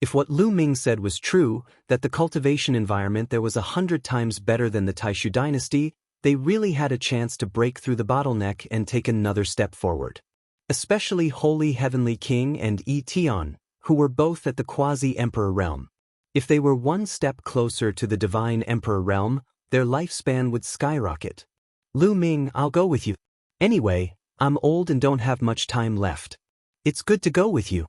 If what Lu Ming said was true, that the cultivation environment there was 100 times better than the Taishu dynasty, they really had a chance to break through the bottleneck and take another step forward. Especially Holy Heavenly King and Itian, who were both at the quasi-emperor realm. If they were one step closer to the Divine Emperor realm, their lifespan would skyrocket. Lu Ming, I'll go with you. Anyway, I'm old and don't have much time left. It's good to go with you.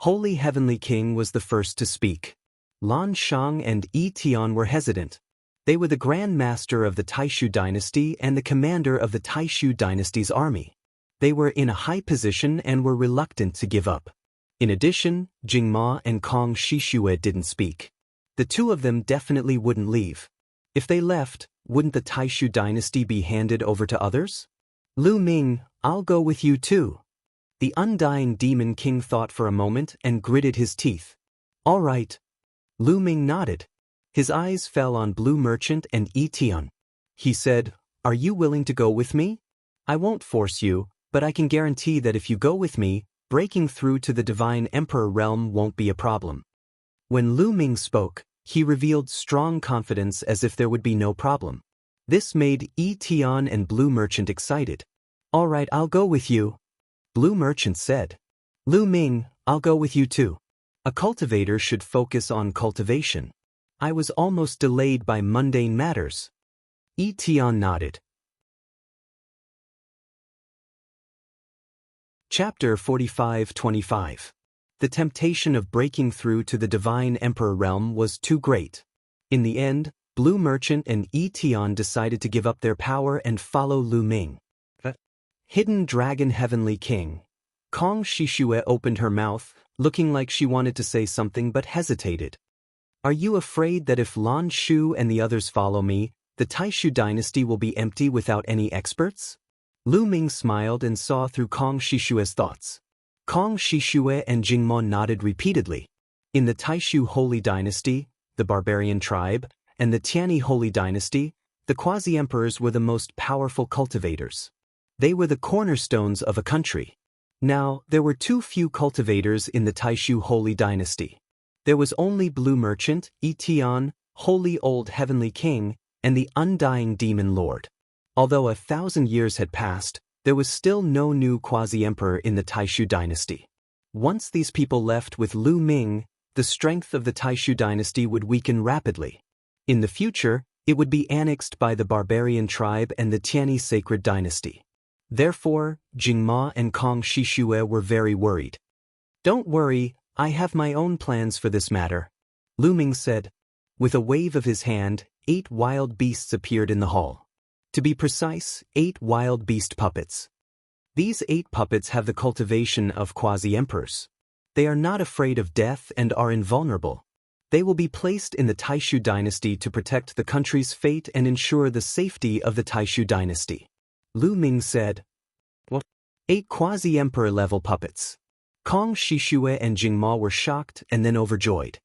Holy Heavenly King was the first to speak. Lan Shang and Itian were hesitant. They were the Grand Master of the Taishu dynasty and the commander of the Taishu dynasty's army. They were in a high position and were reluctant to give up. In addition, Jingma and Kong Shishue didn't speak. The two of them definitely wouldn't leave. If they left, wouldn't the Taishu dynasty be handed over to others? Lu Ming, I'll go with you too. The undying Demon King thought for a moment and gritted his teeth. All right. Lu Ming nodded. His eyes fell on Blue Merchant and Itian. He said, Are you willing to go with me? I won't force you, but I can guarantee that if you go with me, breaking through to the Divine Emperor realm won't be a problem. When Lu Ming spoke, he revealed strong confidence as if there would be no problem. This made Itian and Blue Merchant excited. All right, I'll go with you. Blue Merchant said. Lu Ming, I'll go with you too. A cultivator should focus on cultivation. I was almost delayed by mundane matters. Itian nodded. Chapter 45-25. The temptation of breaking through to the Divine Emperor realm was too great. In the end, Blue Merchant and Itian decided to give up their power and follow Lu Ming. Hidden Dragon Heavenly King. Kong Shishue opened her mouth, looking like she wanted to say something but hesitated. Are you afraid that if Lan Shu and the others follow me, the Taishu dynasty will be empty without any experts? Lu Ming smiled and saw through Kong Shishue's thoughts. Kong Shishue and Jingmo nodded repeatedly. In the Taishu Holy Dynasty, the barbarian tribe, and the Tianyi Holy Dynasty, the quasi-emperors were the most powerful cultivators. They were the cornerstones of a country. Now, there were too few cultivators in the Taishu Holy Dynasty. There was only Blue Merchant, Etian, Holy Old Heavenly King, and the Undying Demon Lord. Although 1,000 years had passed, there was still no new quasi-emperor in the Taishu dynasty. Once these people left with Lu Ming, the strength of the Taishu dynasty would weaken rapidly. In the future, it would be annexed by the barbarian tribe and the Tianyi sacred dynasty. Therefore, Jingma and Kong Shishue were very worried. "Don't worry, I have my own plans for this matter," Lu Ming said. With a wave of his hand, 8 wild beasts appeared in the hall. To be precise, 8 wild beast puppets. These 8 puppets have the cultivation of quasi-emperors. They are not afraid of death and are invulnerable. They will be placed in the Taishu dynasty to protect the country's fate and ensure the safety of the Taishu dynasty. Lu Ming said, "What? 8 quasi-emperor level puppets." Kong Shishue and Jingma were shocked and then overjoyed.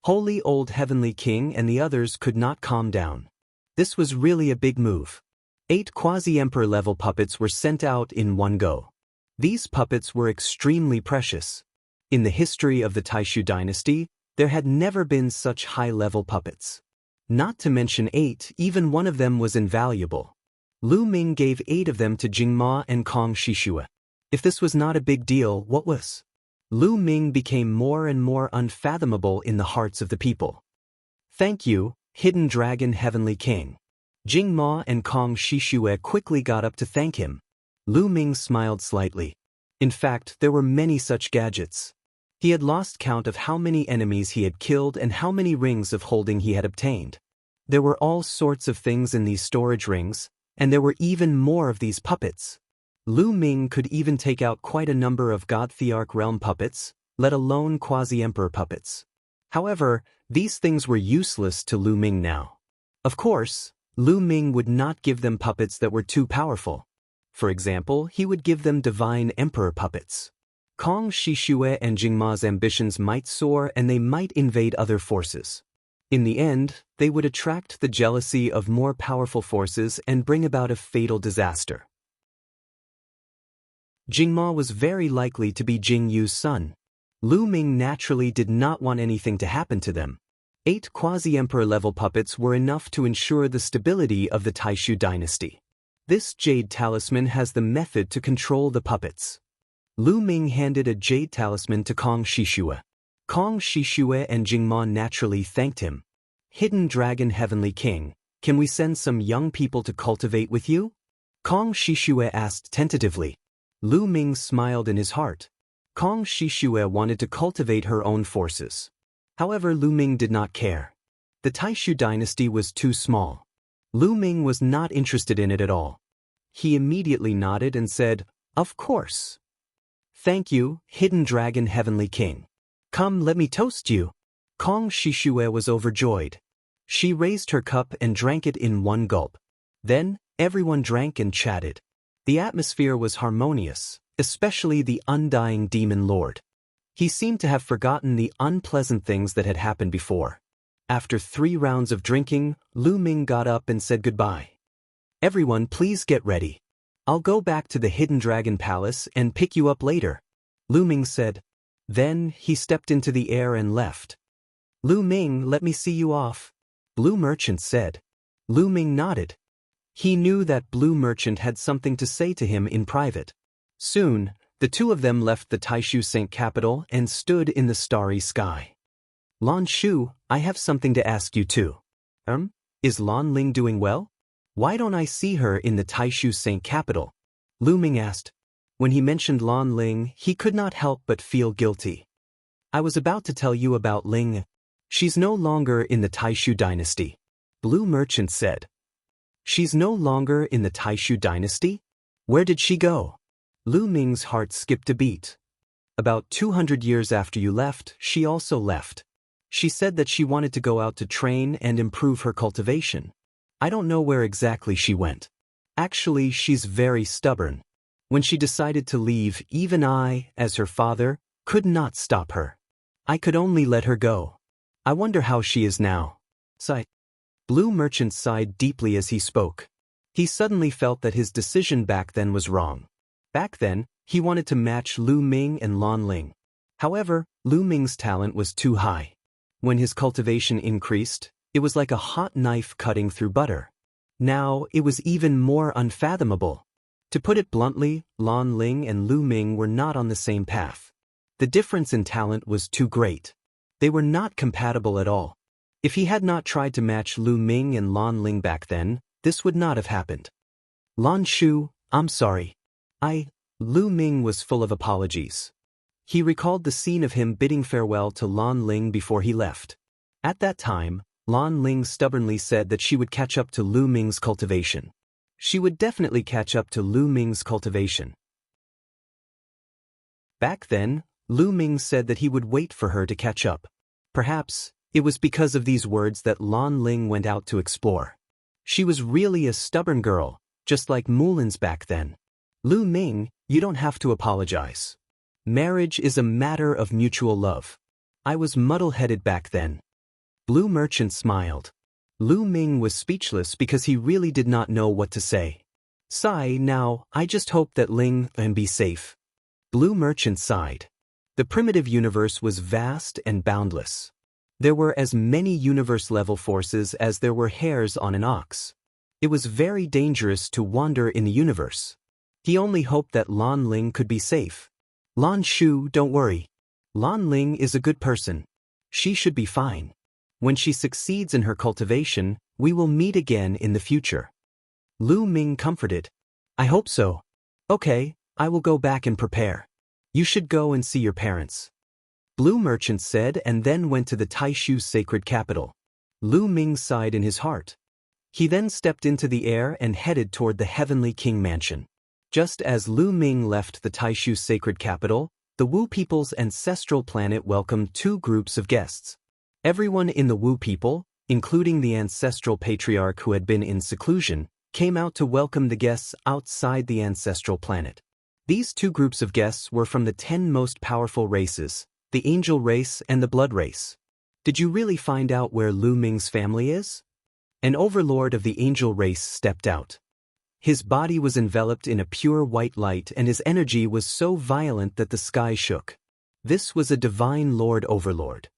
Holy Old Heavenly King and the others could not calm down. This was really a big move. 8 quasi-emperor level puppets were sent out in one go. These puppets were extremely precious. In the history of the Taishu dynasty, there had never been such high-level puppets. Not to mention 8, even one of them was invaluable. Lu Ming gave 8 of them to Jingma and Kong Shishue. If this was not a big deal, what was? Lu Ming became more and more unfathomable in the hearts of the people. "Thank you, Hidden Dragon Heavenly King." Jingma and Kong Shishue quickly got up to thank him. Lu Ming smiled slightly. In fact, there were many such gadgets. He had lost count of how many enemies he had killed and how many rings of holding he had obtained. There were all sorts of things in these storage rings, and there were even more of these puppets. Lu Ming could even take out quite a number of God Thearch realm puppets, let alone quasi-emperor puppets. However, these things were useless to Lu Ming now. Of course, Lu Ming would not give them puppets that were too powerful. For example, he would give them divine emperor puppets. Kong Shishue and Jingma's ambitions might soar and they might invade other forces. In the end, they would attract the jealousy of more powerful forces and bring about a fatal disaster. Jingma was very likely to be Jing Yu's son. Lu Ming naturally did not want anything to happen to them. 8 quasi-emperor level puppets were enough to ensure the stability of the Taishu dynasty. This jade talisman has the method to control the puppets. Lu Ming handed a jade talisman to Kong Shishue. Kong Shishue and Jingma naturally thanked him. "Hidden Dragon Heavenly King, can we send some young people to cultivate with you?" Kong Shishue asked tentatively. Lu Ming smiled in his heart. Kong Shishue wanted to cultivate her own forces. However, Lu Ming did not care. The Taishu dynasty was too small. Lu Ming was not interested in it at all. He immediately nodded and said, "Of course." "Thank you, Hidden Dragon Heavenly King. Come, let me toast you." Kong Shishue was overjoyed. She raised her cup and drank it in one gulp. Then, everyone drank and chatted. The atmosphere was harmonious, especially the Undying Demon Lord. He seemed to have forgotten the unpleasant things that had happened before. After 3 rounds of drinking, Lu Ming got up and said goodbye. "Everyone, please get ready. I'll go back to the Hidden Dragon Palace and pick you up later," Lu Ming said. Then, he stepped into the air and left. "Lu Ming, let me see you off," Blue Merchant said. Lu Ming nodded. He knew that Blue Merchant had something to say to him in private. Soon, the two of them left the Taishu Saint capital and stood in the starry sky. "Lan Shu, I have something to ask you too." Is Lan Ling doing well? Why don't I see her in the Taishu Saint capital?" Lu Ming asked. When he mentioned Lan Ling, he could not help but feel guilty. "I was about to tell you about Ling. She's no longer in the Taishu dynasty," Blue Merchant said. "She's no longer in the Taishu dynasty? Where did she go?" Lu Ming's heart skipped a beat. "About 200 years after you left, she also left. She said that she wanted to go out to train and improve her cultivation. I don't know where exactly she went. Actually, she's very stubborn." When she decided to leave, even I, as her father, could not stop her. I could only let her go. I wonder how she is now. Sigh. Blue Merchant sighed deeply as he spoke. He suddenly felt that his decision back then was wrong. Back then, he wanted to match Lu Ming and Lan Ling. However, Lu Ming's talent was too high. When his cultivation increased, it was like a hot knife cutting through butter. Now, it was even more unfathomable. To put it bluntly, Lan Ling and Lu Ming were not on the same path. The difference in talent was too great. They were not compatible at all. If he had not tried to match Lu Ming and Lan Ling back then, this would not have happened. Lan Shu, I'm sorry. Lu Ming was full of apologies. He recalled the scene of him bidding farewell to Lan Ling before he left. At that time, Lan Ling stubbornly said that she would catch up to Lu Ming's cultivation. She would definitely catch up to Lu Ming's cultivation. Back then, Lu Ming said that he would wait for her to catch up. Perhaps, it was because of these words that Lan Ling went out to explore. She was really a stubborn girl, just like Mulin's back then. Lu Ming, you don't have to apologize. Marriage is a matter of mutual love. I was muddle-headed back then. Blue Merchant smiled. Lu Ming was speechless because he really did not know what to say. Sigh, now, I just hope that Ling can be safe. Blue Merchant sighed. The primitive universe was vast and boundless. There were as many universe-level forces as there were hairs on an ox. It was very dangerous to wander in the universe. He only hoped that Lan Ling could be safe. Lan Shu, don't worry. Lan Ling is a good person. She should be fine. When she succeeds in her cultivation, we will meet again in the future. Lu Ming comforted. I hope so. Okay, I will go back and prepare. You should go and see your parents. Blue Merchant said and then went to the Taishu sacred capital. Lu Ming sighed in his heart. He then stepped into the air and headed toward the Heavenly King Mansion. Just as Lu Ming left the Taishu sacred capital, the Wu people's ancestral planet welcomed two groups of guests. Everyone in the Wu people, including the ancestral patriarch who had been in seclusion, came out to welcome the guests outside the ancestral planet. These two groups of guests were from the 10 most powerful races, the angel race and the blood race. Did you really find out where Lu Ming's family is? An overlord of the angel race stepped out. His body was enveloped in a pure white light and his energy was so violent that the sky shook. This was a divine lord overlord.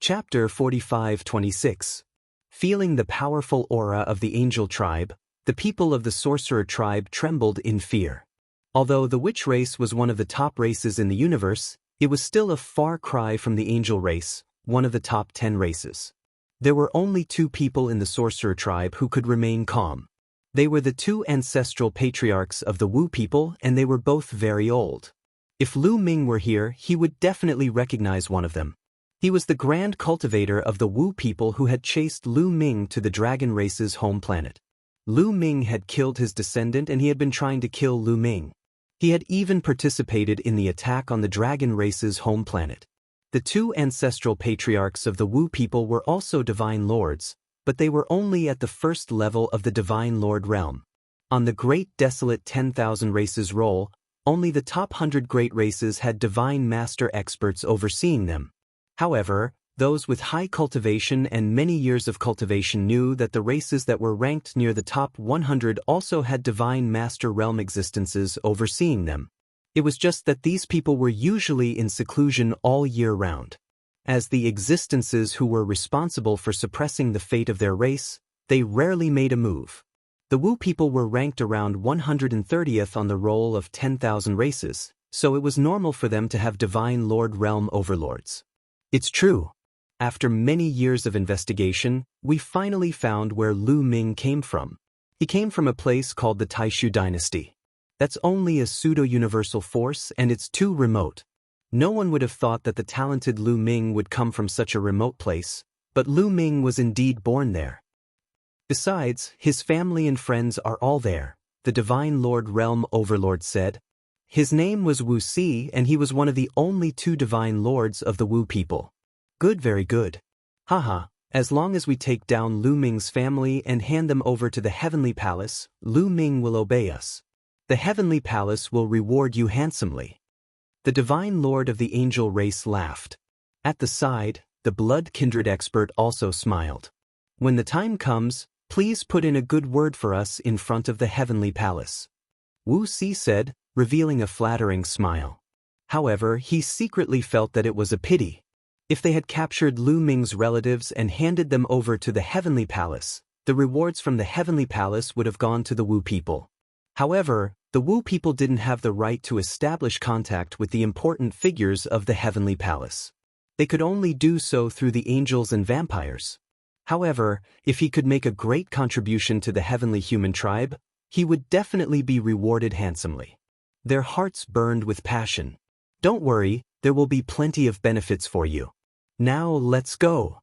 Chapter 45-26. Feeling the powerful aura of the angel tribe, the people of the sorcerer tribe trembled in fear. Although the witch race was one of the top races in the universe, it was still a far cry from the angel race, one of the top 10 races. There were only 2 people in the sorcerer tribe who could remain calm. They were the 2 ancestral patriarchs of the Wu people and they were both very old. If Lu Ming were here, he would definitely recognize one of them. He was the grand cultivator of the Wu people who had chased Lu Ming to the dragon race's home planet. Lu Ming had killed his descendant and he had been trying to kill Lu Ming. He had even participated in the attack on the dragon race's home planet. The 2 ancestral patriarchs of the Wu people were also divine lords, but they were only at the first level of the divine lord realm. On the great desolate 10,000 races roll, only the top 100 great races had divine master experts overseeing them. However, those with high cultivation and many years of cultivation knew that the races that were ranked near the top 100 also had divine master realm existences overseeing them. It was just that these people were usually in seclusion all year round. As the existences who were responsible for suppressing the fate of their race, they rarely made a move. The Wu people were ranked around 130th on the roll of 10,000 races, so it was normal for them to have divine lord realm overlords. It's true. After many years of investigation, we finally found where Lu Ming came from. He came from a place called the Taishu dynasty. That's only a pseudo-universal force and it's too remote. No one would have thought that the talented Lu Ming would come from such a remote place, but Lu Ming was indeed born there. Besides, his family and friends are all there, the Divine Lord Realm Overlord said. His name was Wu Si and he was one of the only 2 divine lords of the Wu people. Good, very good. Haha, As long as we take down Lu Ming's family and hand them over to the Heavenly Palace, Lu Ming will obey us. The Heavenly Palace will reward you handsomely." The Divine Lord of the angel race laughed. At the side, the blood kindred expert also smiled. "When the time comes, please put in a good word for us in front of the Heavenly Palace," Wu Si said, revealing a flattering smile. However, he secretly felt that it was a pity. If they had captured Lu Ming's relatives and handed them over to the Heavenly Palace, the rewards from the Heavenly Palace would have gone to the Wu people. However, the Wu people didn't have the right to establish contact with the important figures of the Heavenly Palace. They could only do so through the angels and vampires. However, if he could make a great contribution to the heavenly human tribe, he would definitely be rewarded handsomely. Their hearts burned with passion. "Don't worry, there will be plenty of benefits for you. Now let's go,"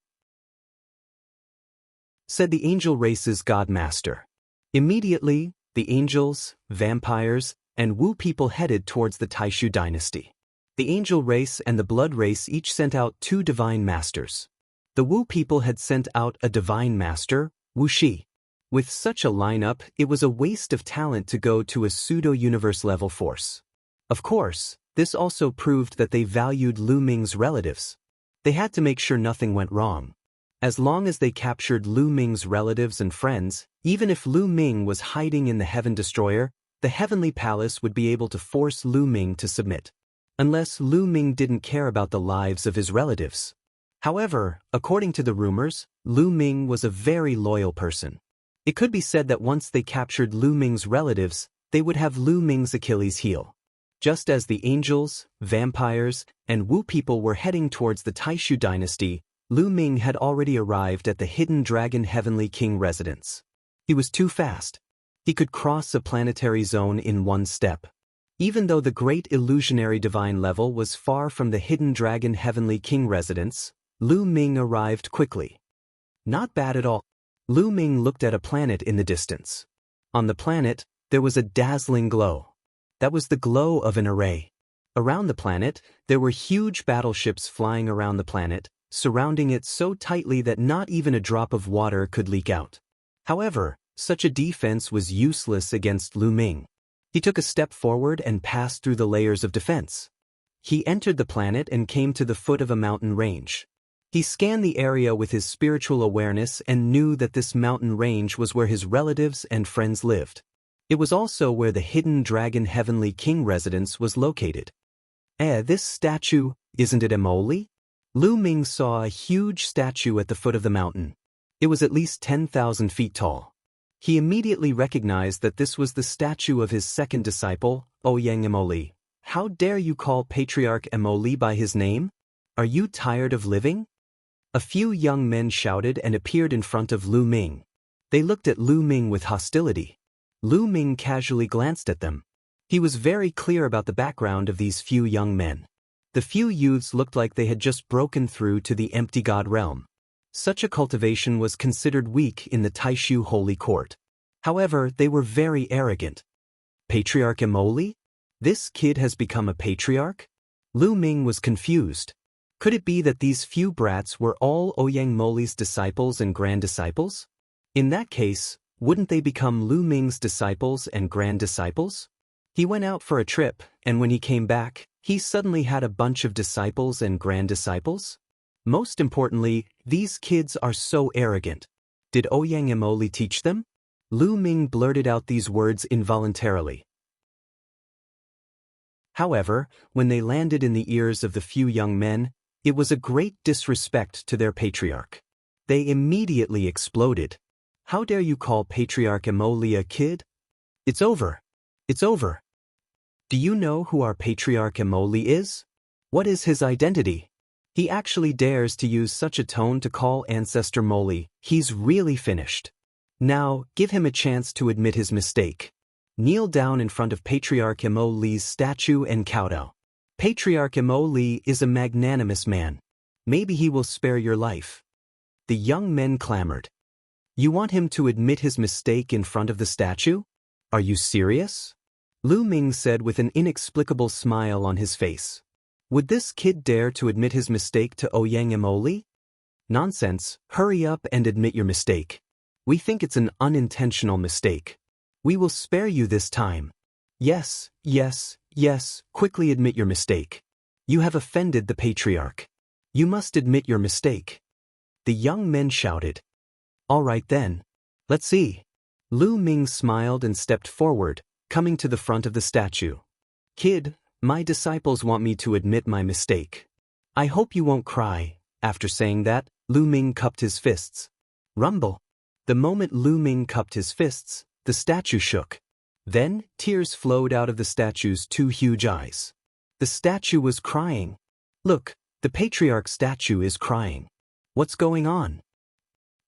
said the angel race's god master. Immediately, the angels, vampires, and Wu people headed towards the Taishu dynasty. The angel race and the blood race each sent out 2 divine masters. The Wu people had sent out a divine master, Wu Shi. With such a lineup, it was a waste of talent to go to a pseudo-universe level force. Of course, this also proved that they valued Lu Ming's relatives. They had to make sure nothing went wrong. As long as they captured Lu Ming's relatives and friends, even if Lu Ming was hiding in the Heaven Destroyer, the Heavenly Palace would be able to force Lu Ming to submit. Unless Lu Ming didn't care about the lives of his relatives. However, according to the rumors, Lu Ming was a very loyal person. It could be said that once they captured Lu Ming's relatives, they would have Lu Ming's Achilles heel. Just as the angels, vampires, and Wu people were heading towards the Taishu dynasty, Lu Ming had already arrived at the Hidden Dragon Heavenly King residence. He was too fast. He could cross a planetary zone in 1 step. Even though the great illusionary divine level was far from the Hidden Dragon Heavenly King residence, Lu Ming arrived quickly. Not bad at all. Lu Ming looked at a planet in the distance. On the planet, there was a dazzling glow. That was the glow of an array. Around the planet, there were huge battleships flying around the planet, surrounding it so tightly that not even a drop of water could leak out. However, such a defense was useless against Lu Ming. He took a step forward and passed through the layers of defense. He entered the planet and came to the foot of a mountain range. He scanned the area with his spiritual awareness and knew that this mountain range was where his relatives and friends lived. It was also where the Hidden Dragon Heavenly King residence was located. This statue, isn't it Emoli? Lu Ming saw a huge statue at the foot of the mountain. It was at least 10,000 feet tall. He immediately recognized that this was the statue of his second disciple, Ouyang Emoli. "How dare you call Patriarch Emoli by his name? Are you tired of living?" A few young men shouted and appeared in front of Lu Ming. They looked at Lu Ming with hostility. Lu Ming casually glanced at them. He was very clear about the background of these few young men. The few youths looked like they had just broken through to the empty god realm. Such a cultivation was considered weak in the Taishu Holy Court. However, they were very arrogant. "Patriarch Emoli? This kid has become a patriarch?" Lu Ming was confused. Could it be that these few brats were all Ouyang Moli's disciples and grand disciples? In that case, wouldn't they become Lu Ming's disciples and grand disciples? He went out for a trip, and when he came back, he suddenly had a bunch of disciples and grand disciples? Most importantly, these kids are so arrogant. Did Ouyang Emoli teach them? Lu Ming blurted out these words involuntarily. However, when they landed in the ears of the few young men, it was a great disrespect to their patriarch. They immediately exploded. "How dare you call Patriarch Emoli a kid? It's over. It's over. Do you know who our Patriarch Emoli is? What is his identity? He actually dares to use such a tone to call Ancestor Moli. He's really finished. Now, give him a chance to admit his mistake. Kneel down in front of Patriarch Emoli's statue and kowtow. Patriarch Emoli is a magnanimous man. Maybe he will spare your life." The young men clamored. "You want him to admit his mistake in front of the statue? Are you serious?" Lu Ming said with an inexplicable smile on his face. Would this kid dare to admit his mistake to Ouyang Emoli? Nonsense, hurry up and admit your mistake. We think it's an unintentional mistake. We will spare you this time. Yes, yes, yes, quickly admit your mistake. You have offended the patriarch. You must admit your mistake. The young men shouted. All right then. Let's see. Lu Ming smiled and stepped forward, coming to the front of the statue. Kid, my disciples want me to admit my mistake. I hope you won't cry. After saying that, Lu Ming cupped his fists. Rumble. The moment Lu Ming cupped his fists, the statue shook. Then, tears flowed out of the statue's two huge eyes. The statue was crying. Look, the patriarch statue is crying. What's going on?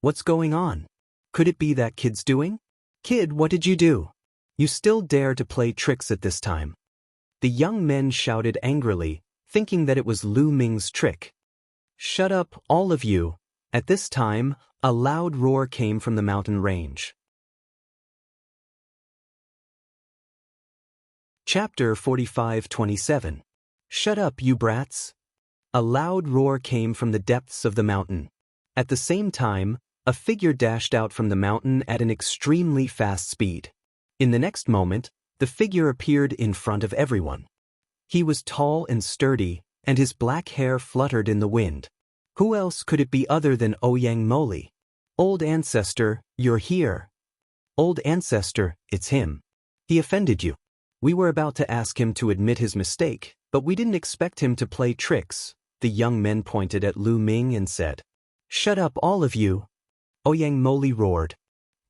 What's going on? Could it be that kid's doing? Kid, what did you do? You still dare to play tricks at this time. The young men shouted angrily, thinking that it was Lu Ming's trick. Shut up, all of you. At this time, a loud roar came from the mountain range. Chapter 45:27. Shut up, you brats. A loud roar came from the depths of the mountain. At the same time, a figure dashed out from the mountain at an extremely fast speed. In the next moment, the figure appeared in front of everyone. He was tall and sturdy, and his black hair fluttered in the wind. Who else could it be other than Ouyang Moli? Old ancestor, you're here. Old ancestor, it's him. He offended you. We were about to ask him to admit his mistake, but we didn't expect him to play tricks. The young men pointed at Lu Ming and said, Shut up, all of you. Ouyang Moli roared.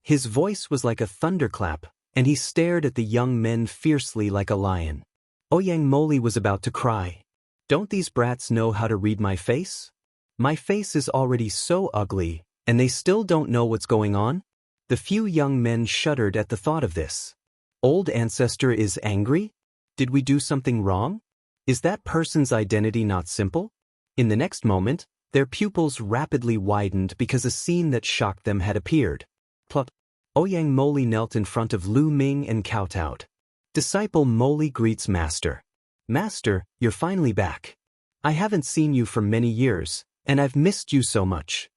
His voice was like a thunderclap, and he stared at the young men fiercely like a lion. Ouyang Moli was about to cry. Don't these brats know how to read my face? My face is already so ugly, and they still don't know what's going on? The few young men shuddered at the thought of this. Old ancestor is angry? Did we do something wrong? Is that person's identity not simple? In the next moment, their pupils rapidly widened because a scene that shocked them had appeared. Plot. Ouyang Moli knelt in front of Lu Ming and kowtowed. Disciple Moli greets Master. Master, you're finally back. I haven't seen you for many years, and I've missed you so much.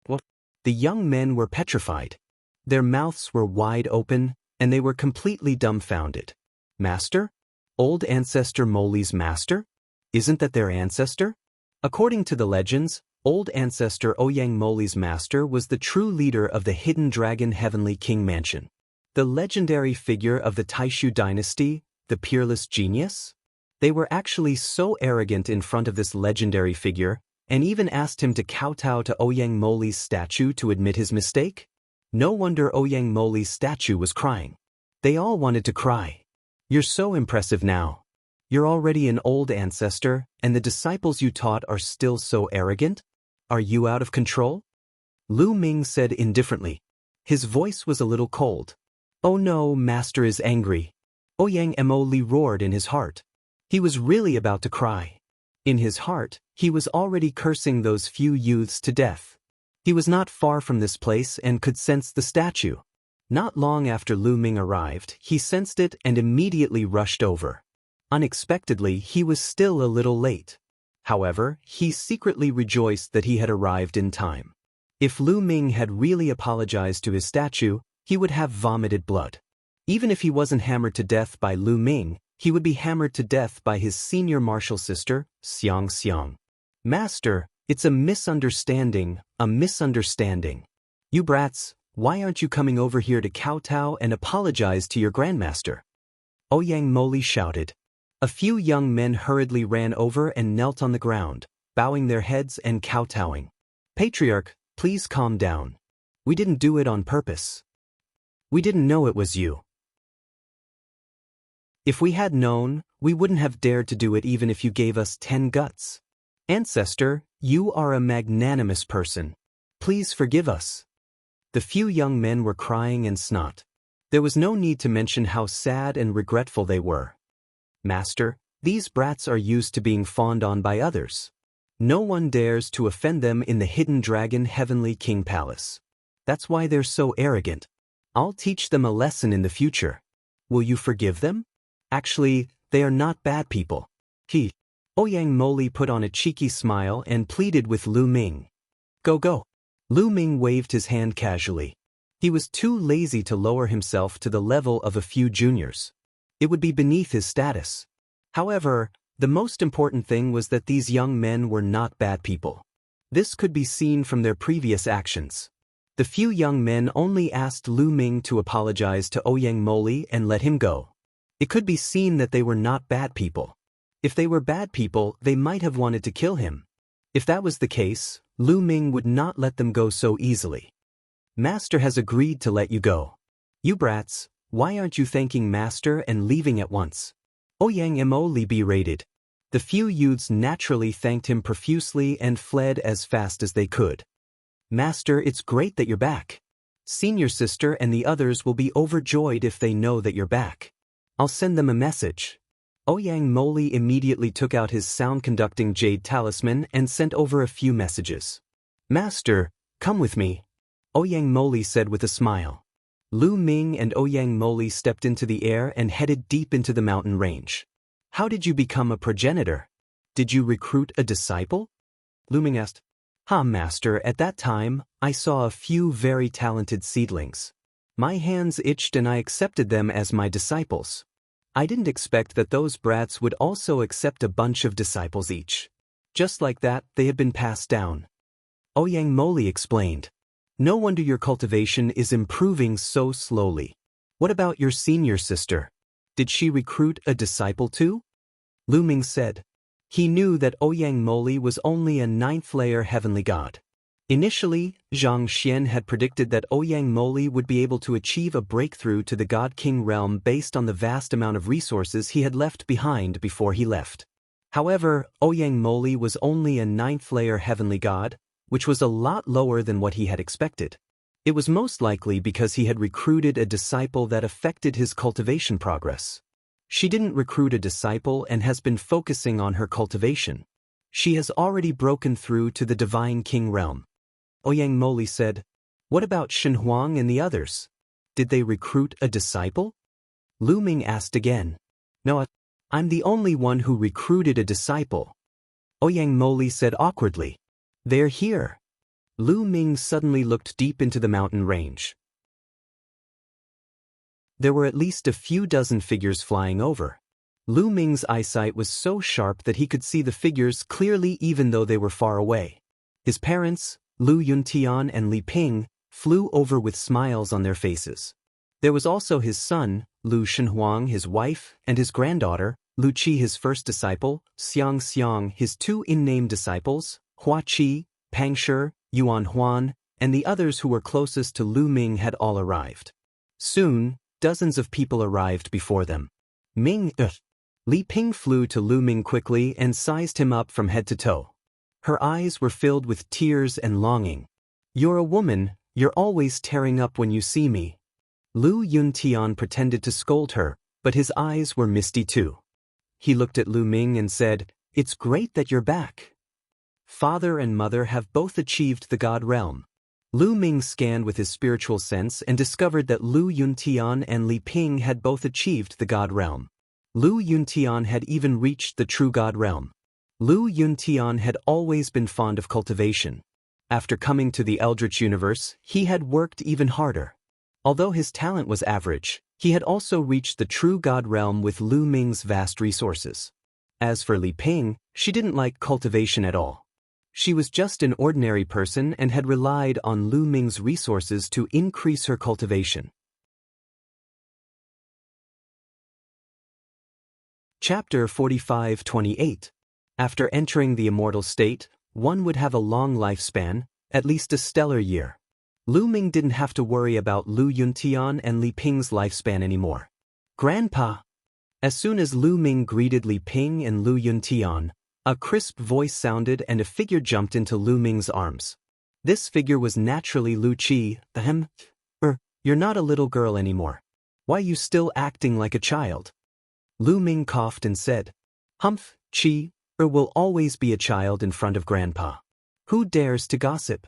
What? The young men were petrified. Their mouths were wide open, and they were completely dumbfounded. Master? Old ancestor Moli's master? Isn't that their ancestor? According to the legends, old ancestor Ouyang Moli's master was the true leader of the hidden dragon Heavenly King Mansion. The legendary figure of the Taishu dynasty, the peerless genius? They were actually so arrogant in front of this legendary figure, and even asked him to kowtow to Ouyang Moli's statue to admit his mistake? No wonder Ouyang Moli's statue was crying. They all wanted to cry. You're so impressive now. You're already an old ancestor, and the disciples you taught are still so arrogant? Are you out of control? Lu Ming said indifferently. His voice was a little cold. Oh no, Master is angry. Ouyang Moli roared in his heart. He was really about to cry. In his heart, he was already cursing those few youths to death. He was not far from this place and could sense the statue. Not long after Lu Ming arrived, he sensed it and immediately rushed over. Unexpectedly, he was still a little late. However, he secretly rejoiced that he had arrived in time. If Lu Ming had really apologized to his statue, he would have vomited blood. Even if he wasn't hammered to death by Lu Ming, he would be hammered to death by his senior martial sister, Xiang Xiang. Master, it's a misunderstanding, a misunderstanding. You brats, why aren't you coming over here to kowtow and apologize to your grandmaster? Ouyang Moli shouted. A few young men hurriedly ran over and knelt on the ground, bowing their heads and kowtowing. Patriarch, please calm down. We didn't do it on purpose. We didn't know it was you. If we had known, we wouldn't have dared to do it even if you gave us 10 guts. Ancestor, you are a magnanimous person. Please forgive us. The few young men were crying and snot. There was no need to mention how sad and regretful they were. Master, these brats are used to being fawned on by others. No one dares to offend them in the hidden dragon Heavenly King Palace. That's why they're so arrogant. I'll teach them a lesson in the future. Will you forgive them? Actually, they are not bad people. Ouyang Moli put on a cheeky smile and pleaded with Lu Ming. Go go. Lu Ming waved his hand casually. He was too lazy to lower himself to the level of a few juniors. It would be beneath his status. However, the most important thing was that these young men were not bad people. This could be seen from their previous actions. The few young men only asked Lu Ming to apologize to Ouyang Moli and let him go. It could be seen that they were not bad people. If they were bad people, they might have wanted to kill him. If that was the case, Lu Ming would not let them go so easily. Master has agreed to let you go. You brats, why aren't you thanking Master and leaving at once? Ouyang Moli berated. The few youths naturally thanked him profusely and fled as fast as they could. Master, it's great that you're back. Senior sister and the others will be overjoyed if they know that you're back. I'll send them a message. Ouyang Moli immediately took out his sound-conducting jade talisman and sent over a few messages. Master, come with me. Ouyang Moli said with a smile. Lu Ming and Ouyang Moli stepped into the air and headed deep into the mountain range. How did you become a progenitor? Did you recruit a disciple? Lu Ming asked. Master, at that time, I saw a few very talented seedlings. My hands itched and I accepted them as my disciples. I didn't expect that those brats would also accept a bunch of disciples each. Just like that, they had been passed down. Ouyang Moli explained. No wonder your cultivation is improving so slowly. What about your senior sister? Did she recruit a disciple too? Lu Ming said. He knew that Ouyang Moli was only a 9th-layer heavenly god. Initially, Zhang Xian had predicted that Ouyang Moli would be able to achieve a breakthrough to the God-King realm based on the vast amount of resources he had left behind before he left. However, Ouyang Moli was only a 9th-layer heavenly god, which was a lot lower than what he had expected. It was most likely because he had recruited a disciple that affected his cultivation progress. She didn't recruit a disciple and has been focusing on her cultivation. She has already broken through to the Divine King realm. Ouyang Moli said, What about Shen Huang and the others? Did they recruit a disciple? Lu Ming asked again. No, I'm the only one who recruited a disciple. Ouyang Moli said awkwardly. They're here. Lu Ming suddenly looked deep into the mountain range. There were at least a few dozen figures flying over. Lu Ming's eyesight was so sharp that he could see the figures clearly even though they were far away. His parents, Lu Yuntian and Li Ping, flew over with smiles on their faces. There was also his son, Lu Shenhuang, his wife, and his granddaughter, Lu Qi, his first disciple, Xiang Xiang, his two in-name disciples, Hua Qi, Pang Shi, Yuan Huan, and the others who were closest to Lu Ming had all arrived. Soon, dozens of people arrived before them. Li Ping flew to Lu Ming quickly and sized him up from head to toe. Her eyes were filled with tears and longing. You're a woman, you're always tearing up when you see me. Lu Yuntian pretended to scold her, but his eyes were misty too. He looked at Lu Ming and said, It's great that you're back. Father and mother have both achieved the God realm. Lu Ming scanned with his spiritual sense and discovered that Lu Yuntian and Li Ping had both achieved the God realm. Lu Yuntian had even reached the true God realm. Lu Yuntian had always been fond of cultivation. After coming to the Eldritch universe, he had worked even harder. Although his talent was average, he had also reached the true God realm with Lu Ming's vast resources. As for Li Ping, she didn't like cultivation at all. She was just an ordinary person and had relied on Lu Ming's resources to increase her cultivation. Chapter 45-28. After entering the immortal state, one would have a long lifespan, at least a stellar year. Lu Ming didn't have to worry about Lu Yuntian and Li Ping's lifespan anymore. Grandpa! As soon as Lu Ming greeted Li Ping and Lu Yuntian, a crisp voice sounded and a figure jumped into Lu Ming's arms. This figure was naturally Lu Qi. You're not a little girl anymore. Why are you still acting like a child? Lu Ming coughed and said, Qi, will always be a child in front of Grandpa. Who dares to gossip?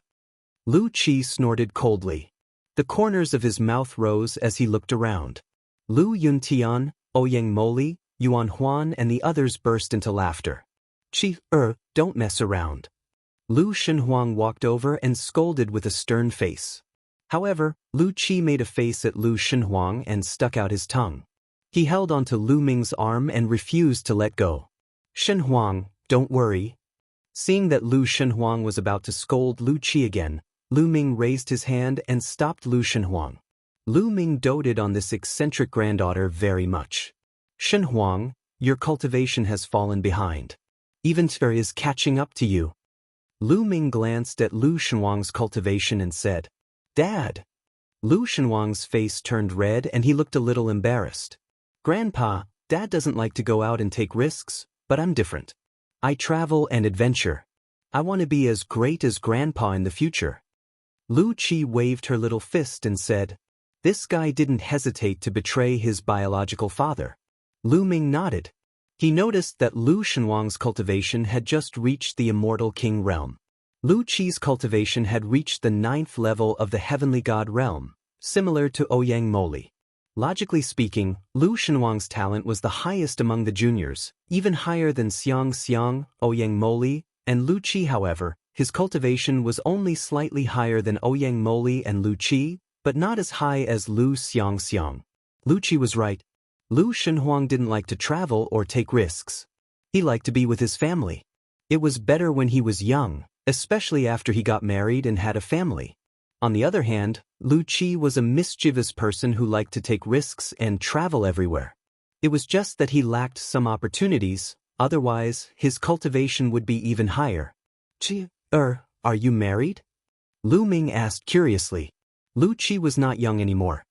Lu Qi snorted coldly. The corners of his mouth rose as he looked around. Lu Yuntian, Ouyang Moli, Yuan Huan and the others burst into laughter. Qi, don't mess around. Lu Shenhuang walked over and scolded with a stern face. However, Lu Qi made a face at Lu Shenhuang and stuck out his tongue. He held onto Lu Ming's arm and refused to let go. "Shenhuang, don't worry." Seeing that Lu Shenhuang was about to scold Lu Qi again, Lu Ming raised his hand and stopped Lu Shenhuang. Lu Ming doted on this eccentric granddaughter very much. "Shenhuang, your cultivation has fallen behind. Even Tver is catching up to you." Lu Ming glanced at Lu Shenhuang's cultivation and said, "Dad." Lu Shenhuang's face turned red and he looked a little embarrassed. "Grandpa, Dad doesn't like to go out and take risks, but I'm different. I travel and adventure. I want to be as great as Grandpa in the future." Lu Qi waved her little fist and said, "This guy didn't hesitate to betray his biological father." Lu Ming nodded. He noticed that Lu Shenhuang's cultivation had just reached the immortal king realm. Lu Qi's cultivation had reached the 9th level of the heavenly god realm, similar to Ouyang Moli. Logically speaking, Lu Shenhuang's talent was the highest among the juniors, even higher than Xiang Xiang, Ouyang Moli, and Lu Qi. However, his cultivation was only slightly higher than Ouyang Moli and Lu Qi, but not as high as Lu Xiang Xiang. Lu Qi was right. Lu Shenhuang didn't like to travel or take risks. He liked to be with his family. It was better when he was young, especially after he got married and had a family. On the other hand, Lu Qi was a mischievous person who liked to take risks and travel everywhere. It was just that he lacked some opportunities, otherwise his cultivation would be even higher. "Qi, are you married?" Lu Ming asked curiously. Lu Qi was not young anymore.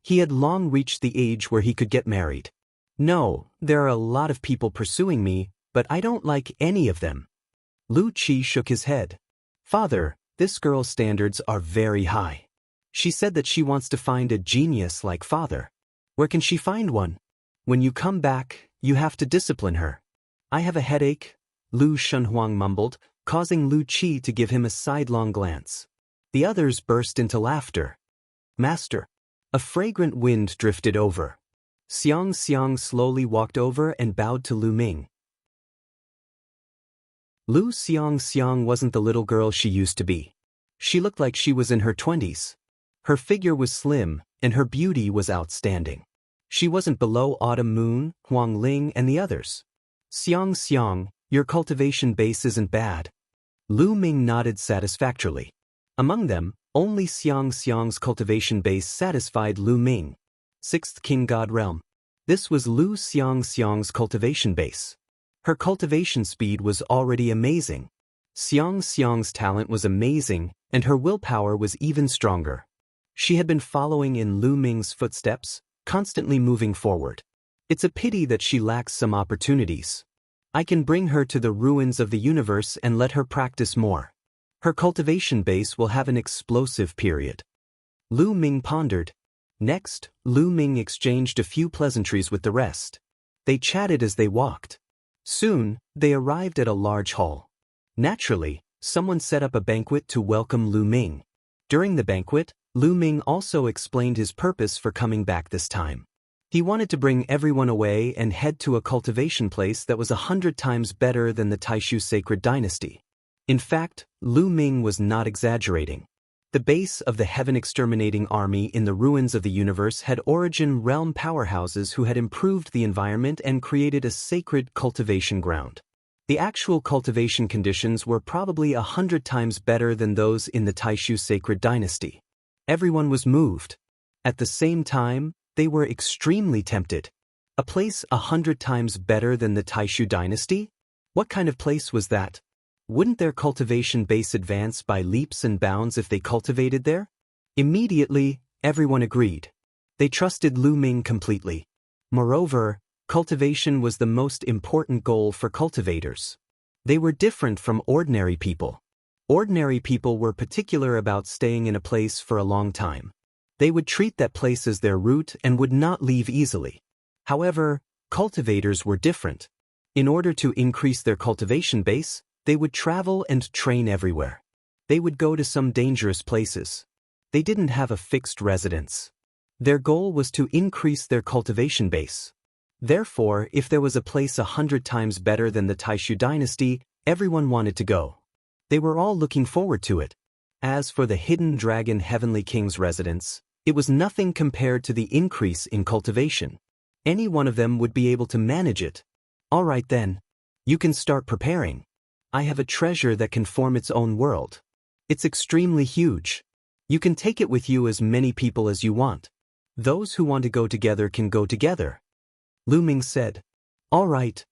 He had long reached the age where he could get married. "No, there are a lot of people pursuing me, but I don't like any of them." Lu Qi shook his head. "Father, this girl's standards are very high. She said that she wants to find a genius like father. Where can she find one? When you come back, you have to discipline her." "I have a headache," Lu Shenhuang mumbled, causing Lu Qi to give him a sidelong glance. The others burst into laughter. "Master." A fragrant wind drifted over. Xiang Xiang slowly walked over and bowed to Lu Ming. Lu Xiang Xiang wasn't the little girl she used to be. She looked like she was in her 20s. Her figure was slim, and her beauty was outstanding. She wasn't below Autumn Moon, Huang Ling, and the others. "Xiang Xiang, your cultivation base isn't bad." Lu Ming nodded satisfactorily. Among them, only Xiang Xiang's cultivation base satisfied Lu Ming. 6th King God Realm. This was Lu Xiang Xiang's cultivation base. Her cultivation speed was already amazing. Xiang Xiang's talent was amazing, and her willpower was even stronger. She had been following in Lu Ming's footsteps, constantly moving forward. It's a pity that she lacks some opportunities. I can bring her to the ruins of the universe and let her practice more. Her cultivation base will have an explosive period. Lu Ming pondered. Next, Lu Ming exchanged a few pleasantries with the rest. They chatted as they walked. Soon, they arrived at a large hall. Naturally, someone set up a banquet to welcome Lu Ming. During the banquet, Lu Ming also explained his purpose for coming back this time. He wanted to bring everyone away and head to a cultivation place that was 100 times better than the Taishu sacred dynasty. In fact, Lu Ming was not exaggerating. The base of the heaven-exterminating army in the ruins of the universe had origin realm powerhouses who had improved the environment and created a sacred cultivation ground. The actual cultivation conditions were probably 100 times better than those in the Taishu sacred dynasty. Everyone was moved. At the same time, they were extremely tempted. A place 100 times better than the Taishu dynasty? What kind of place was that? Wouldn't their cultivation base advance by leaps and bounds if they cultivated there? Immediately, everyone agreed. They trusted Lu Ming completely. Moreover, cultivation was the most important goal for cultivators. They were different from ordinary people. Ordinary people were particular about staying in a place for a long time. They would treat that place as their root and would not leave easily. However, cultivators were different. In order to increase their cultivation base, they would travel and train everywhere. They would go to some dangerous places. They didn't have a fixed residence. Their goal was to increase their cultivation base. Therefore, if there was a place 100 times better than the Taishu dynasty, everyone wanted to go. They were all looking forward to it. As for the hidden dragon Heavenly King's residence, it was nothing compared to the increase in cultivation. Any one of them would be able to manage it. All right then. You can start preparing. I have a treasure that can form its own world. It's extremely huge. You can take it with you as many people as you want. Those who want to go together can go together. Lu Ming said. All right.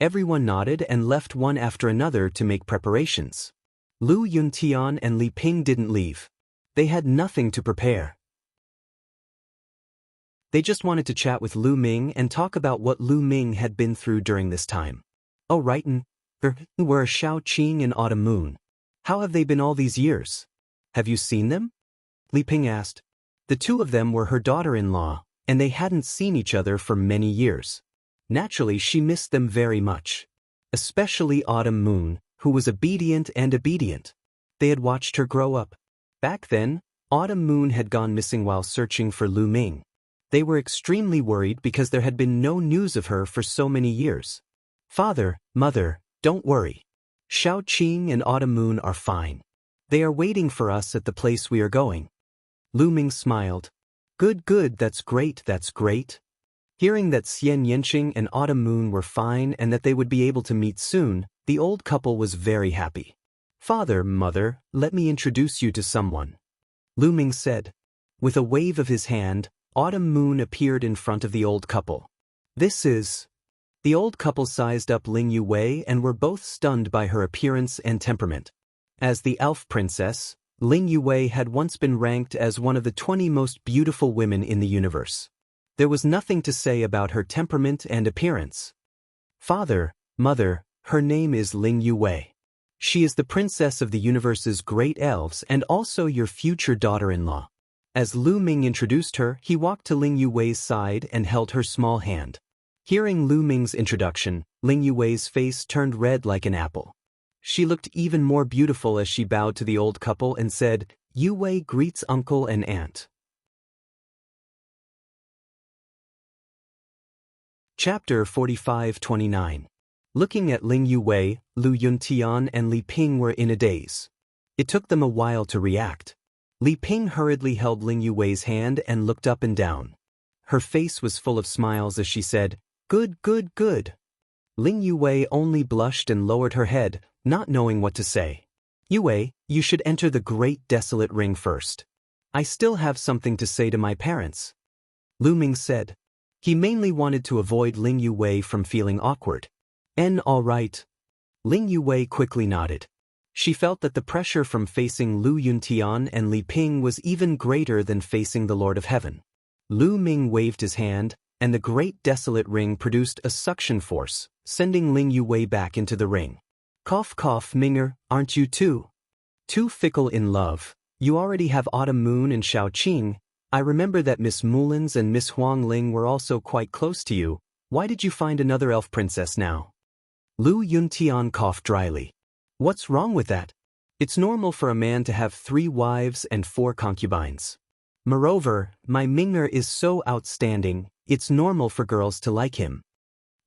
Everyone nodded and left one after another to make preparations. Lu Yuntian and Li Ping didn't leave. They had nothing to prepare. They just wanted to chat with Lu Ming and talk about what Lu Ming had been through during this time. Oh right, and where are Shao Qing and Autumn Moon? How have they been all these years? Have you seen them? Li Ping asked. The two of them were her daughter-in-law, and they hadn't seen each other for many years. Naturally, she missed them very much. Especially Autumn Moon, who was obedient. They had watched her grow up. Back then, Autumn Moon had gone missing while searching for Lu Ming. They were extremely worried because there had been no news of her for so many years. Father, Mother, don't worry. Shao Qing and Autumn Moon are fine. They are waiting for us at the place we are going. Lu Ming smiled. Good, that's great. Hearing that Xian Yanqing and Autumn Moon were fine and that they would be able to meet soon, the old couple was very happy. Father, Mother, let me introduce you to someone. Lu Ming said. With a wave of his hand, Autumn Moon appeared in front of the old couple. This is... The old couple sized up Ling Yuwei and were both stunned by her appearance and temperament. As the elf princess, Ling Yuwei had once been ranked as one of the 20 most beautiful women in the universe. There was nothing to say about her temperament and appearance. Father, Mother, her name is Ling Yuwei. She is the princess of the universe's great elves and also your future daughter-in-law. As Lu Ming introduced her, he walked to Ling Yuwei's side and held her small hand. Hearing Lu Ming's introduction, Ling Yuwei's face turned red like an apple. She looked even more beautiful as she bowed to the old couple and said, Yuwei greets uncle and aunt. Chapter 45-29. Looking at Ling Yuwei, Lu Yuntian and Li Ping were in a daze. It took them a while to react. Li Ping hurriedly held Ling Yuwei's hand and looked up and down. Her face was full of smiles as she said, Good. Ling Yuwei only blushed and lowered her head, not knowing what to say. Yuwei, you should enter the great desolate ring first. I still have something to say to my parents. Lu Ming said. He mainly wanted to avoid Ling Yuwei from feeling awkward. All right. Ling Yuwei quickly nodded. She felt that the pressure from facing Lu Yuntian and Li Ping was even greater than facing the Lord of Heaven. Lu Ming waved his hand, and the great desolate ring produced a suction force, sending Ling Yuwei back into the ring. Cough, Minger, aren't you too fickle in love? You already have Autumn Moon and Shao Qing. I remember that Miss Mullins and Miss Huang Ling were also quite close to you. Why did you find another elf princess now? Lu Yuntian coughed dryly. What's wrong with that? It's normal for a man to have 3 wives and 4 concubines. Moreover, my Minger is so outstanding, it's normal for girls to like him.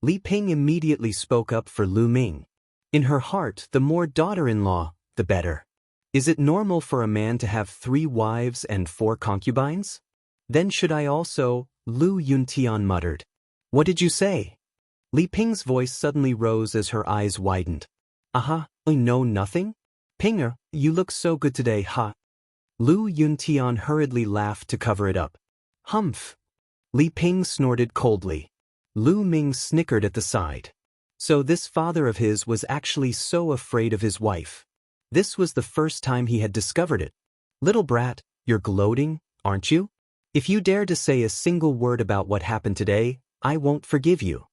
Li Ping immediately spoke up for Lu Ming. In her heart, the more daughter-in-law, the better. Is it normal for a man to have 3 wives and 4 concubines? Then should I also? Lu Yuntian muttered. What did you say? Li Ping's voice suddenly rose as her eyes widened. No, nothing? Pinger, you look so good today, ha. Lu Yuntian hurriedly laughed to cover it up. Humph. Li Ping snorted coldly. Lu Ming snickered at the side. So this father of his was actually so afraid of his wife. This was the first time he had discovered it. Little brat, you're gloating, aren't you? If you dare to say a single word about what happened today, I won't forgive you.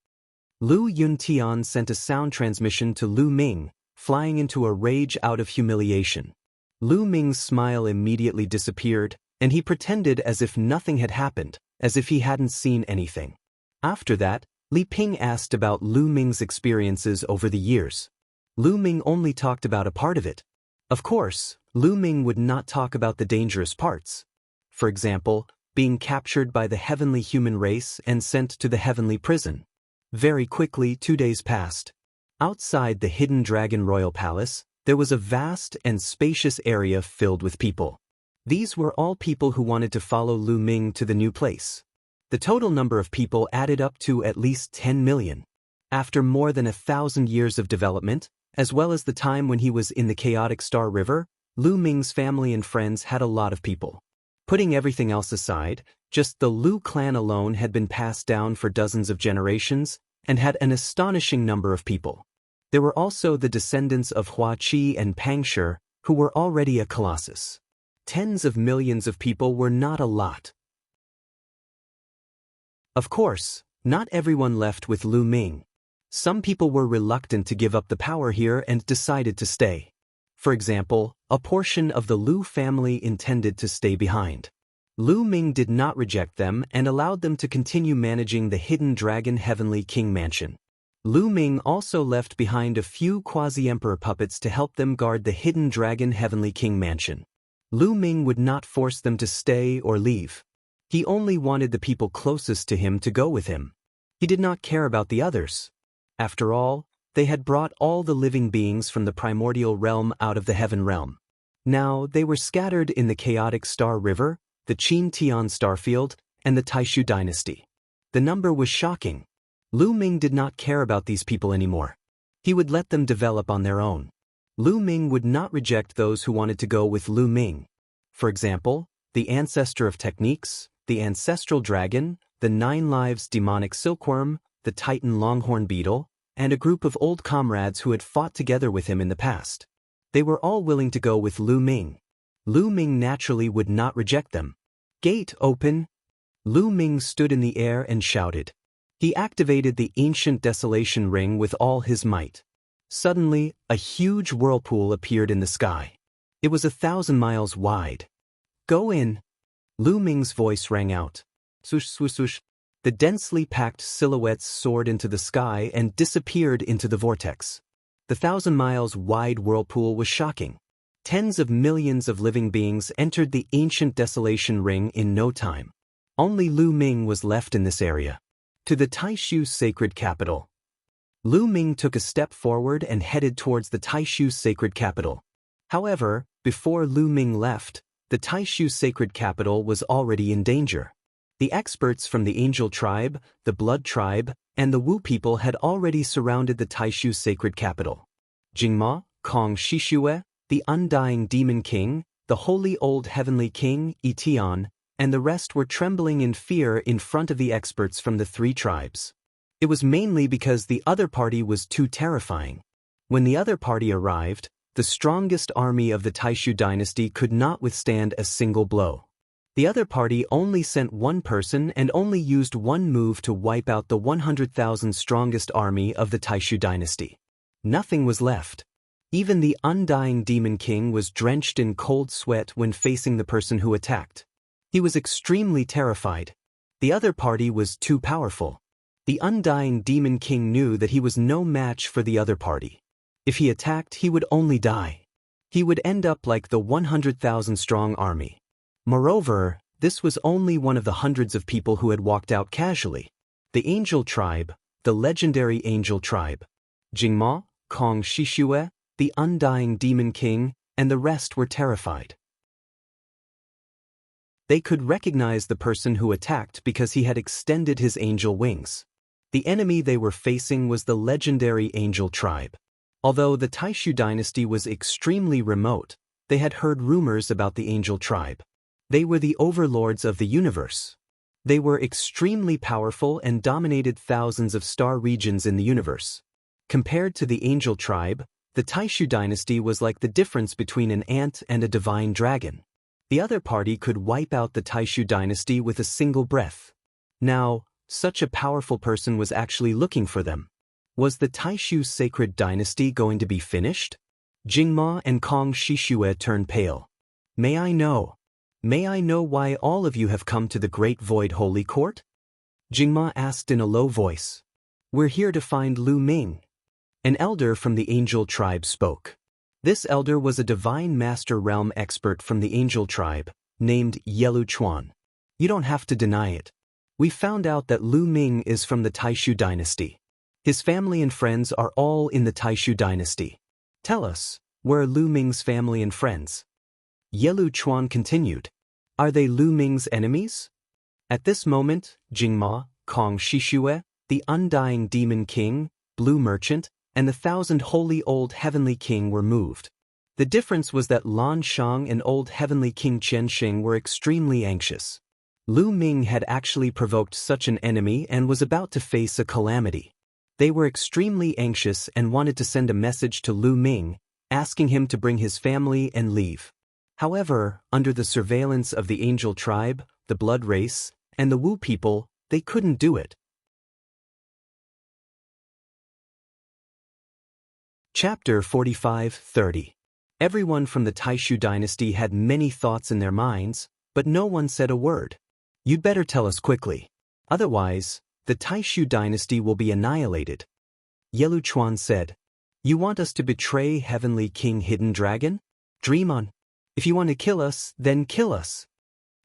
Lu Yuntian sent a sound transmission to Lu Ming, flying into a rage out of humiliation. Lu Ming's smile immediately disappeared, and he pretended as if nothing had happened, as if he hadn't seen anything. After that, Li Ping asked about Lu Ming's experiences over the years. Lu Ming only talked about a part of it. Of course, Lu Ming would not talk about the dangerous parts. For example, being captured by the heavenly human race and sent to the heavenly prison. Very quickly 2 days passed. Outside the hidden dragon royal palace, There was a vast and spacious area filled with people. These were all people who wanted to follow Lu Ming to the new place. The total number of people added up to at least 10 million. After more than 1,000 years of development, as well as the time when he was in the chaotic Star River, Lu Ming's family and friends had a lot of people. Putting everything else aside, just the Lu clan alone had been passed down for dozens of generations and had an astonishing number of people. There were also the descendants of Hua Qi and Pang Shi, who were already a colossus. Tens of millions of people were not a lot. Of course, not everyone left with Lu Ming. Some people were reluctant to give up the power here and decided to stay. For example, a portion of the Lu family intended to stay behind. Lu Ming did not reject them and allowed them to continue managing the Hidden Dragon Heavenly King Mansion. Lu Ming also left behind a few quasi-emperor puppets to help them guard the Hidden Dragon Heavenly King Mansion. Lu Ming would not force them to stay or leave. He only wanted the people closest to him to go with him. He did not care about the others. After all, they had brought all the living beings from the primordial realm out of the heaven realm. Now they were scattered in the chaotic Star River, the Qin Tian Starfield, and the Taishu dynasty. The number was shocking. Lu Ming did not care about these people anymore. He would let them develop on their own. Lu Ming would not reject those who wanted to go with Lu Ming. For example, the ancestor of techniques, the ancestral dragon, the 9 lives demonic silkworm, the Titan longhorn beetle, and a group of old comrades who had fought together with him in the past. They were all willing to go with Lu Ming. Lu Ming naturally would not reject them. Gate open! Lu Ming stood in the air and shouted. He activated the ancient desolation ring with all his might. Suddenly, a huge whirlpool appeared in the sky. It was 1,000 miles wide. Go in! Lu Ming's voice rang out. Swoosh, swoosh, swoosh. The densely packed silhouettes soared into the sky and disappeared into the vortex. The 1,000 miles wide whirlpool was shocking. Tens of millions of living beings entered the ancient desolation ring in no time. Only Lu Ming was left in this area. To the Taishu sacred capital. Lu Ming took a step forward and headed towards the Taishu sacred capital. However, before Lu Ming left, the Taishu sacred capital was already in danger. The experts from the Angel tribe, the Blood tribe, and the Wu people had already surrounded the Taishu sacred capital. Jingma, Kong Shishue, the Undying Demon King, the Holy Old Heavenly King, Itian, and the rest were trembling in fear in front of the experts from the 3 tribes. It was mainly because the other party was too terrifying. When the other party arrived, the strongest army of the Taishu dynasty could not withstand a single blow. The other party only sent one person and only used one move to wipe out the 100,000 strongest army of the Taishu dynasty. Nothing was left. Even the Undying Demon King was drenched in cold sweat when facing the person who attacked. He was extremely terrified. The other party was too powerful. The Undying Demon King knew that he was no match for the other party. If he attacked, he would only die. He would end up like the 100,000 strong army. Moreover, this was only one of the hundreds of people who had walked out casually. The Angel tribe, the legendary Angel tribe. Jingma, Kong Shishue, the Undying Demon King, and the rest were terrified. They could recognize the person who attacked because he had extended his angel wings. The enemy they were facing was the legendary Angel tribe. Although the Taishu dynasty was extremely remote, they had heard rumors about the Angel tribe. They were the overlords of the universe. They were extremely powerful and dominated thousands of star regions in the universe. Compared to the Angel tribe, the Taishu dynasty was like the difference between an ant and a divine dragon. The other party could wipe out the Taishu dynasty with a single breath. Now, such a powerful person was actually looking for them. Was the Taishu sacred dynasty going to be finished? Jingma and Kong Shishue turned pale. May I know why all of you have come to the Great Void Holy Court? Jingma asked in a low voice. We're here to find Lu Ming. An elder from the Angel tribe spoke. This elder was a divine master realm expert from the Angel tribe, named Yelu Chuan. You don't have to deny it. We found out that Lu Ming is from the Taishu dynasty. His family and friends are all in the Taishu dynasty. Tell us, Where are Lu Ming's family and friends? Yelu Chuan continued. Are they Lu Ming's enemies? At this moment, Jingma, Kong Shishue, the undying demon king, Blue Merchant, and the 1,000 holy old heavenly king were moved. The difference was that Lan Shang and old heavenly king Chen Xing were extremely anxious. Lu Ming had actually provoked such an enemy and was about to face a calamity. They were extremely anxious and wanted to send a message to Lu Ming, asking him to bring his family and leave. However, under the surveillance of the Angel tribe, the Blood race, and the Wu people, they couldn't do it. Chapter 45-30. Everyone from the Taishu dynasty had many thoughts in their minds, but no one said a word. You'd better tell us quickly. Otherwise, the Taishu dynasty will be annihilated. Yelu Chuan said. You want us to betray Heavenly King Hidden Dragon? Dream on. If you want to kill us, then kill us.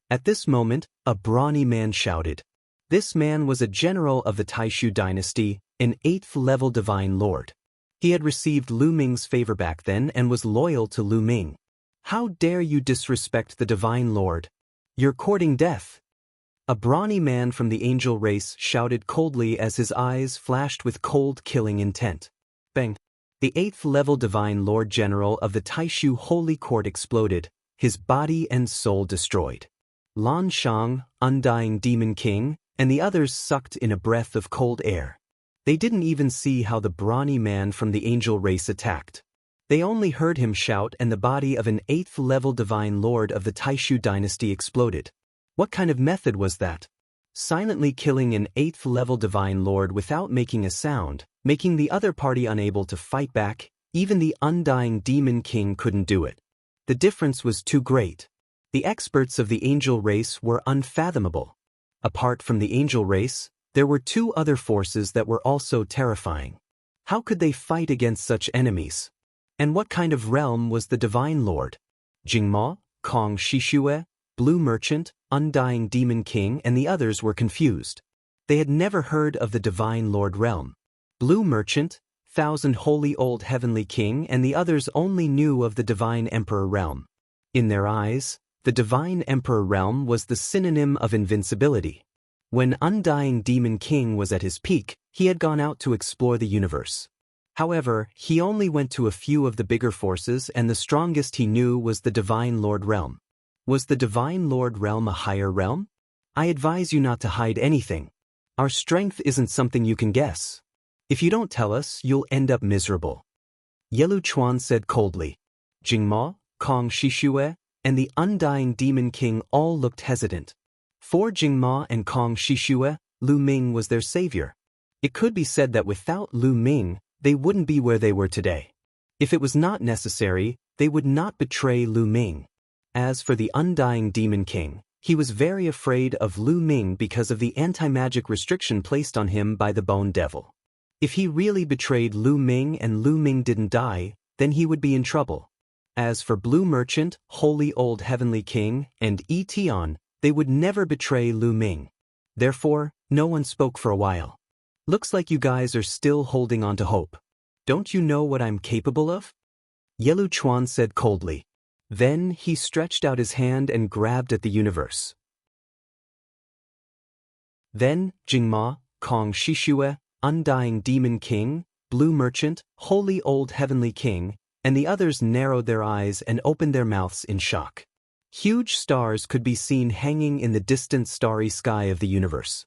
At this moment, a brawny man shouted. This man was a general of the Taishu dynasty, an 8th-level divine lord. He had received Lu Ming's favor back then and was loyal to Lu Ming. How dare you disrespect the divine lord? You're courting death. A brawny man from the angel race shouted coldly as his eyes flashed with cold killing intent. Bang! The 8th-level divine lord general of the Taishu holy court exploded, his body and soul destroyed. Lan Shang, undying demon king, and the others sucked in a breath of cold air. They didn't even see how the brawny man from the angel race attacked. They only heard him shout and the body of an 8th-level divine lord of the Taishu dynasty exploded. What kind of method was that? Silently killing an 8th-level divine lord without making a sound, making the other party unable to fight back, even the undying demon king couldn't do it. The difference was too great. The experts of the angel race were unfathomable. Apart from the angel race, there were 2 other forces that were also terrifying. How could they fight against such enemies? And what kind of realm was the divine lord? Jingma, Kong Shishue, Blue Merchant, Undying Demon King and the others were confused. They had never heard of the divine lord realm. Blue Merchant, 1,000 holy old heavenly king and the others only knew of the divine emperor realm. In their eyes, the divine emperor realm was the synonym of invincibility. When Undying Demon King was at his peak, he had gone out to explore the universe. However, he only went to a few of the bigger forces and the strongest he knew was the divine lord realm. Was the divine lord realm a higher realm? I advise you not to hide anything. Our strength isn't something you can guess. If you don't tell us, you'll end up miserable. Yelu Chuan said coldly. Jingma, Kong Shishue, and the Undying Demon King all looked hesitant. For Jingma and Kong Shishue, Lu Ming was their savior. It could be said that without Lu Ming, they wouldn't be where they were today. If it was not necessary, they would not betray Lu Ming. As for the Undying Demon King, he was very afraid of Lu Ming because of the anti-magic restriction placed on him by the Bone Devil. If he really betrayed Lu Ming and Lu Ming didn't die, then he would be in trouble. As for Blue Merchant, Holy Old Heavenly King, and Etion, they would never betray Lu Ming. Therefore, no one spoke for a while. Looks like you guys are still holding on to hope. Don't you know what I'm capable of? Yelu Chuan said coldly. Then he stretched out his hand and grabbed at the universe. Then, Jingma, Kong Shishue, Undying Demon King, Blue Merchant, Holy Old Heavenly King, and the others narrowed their eyes and opened their mouths in shock. Huge stars could be seen hanging in the distant starry sky of the universe.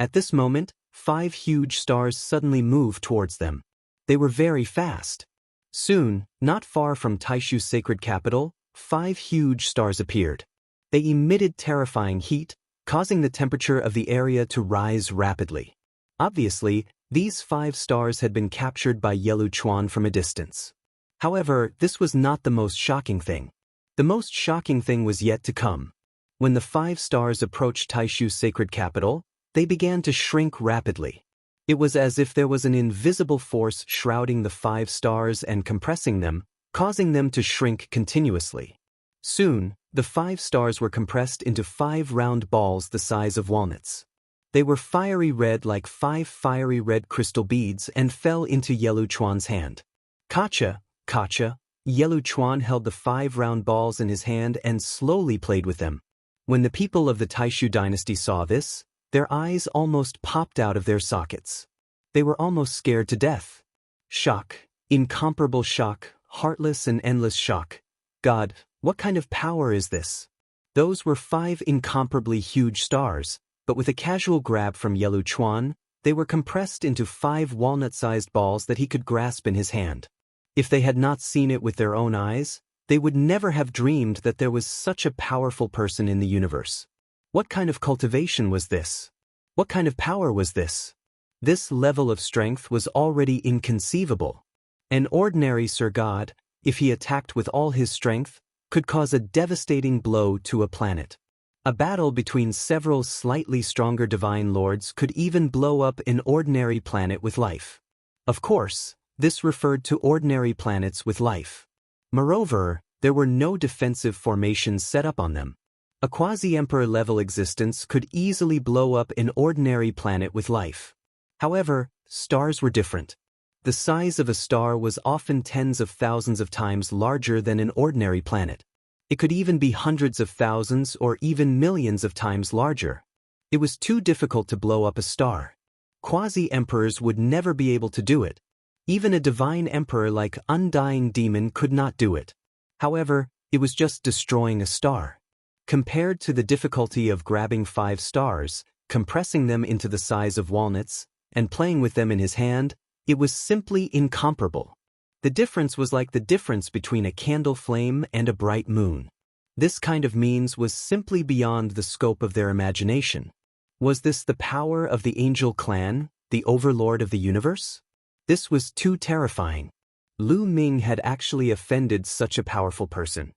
At this moment, 5 huge stars suddenly moved towards them. They were very fast. Soon, not far from Taishu's sacred capital, 5 huge stars appeared. They emitted terrifying heat, causing the temperature of the area to rise rapidly. Obviously, these 5 stars had been captured by Yelu Chuan from a distance. However, this was not the most shocking thing. The most shocking thing was yet to come. When the 5 stars approached Taishu's sacred capital, they began to shrink rapidly. It was as if there was an invisible force shrouding the 5 stars and compressing them, causing them to shrink continuously. Soon, the 5 stars were compressed into 5 round balls the size of walnuts. They were fiery red like 5 fiery red crystal beads and fell into Yelu Chuan's hand. Kacha, Kacha, Yelu Chuan held the 5 round balls in his hand and slowly played with them. When the people of the Taishu dynasty saw this, their eyes almost popped out of their sockets. They were almost scared to death. Shock, incomparable shock, heartless and endless shock. God, what kind of power is this? Those were 5 incomparably huge stars, but with a casual grab from Yelu Chuan, they were compressed into 5 walnut-sized balls that he could grasp in his hand. If they had not seen it with their own eyes, they would never have dreamed that there was such a powerful person in the universe. What kind of cultivation was this? What kind of power was this? This level of strength was already inconceivable. An ordinary Sir God, if he attacked with all his strength, could cause a devastating blow to a planet. A battle between several slightly stronger divine lords could even blow up an ordinary planet with life. Of course, this referred to ordinary planets with life. Moreover, there were no defensive formations set up on them. A quasi-emperor level existence could easily blow up an ordinary planet with life. However, stars were different. The size of a star was often tens of thousands of times larger than an ordinary planet. It could even be hundreds of thousands or even millions of times larger. It was too difficult to blow up a star. Quasi-emperors would never be able to do it. Even a divine emperor like Undying Demon could not do it. However, it was just destroying a star. Compared to the difficulty of grabbing 5 stars, compressing them into the size of walnuts, and playing with them in his hand, it was simply incomparable. The difference was like the difference between a candle flame and a bright moon. This kind of means was simply beyond the scope of their imagination. Was this the power of the angel clan, the overlord of the universe? This was too terrifying. Lu Ming had actually offended such a powerful person.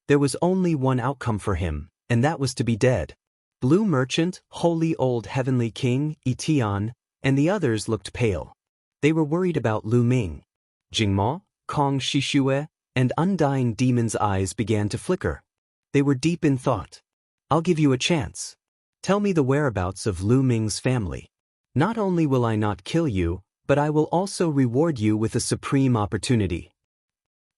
There was only one outcome for him, and that was to be dead. Blue Merchant, Holy Old Heavenly King, Etian, and the others looked pale. They were worried about Lu Ming. Jingma, Kong Shishue, and Undying Demon's eyes began to flicker. They were deep in thought. I'll give you a chance. Tell me the whereabouts of Lu Ming's family. Not only will I not kill you, but I will also reward you with a supreme opportunity.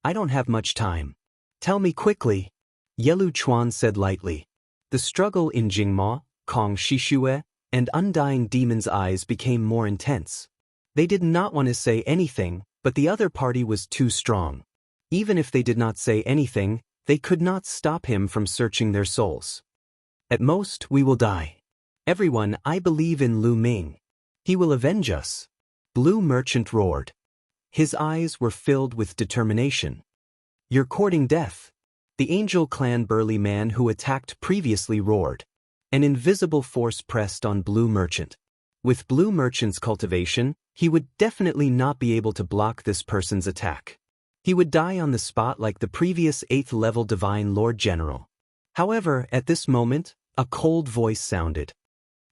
I don't have much time. Tell me quickly. Yelu Chuan said lightly. The struggle in Jingma, Kong Shishue, and Undying Demon's eyes became more intense. They did not want to say anything, but the other party was too strong. Even if they did not say anything, they could not stop him from searching their souls. At most, we will die. Everyone, I believe in Lu Ming. He will avenge us. Blue Merchant roared. His eyes were filled with determination. You're courting death. The Angel Clan burly man who attacked previously roared. An invisible force pressed on Blue Merchant. With Blue Merchant's cultivation, he would definitely not be able to block this person's attack. He would die on the spot like the previous 8th level Divine Lord General. However, at this moment, a cold voice sounded.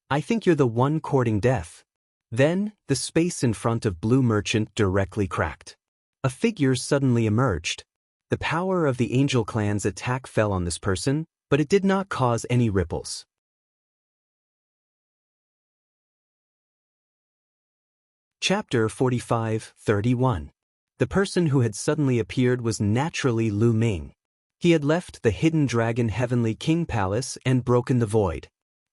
I think you're the one courting death. Then, the space in front of Blue Merchant directly cracked. A figure suddenly emerged. The power of the Angel Clan's attack fell on this person, but it did not cause any ripples. Chapter 45-31. The person who had suddenly appeared was naturally Lu Ming. He had left the Hidden Dragon Heavenly King Palace and broken the void.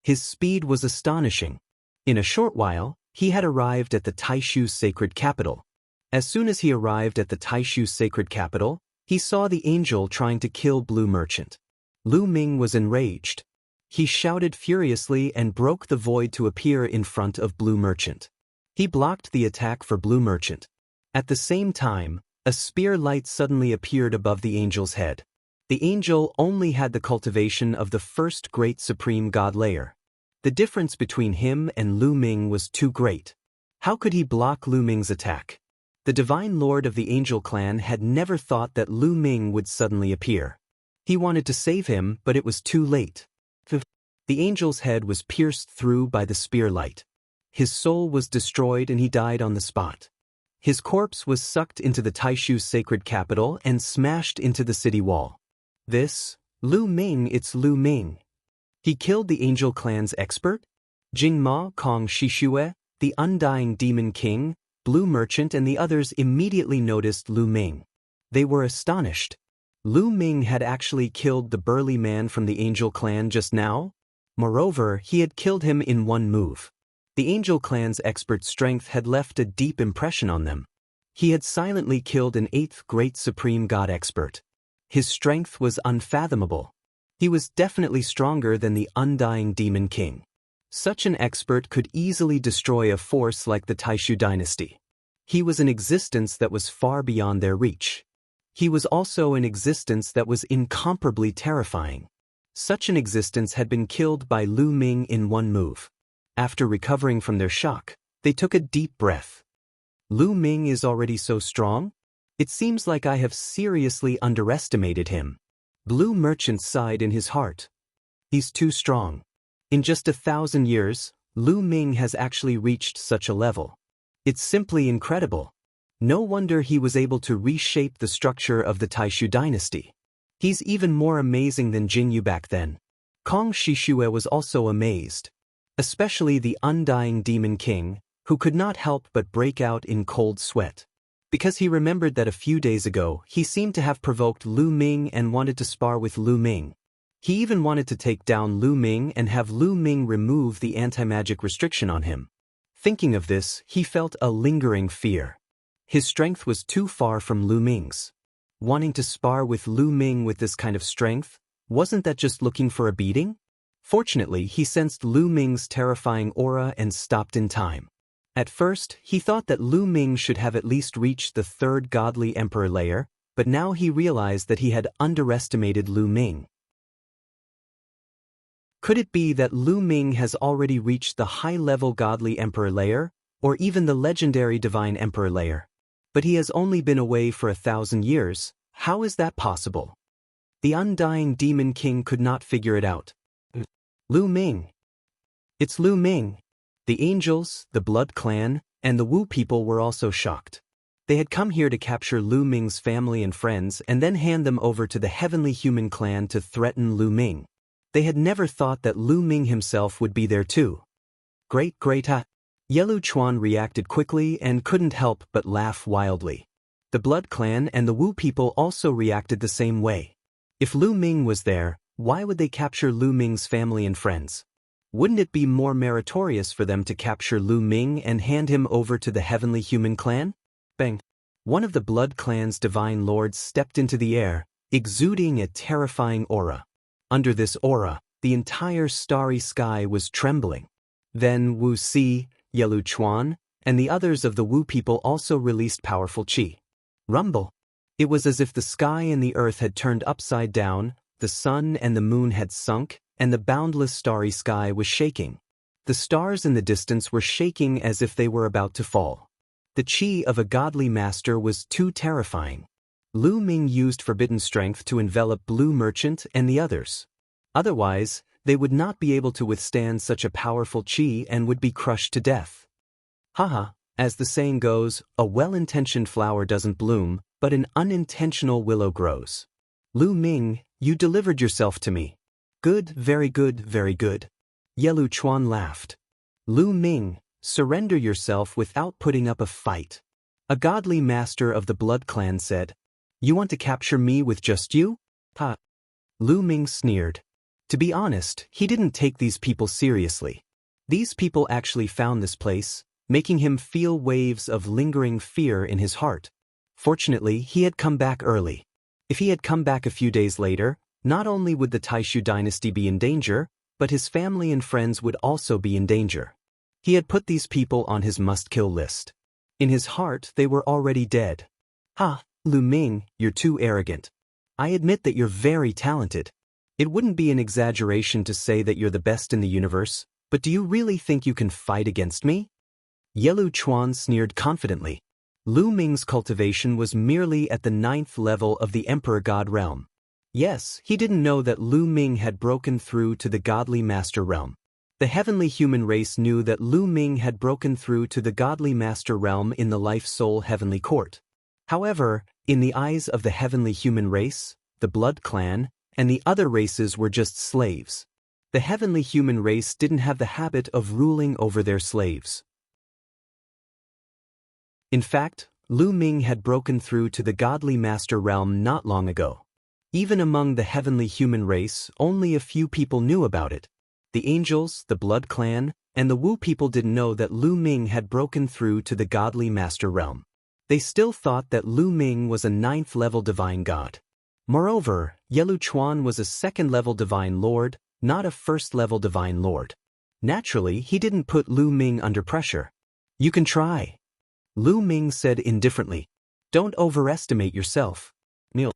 His speed was astonishing. In a short while, he had arrived at the Taishu sacred capital. As soon as he arrived at the Taishu sacred capital, he saw the angel trying to kill Blue Merchant. Lu Ming was enraged. He shouted furiously and broke the void to appear in front of Blue Merchant. He blocked the attack for Blue Merchant. At the same time, a spear light suddenly appeared above the angel's head. The angel only had the cultivation of the first great supreme god layer. The difference between him and Lu Ming was too great. How could he block Lu Ming's attack? The Divine Lord of the Angel Clan had never thought that Lu Ming would suddenly appear. He wanted to save him, but it was too late. The angel's head was pierced through by the spear light. His soul was destroyed and he died on the spot. His corpse was sucked into the Taishu sacred capital and smashed into the city wall. This, Lu Ming, it's Lu Ming. He killed the Angel Clan's expert? Jingma Kong Shishue, the Undying Demon King, Blue Merchant and the others immediately noticed Lu Ming. They were astonished. Lu Ming had actually killed the burly man from the Angel clan just now. Moreover, he had killed him in one move. The Angel clan's expert strength had left a deep impression on them. He had silently killed an 8th great supreme god expert. His strength was unfathomable. He was definitely stronger than the undying Demon King. Such an expert could easily destroy a force like the Taishu dynasty. He was an existence that was far beyond their reach. He was also an existence that was incomparably terrifying. Such an existence had been killed by Lu Ming in one move. After recovering from their shock, they took a deep breath. Lu Ming is already so strong? It seems like I have seriously underestimated him. Blue Merchant sighed in his heart. He's too strong. In just 1,000 years, Lu Ming has actually reached such a level. It's simply incredible. No wonder he was able to reshape the structure of the Taishu dynasty. He's even more amazing than Jingyu back then. Kong Shishue was also amazed. Especially the undying Demon King, who could not help but break out in cold sweat. Because he remembered that a few days ago he seemed to have provoked Lu Ming and wanted to spar with Lu Ming. He even wanted to take down Lu Ming and have Lu Ming remove the anti-magic restriction on him. Thinking of this, he felt a lingering fear. His strength was too far from Lu Ming's. Wanting to spar with Lu Ming with this kind of strength, wasn't that just looking for a beating? Fortunately, he sensed Lu Ming's terrifying aura and stopped in time. At first, he thought that Lu Ming should have at least reached the 3rd godly emperor layer, but now he realized that he had underestimated Lu Ming. Could it be that Lu Ming has already reached the high-level godly emperor layer, or even the legendary divine emperor layer? But he has only been away for 1,000 years. How is that possible? The undying Demon King could not figure it out. Lu Ming. It's Lu Ming. The angels, the Blood Clan, and the Wu people were also shocked. They had come here to capture Lu Ming's family and friends and then hand them over to the Heavenly Human Clan to threaten Lu Ming. They had never thought that Lu Ming himself would be there too. Great ha! Yelu Chuan reacted quickly and couldn't help but laugh wildly. The Blood Clan and the Wu people also reacted the same way. If Lu Ming was there, why would they capture Lu Ming's family and friends? Wouldn't it be more meritorious for them to capture Lu Ming and hand him over to the Heavenly Human Clan? Bang! One of the Blood Clan's divine lords stepped into the air, exuding a terrifying aura. Under this aura, the entire starry sky was trembling. Then Wu Si, Yelu Chuan, and the others of the Wu people also released powerful qi. Rumble! It was as if the sky and the earth had turned upside down, the sun and the moon had sunk, and the boundless starry sky was shaking. The stars in the distance were shaking as if they were about to fall. The qi of a godly master was too terrifying. Lu Ming used forbidden strength to envelop Blue Merchant and the others. Otherwise, they would not be able to withstand such a powerful qi and would be crushed to death. Haha, as the saying goes, a well-intentioned flower doesn't bloom, but an unintentional willow grows. Lu Ming, you delivered yourself to me. Good, very good, very good. Yelu Chuan laughed. Lu Ming, surrender yourself without putting up a fight. A godly master of the Blood Clan said. You want to capture me with just you? Ha! Lu Ming sneered. To be honest, he didn't take these people seriously. These people actually found this place, making him feel waves of lingering fear in his heart. Fortunately, he had come back early. If he had come back a few days later, not only would the Taishu dynasty be in danger, but his family and friends would also be in danger. He had put these people on his must-kill list. In his heart, they were already dead. Ha! Lu Ming, you're too arrogant. I admit that you're very talented. It wouldn't be an exaggeration to say that you're the best in the universe, but do you really think you can fight against me? Yelu Chuan sneered confidently. Lu Ming's cultivation was merely at the 9th level of the Emperor God realm. Yes, he didn't know that Lu Ming had broken through to the godly master realm. The heavenly human race knew that Lu Ming had broken through to the godly master realm in the life-soul heavenly court. However, in the eyes of the heavenly human race, the Blood Clan, and the other races were just slaves. The heavenly human race didn't have the habit of ruling over their slaves. In fact, Lu Ming had broken through to the godly master realm not long ago. Even among the heavenly human race, only a few people knew about it. The angels, the blood clan, and the Wu people didn't know that Lu Ming had broken through to the godly master realm. They still thought that Lu Ming was a 9th-level divine god. Moreover, Yelu Chuan was a 2nd-level divine lord, not a 1st-level divine lord. Naturally, he didn't put Lu Ming under pressure. "You can try," Lu Ming said indifferently. "Don't overestimate yourself." Kneel.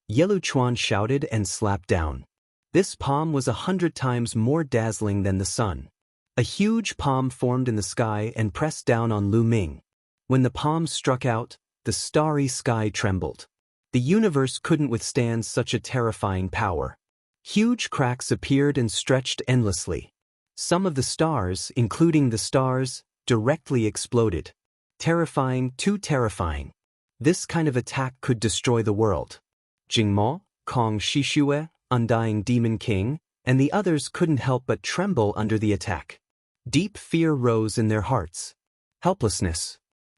Yelu Chuan shouted and slapped down. This palm was 100 times more dazzling than the sun. A huge palm formed in the sky and pressed down on Lu Ming. When the palm struck out, the starry sky trembled. The universe couldn't withstand such a terrifying power. Huge cracks appeared and stretched endlessly. Some of the stars, including the stars, directly exploded. Terrifying, too terrifying. This kind of attack could destroy the world. Jingmo, Kong Shishue, Undying Demon King, and the others couldn't help but tremble under the attack. Deep fear rose in their hearts. Helplessness.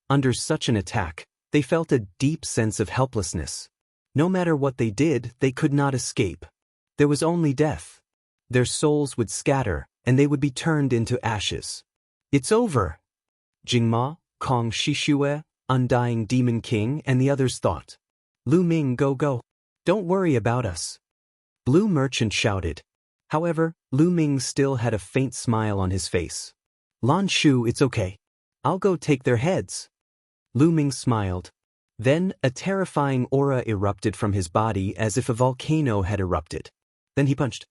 Under such an attack, they felt a deep sense of helplessness. No matter what they did, they could not escape. There was only death. Their souls would scatter, and they would be turned into ashes. "It's over," Jingma, Kong Shishue, Undying Demon King, and the others thought. "Lu Ming, go. Don't worry about us," Blue Merchant shouted. However, Lu Ming still had a faint smile on his face. "Lan Shu, it's okay. I'll go take their heads." Lu Ming smiled. Then, a terrifying aura erupted from his body as if a volcano had erupted. Then he punched.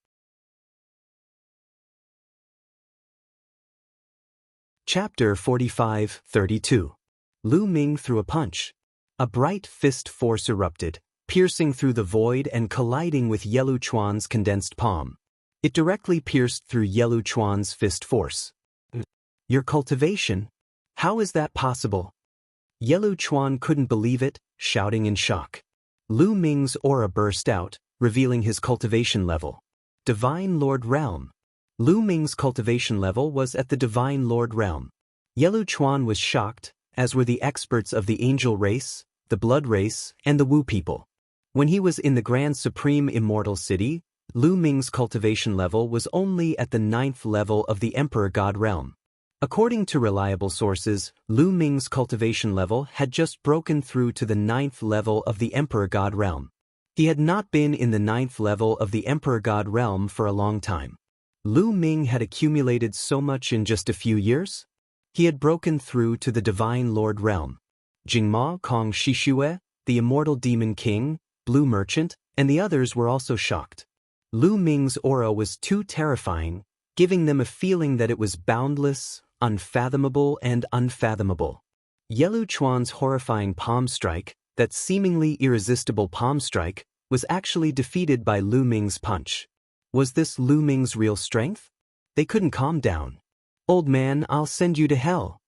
Chapter 45-32. Lu Ming threw a punch. A bright fist force erupted, piercing through the void and colliding with Yelu Chuan's condensed palm. It directly pierced through Yelu Chuan's fist force. "Your cultivation? How is that possible?" Yelu Chuan couldn't believe it, shouting in shock. Lu Ming's aura burst out, revealing his cultivation level. Divine Lord Realm. Lu Ming's cultivation level was at the Divine Lord Realm. Yelu Chuan was shocked, as were the experts of the angel race, the blood race, and the Wu people. When he was in the Grand Supreme Immortal City, Lu Ming's cultivation level was only at the 9th level of the Emperor God realm. According to reliable sources, Lu Ming's cultivation level had just broken through to the 9th level of the Emperor God realm. He had not been in the 9th level of the Emperor God realm for a long time. Lu Ming had accumulated so much in just a few years? He had broken through to the Divine Lord realm. Jingma, Kong Shishue, the Immortal Demon King, Blue Merchant, and the others were also shocked. Lu Ming's aura was too terrifying, giving them a feeling that it was boundless, unfathomable, and unfathomable. Yelu Chuan's horrifying palm strike, that seemingly irresistible palm strike, was actually defeated by Lu Ming's punch. Was this Lu Ming's real strength? They couldn't calm down. "Old man, I'll send you to hell."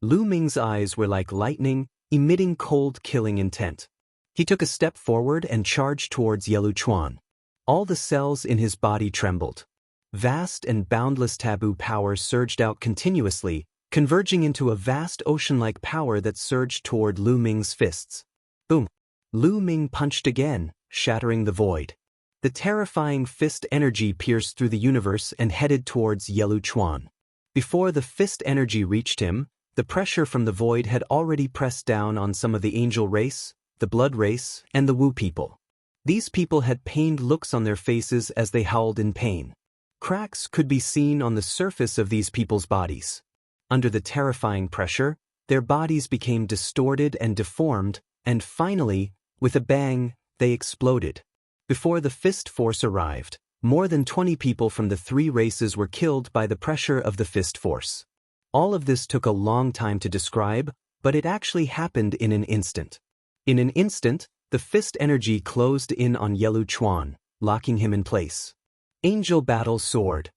Lu Ming's eyes were like lightning, emitting cold, killing intent. He took a step forward and charged towards Yelu Chuan. All the cells in his body trembled. Vast and boundless taboo power surged out continuously, converging into a vast ocean-like power that surged toward Lu Ming's fists. Boom! Lu Ming punched again, shattering the void. The terrifying fist energy pierced through the universe and headed towards Yelu Chuan. Before the fist energy reached him, the pressure from the void had already pressed down on some of the angel race, the blood race, and the Wu people. These people had pained looks on their faces as they howled in pain. Cracks could be seen on the surface of these people's bodies. Under the terrifying pressure, their bodies became distorted and deformed, and finally, with a bang, they exploded. Before the fist force arrived, more than 20 people from the 3 races were killed by the pressure of the fist force. All of this took a long time to describe, but it actually happened in an instant. In an instant, the fist energy closed in on Yelu Chuan, locking him in place. Angel Battle Sword.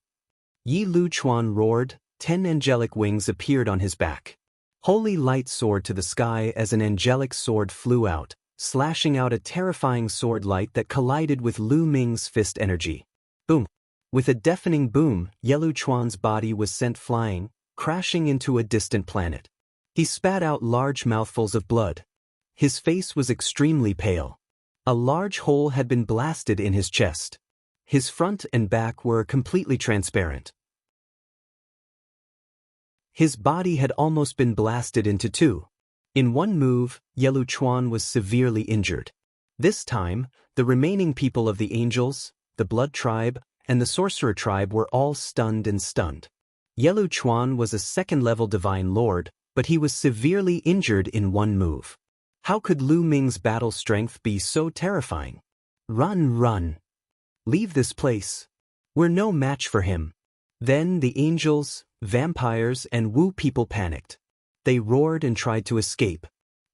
Yi Lu Chuan roared, 10 angelic wings appeared on his back. Holy light soared to the sky as an angelic sword flew out, slashing out a terrifying sword light that collided with Lu Ming's fist energy. Boom! With a deafening boom, Yelu Chuan's body was sent flying, crashing into a distant planet. He spat out large mouthfuls of blood. His face was extremely pale. A large hole had been blasted in his chest. His front and back were completely transparent. His body had almost been blasted into two. In one move, Yelu Chuan was severely injured. This time, the remaining people of the angels, the blood tribe, and the sorcerer tribe were all stunned. Yelu Chuan was a second-level divine lord, but he was severely injured in one move. How could Lu Ming's battle strength be so terrifying? Run, run. Leave this place. We're no match for him. Then the angels, vampires, and Wu people panicked. They roared and tried to escape.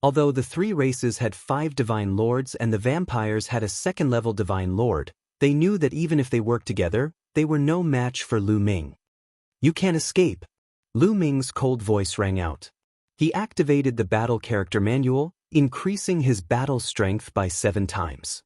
Although the three races had 5 divine lords and the vampires had a second-level divine lord, they knew that even if they worked together, they were no match for Lu Ming. You can't escape. Lu Ming's cold voice rang out. He activated the battle character manual, increasing his battle strength by 7 times.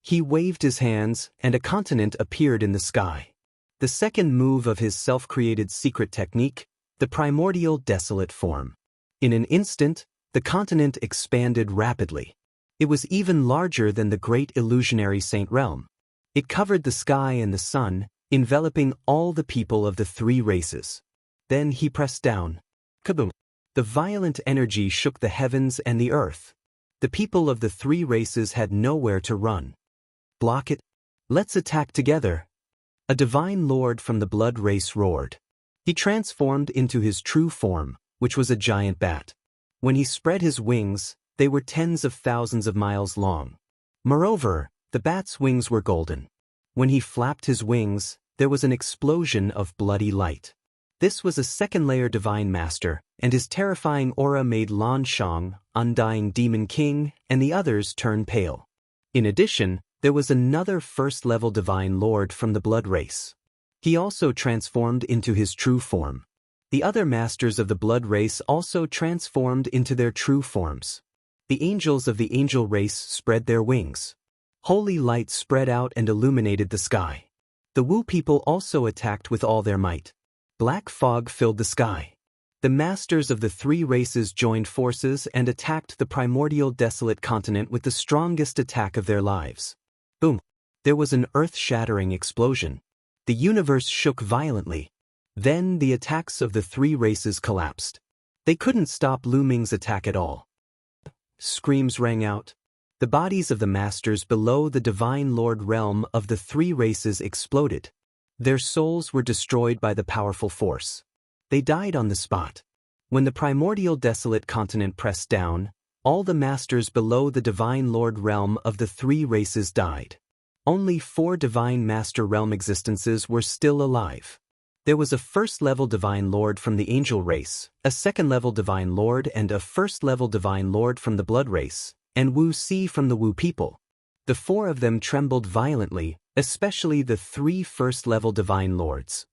He waved his hands, and a continent appeared in the sky. The second move of his self-created secret technique, the primordial desolate form. In an instant, the continent expanded rapidly. It was even larger than the great illusionary Saint Realm. It covered the sky and the sun, enveloping all the people of the 3 races. Then he pressed down. Kaboom! The violent energy shook the heavens and the earth. The people of the 3 races had nowhere to run. Block it. Let's attack together. A divine lord from the blood race roared. He transformed into his true form, which was a giant bat. When he spread his wings, they were tens of thousands of miles long. Moreover, the bat's wings were golden. When he flapped his wings, there was an explosion of bloody light. This was a second-layer divine master, and his terrifying aura made Lan Shang, Undying Demon King, and the others turn pale. In addition, there was another first-level divine lord from the blood race. He also transformed into his true form. The other masters of the blood race also transformed into their true forms. The angels of the angel race spread their wings. Holy light spread out and illuminated the sky. The Wu people also attacked with all their might. Black fog filled the sky. The masters of the 3 races joined forces and attacked the primordial desolate continent with the strongest attack of their lives. Boom! There was an earth-shattering explosion. The universe shook violently. Then the attacks of the 3 races collapsed. They couldn't stop Lu Ming's attack at all. Screams rang out. The bodies of the masters below the divine lord realm of the 3 races exploded. Their souls were destroyed by the powerful force. They died on the spot. When the primordial desolate continent pressed down, all the masters below the divine lord realm of the 3 races died. Only 4 divine master realm existences were still alive. There was a first-level divine lord from the angel race, a second-level divine lord and a first-level divine lord from the blood race, and Wu Si from the Wu people. The 4 of them trembled violently, especially the 3 first-level divine lords.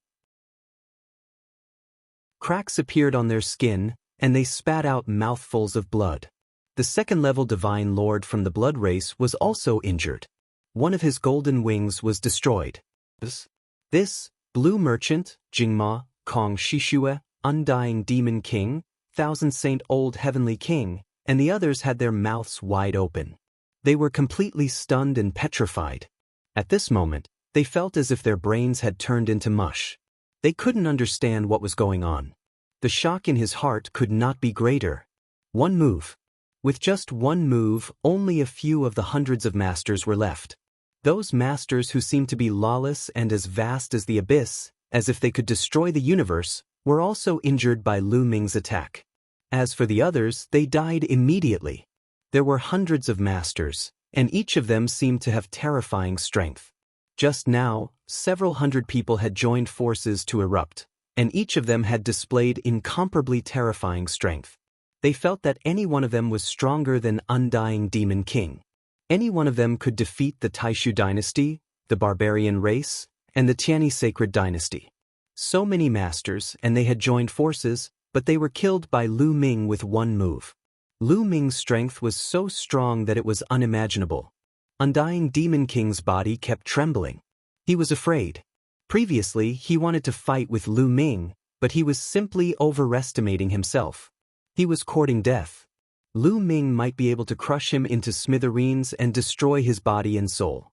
Cracks appeared on their skin, and they spat out mouthfuls of blood. The second-level divine lord from the blood race was also injured. One of his golden wings was destroyed. This Blue Merchant, Jingma, Kong Shishue, Undying Demon King, Thousand Saint Old Heavenly King, and the others had their mouths wide open. They were completely stunned and petrified. At this moment, they felt as if their brains had turned into mush. They couldn't understand what was going on. The shock in his heart could not be greater. One move. With just one move, only a few of the hundreds of masters were left. Those masters who seemed to be lawless and as vast as the abyss, as if they could destroy the universe, were also injured by Lu Ming's attack. As for the others, they died immediately. There were hundreds of masters, and each of them seemed to have terrifying strength. Just now, several hundred people had joined forces to erupt, and each of them had displayed incomparably terrifying strength. They felt that any one of them was stronger than Undying Demon King. Any one of them could defeat the Taishu dynasty, the barbarian race, and the Tianyi sacred dynasty. So many masters, and they had joined forces, but they were killed by Lu Ming with one move. Lu Ming's strength was so strong that it was unimaginable. Undying Demon King's body kept trembling. He was afraid. Previously, he wanted to fight with Lu Ming, but he was simply overestimating himself. He was courting death. Lu Ming might be able to crush him into smithereens and destroy his body and soul.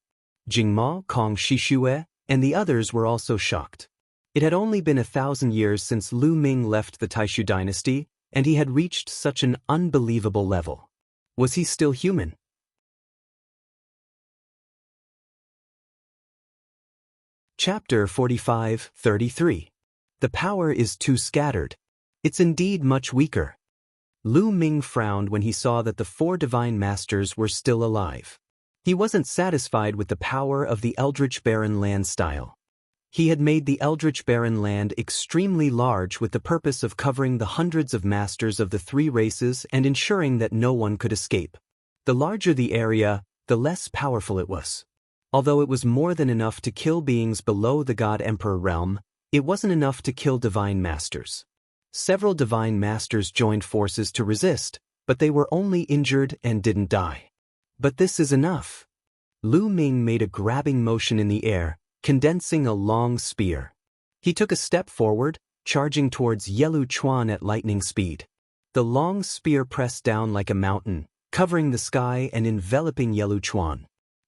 Jingma, Kong Shishue, and the others were also shocked. It had only been 1,000 years since Lu Ming left the Taishu dynasty, and he had reached such an unbelievable level. Was he still human? Chapter 45-33. The power is too scattered. It's indeed much weaker. Lu Ming frowned when he saw that the 4 divine masters were still alive. He wasn't satisfied with the power of the Eldritch Barren Land style. He had made the Eldritch Barren Land extremely large with the purpose of covering the hundreds of masters of the 3 races and ensuring that no one could escape. The larger the area, the less powerful it was. Although it was more than enough to kill beings below the God Emperor realm, it wasn't enough to kill divine masters. Several divine masters joined forces to resist, but they were only injured and didn't die. But this is enough. Lu Ming made a grabbing motion in the air, condensing a long spear. He took a step forward, charging towards Yelu Chuan at lightning speed. The long spear pressed down like a mountain, covering the sky and enveloping Yelu Chuan.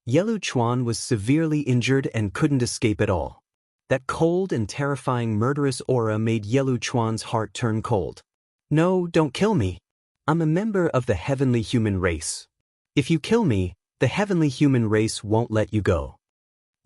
Yelu Chuan was severely injured and couldn't escape at all. That cold and terrifying murderous aura made Yelu Chuan's heart turn cold. No, don't kill me. I'm a member of the heavenly human race. If you kill me, the heavenly human race won't let you go.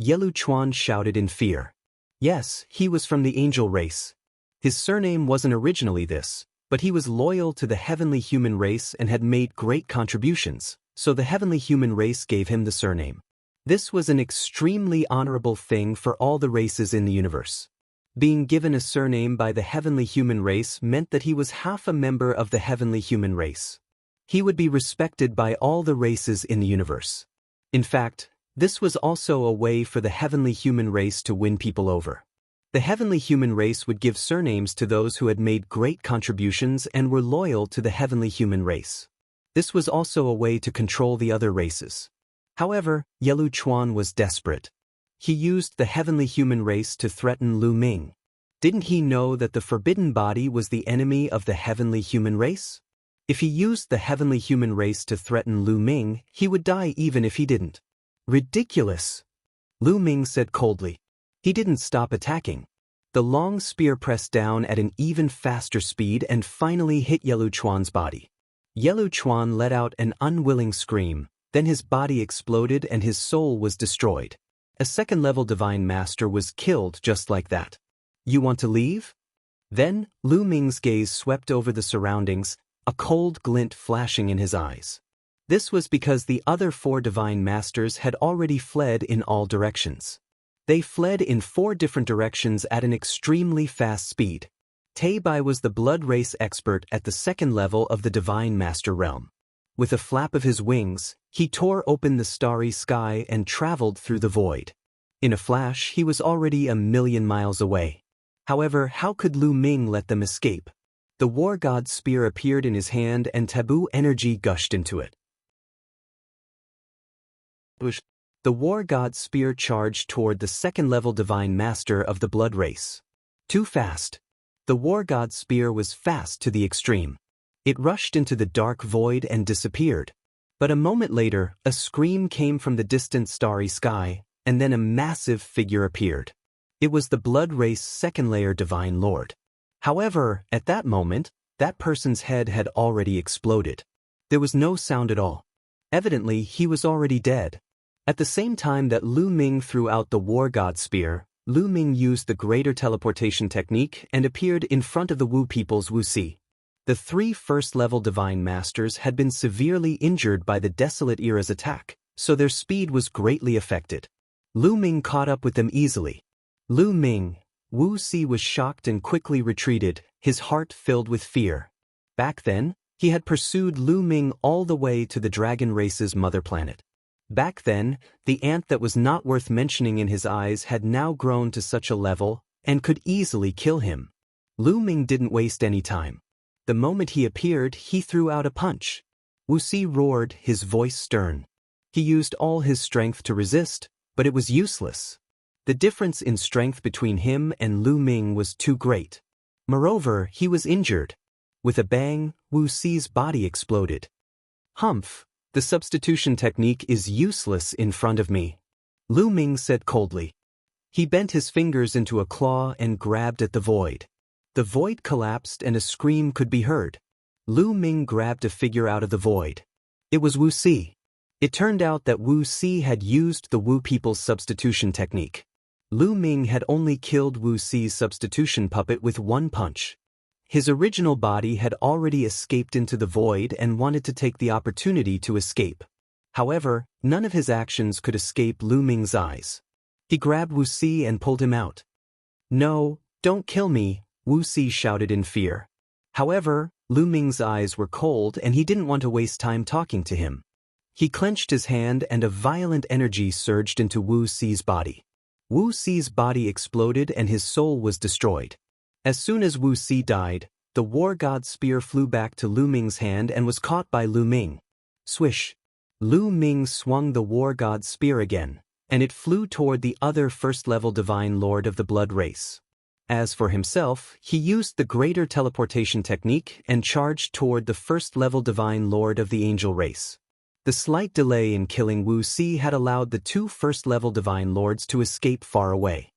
Yelu Chuan shouted in fear. Yes, he was from the angel race. His surname wasn't originally this, but he was loyal to the heavenly human race and had made great contributions, so the heavenly human race gave him the surname. This was an extremely honorable thing for all the races in the universe. Being given a surname by the heavenly human race meant that he was half a member of the heavenly human race. He would be respected by all the races in the universe. In fact, this was also a way for the heavenly human race to win people over. The heavenly human race would give surnames to those who had made great contributions and were loyal to the heavenly human race. This was also a way to control the other races. However, Yelu Chuan was desperate. He used the heavenly human race to threaten Lu Ming. Didn't he know that the forbidden body was the enemy of the heavenly human race? If he used the heavenly human race to threaten Lu Ming, he would die even if he didn't. Ridiculous! Lu Ming said coldly. He didn't stop attacking. The long spear pressed down at an even faster speed and finally hit Yelu Chuan's body. Yelu Chuan let out an unwilling scream, then his body exploded and his soul was destroyed. A second-level divine master was killed just like that. You want to leave? Then, Lu Ming's gaze swept over the surroundings, a cold glint flashing in his eyes. This was because the other 4 divine masters had already fled in all directions. They fled in 4 different directions at an extremely fast speed. Tei Bai was the blood race expert at the 2nd level of the divine master realm. With a flap of his wings, he tore open the starry sky and traveled through the void. In a flash, he was already 1,000,000 miles away. However, how could Lu Ming let them escape? The war god's spear appeared in his hand and taboo energy gushed into it. The war god's spear charged toward the 2nd-level divine master of the blood race. Too fast. The war god's spear was fast to the extreme. It rushed into the dark void and disappeared. But a moment later, a scream came from the distant starry sky, and then a massive figure appeared. It was the blood race 2nd-layer divine lord. However, at that moment, that person's head had already exploded. There was no sound at all. Evidently, he was already dead. At the same time that Lu Ming threw out the war god spear, Lu Ming used the greater teleportation technique and appeared in front of the Wu people's Wu Si. The 3 first-level divine masters had been severely injured by the Desolate Era's attack, so their speed was greatly affected. Lu Ming caught up with them easily. Lu Ming, Wu Si was shocked and quickly retreated, his heart filled with fear. Back then, he had pursued Lu Ming all the way to the dragon race's mother planet. Back then, the ant that was not worth mentioning in his eyes had now grown to such a level and could easily kill him. Lu Ming didn't waste any time. The moment he appeared, he threw out a punch. Wu Si roared, his voice stern. He used all his strength to resist, but it was useless. The difference in strength between him and Lu Ming was too great. Moreover, he was injured. With a bang, Wu Si's body exploded. Humph, the substitution technique is useless in front of me, Lu Ming said coldly. He bent his fingers into a claw and grabbed at the void. The void collapsed and a scream could be heard. Lu Ming grabbed a figure out of the void. It was Wu Si. It turned out that Wu Si had used the Wu people's substitution technique. Lu Ming had only killed Wu Si's substitution puppet with one punch. His original body had already escaped into the void and wanted to take the opportunity to escape. However, none of his actions could escape Lu Ming's eyes. He grabbed Wu Si and pulled him out. "No, don't kill me," Wu Si shouted in fear. However, Lu Ming's eyes were cold and he didn't want to waste time talking to him. He clenched his hand and a violent energy surged into Wu Si's body. Wu Si's body exploded and his soul was destroyed. As soon as Wu Si died, the war god's spear flew back to Lu Ming's hand and was caught by Lu Ming. Swish! Lu Ming swung the war god's spear again, and it flew toward the other first-level divine lord of the blood race. As for himself, he used the greater teleportation technique and charged toward the first-level divine lord of the angel race. The slight delay in killing Wu Si had allowed the two first-level divine lords to escape far away.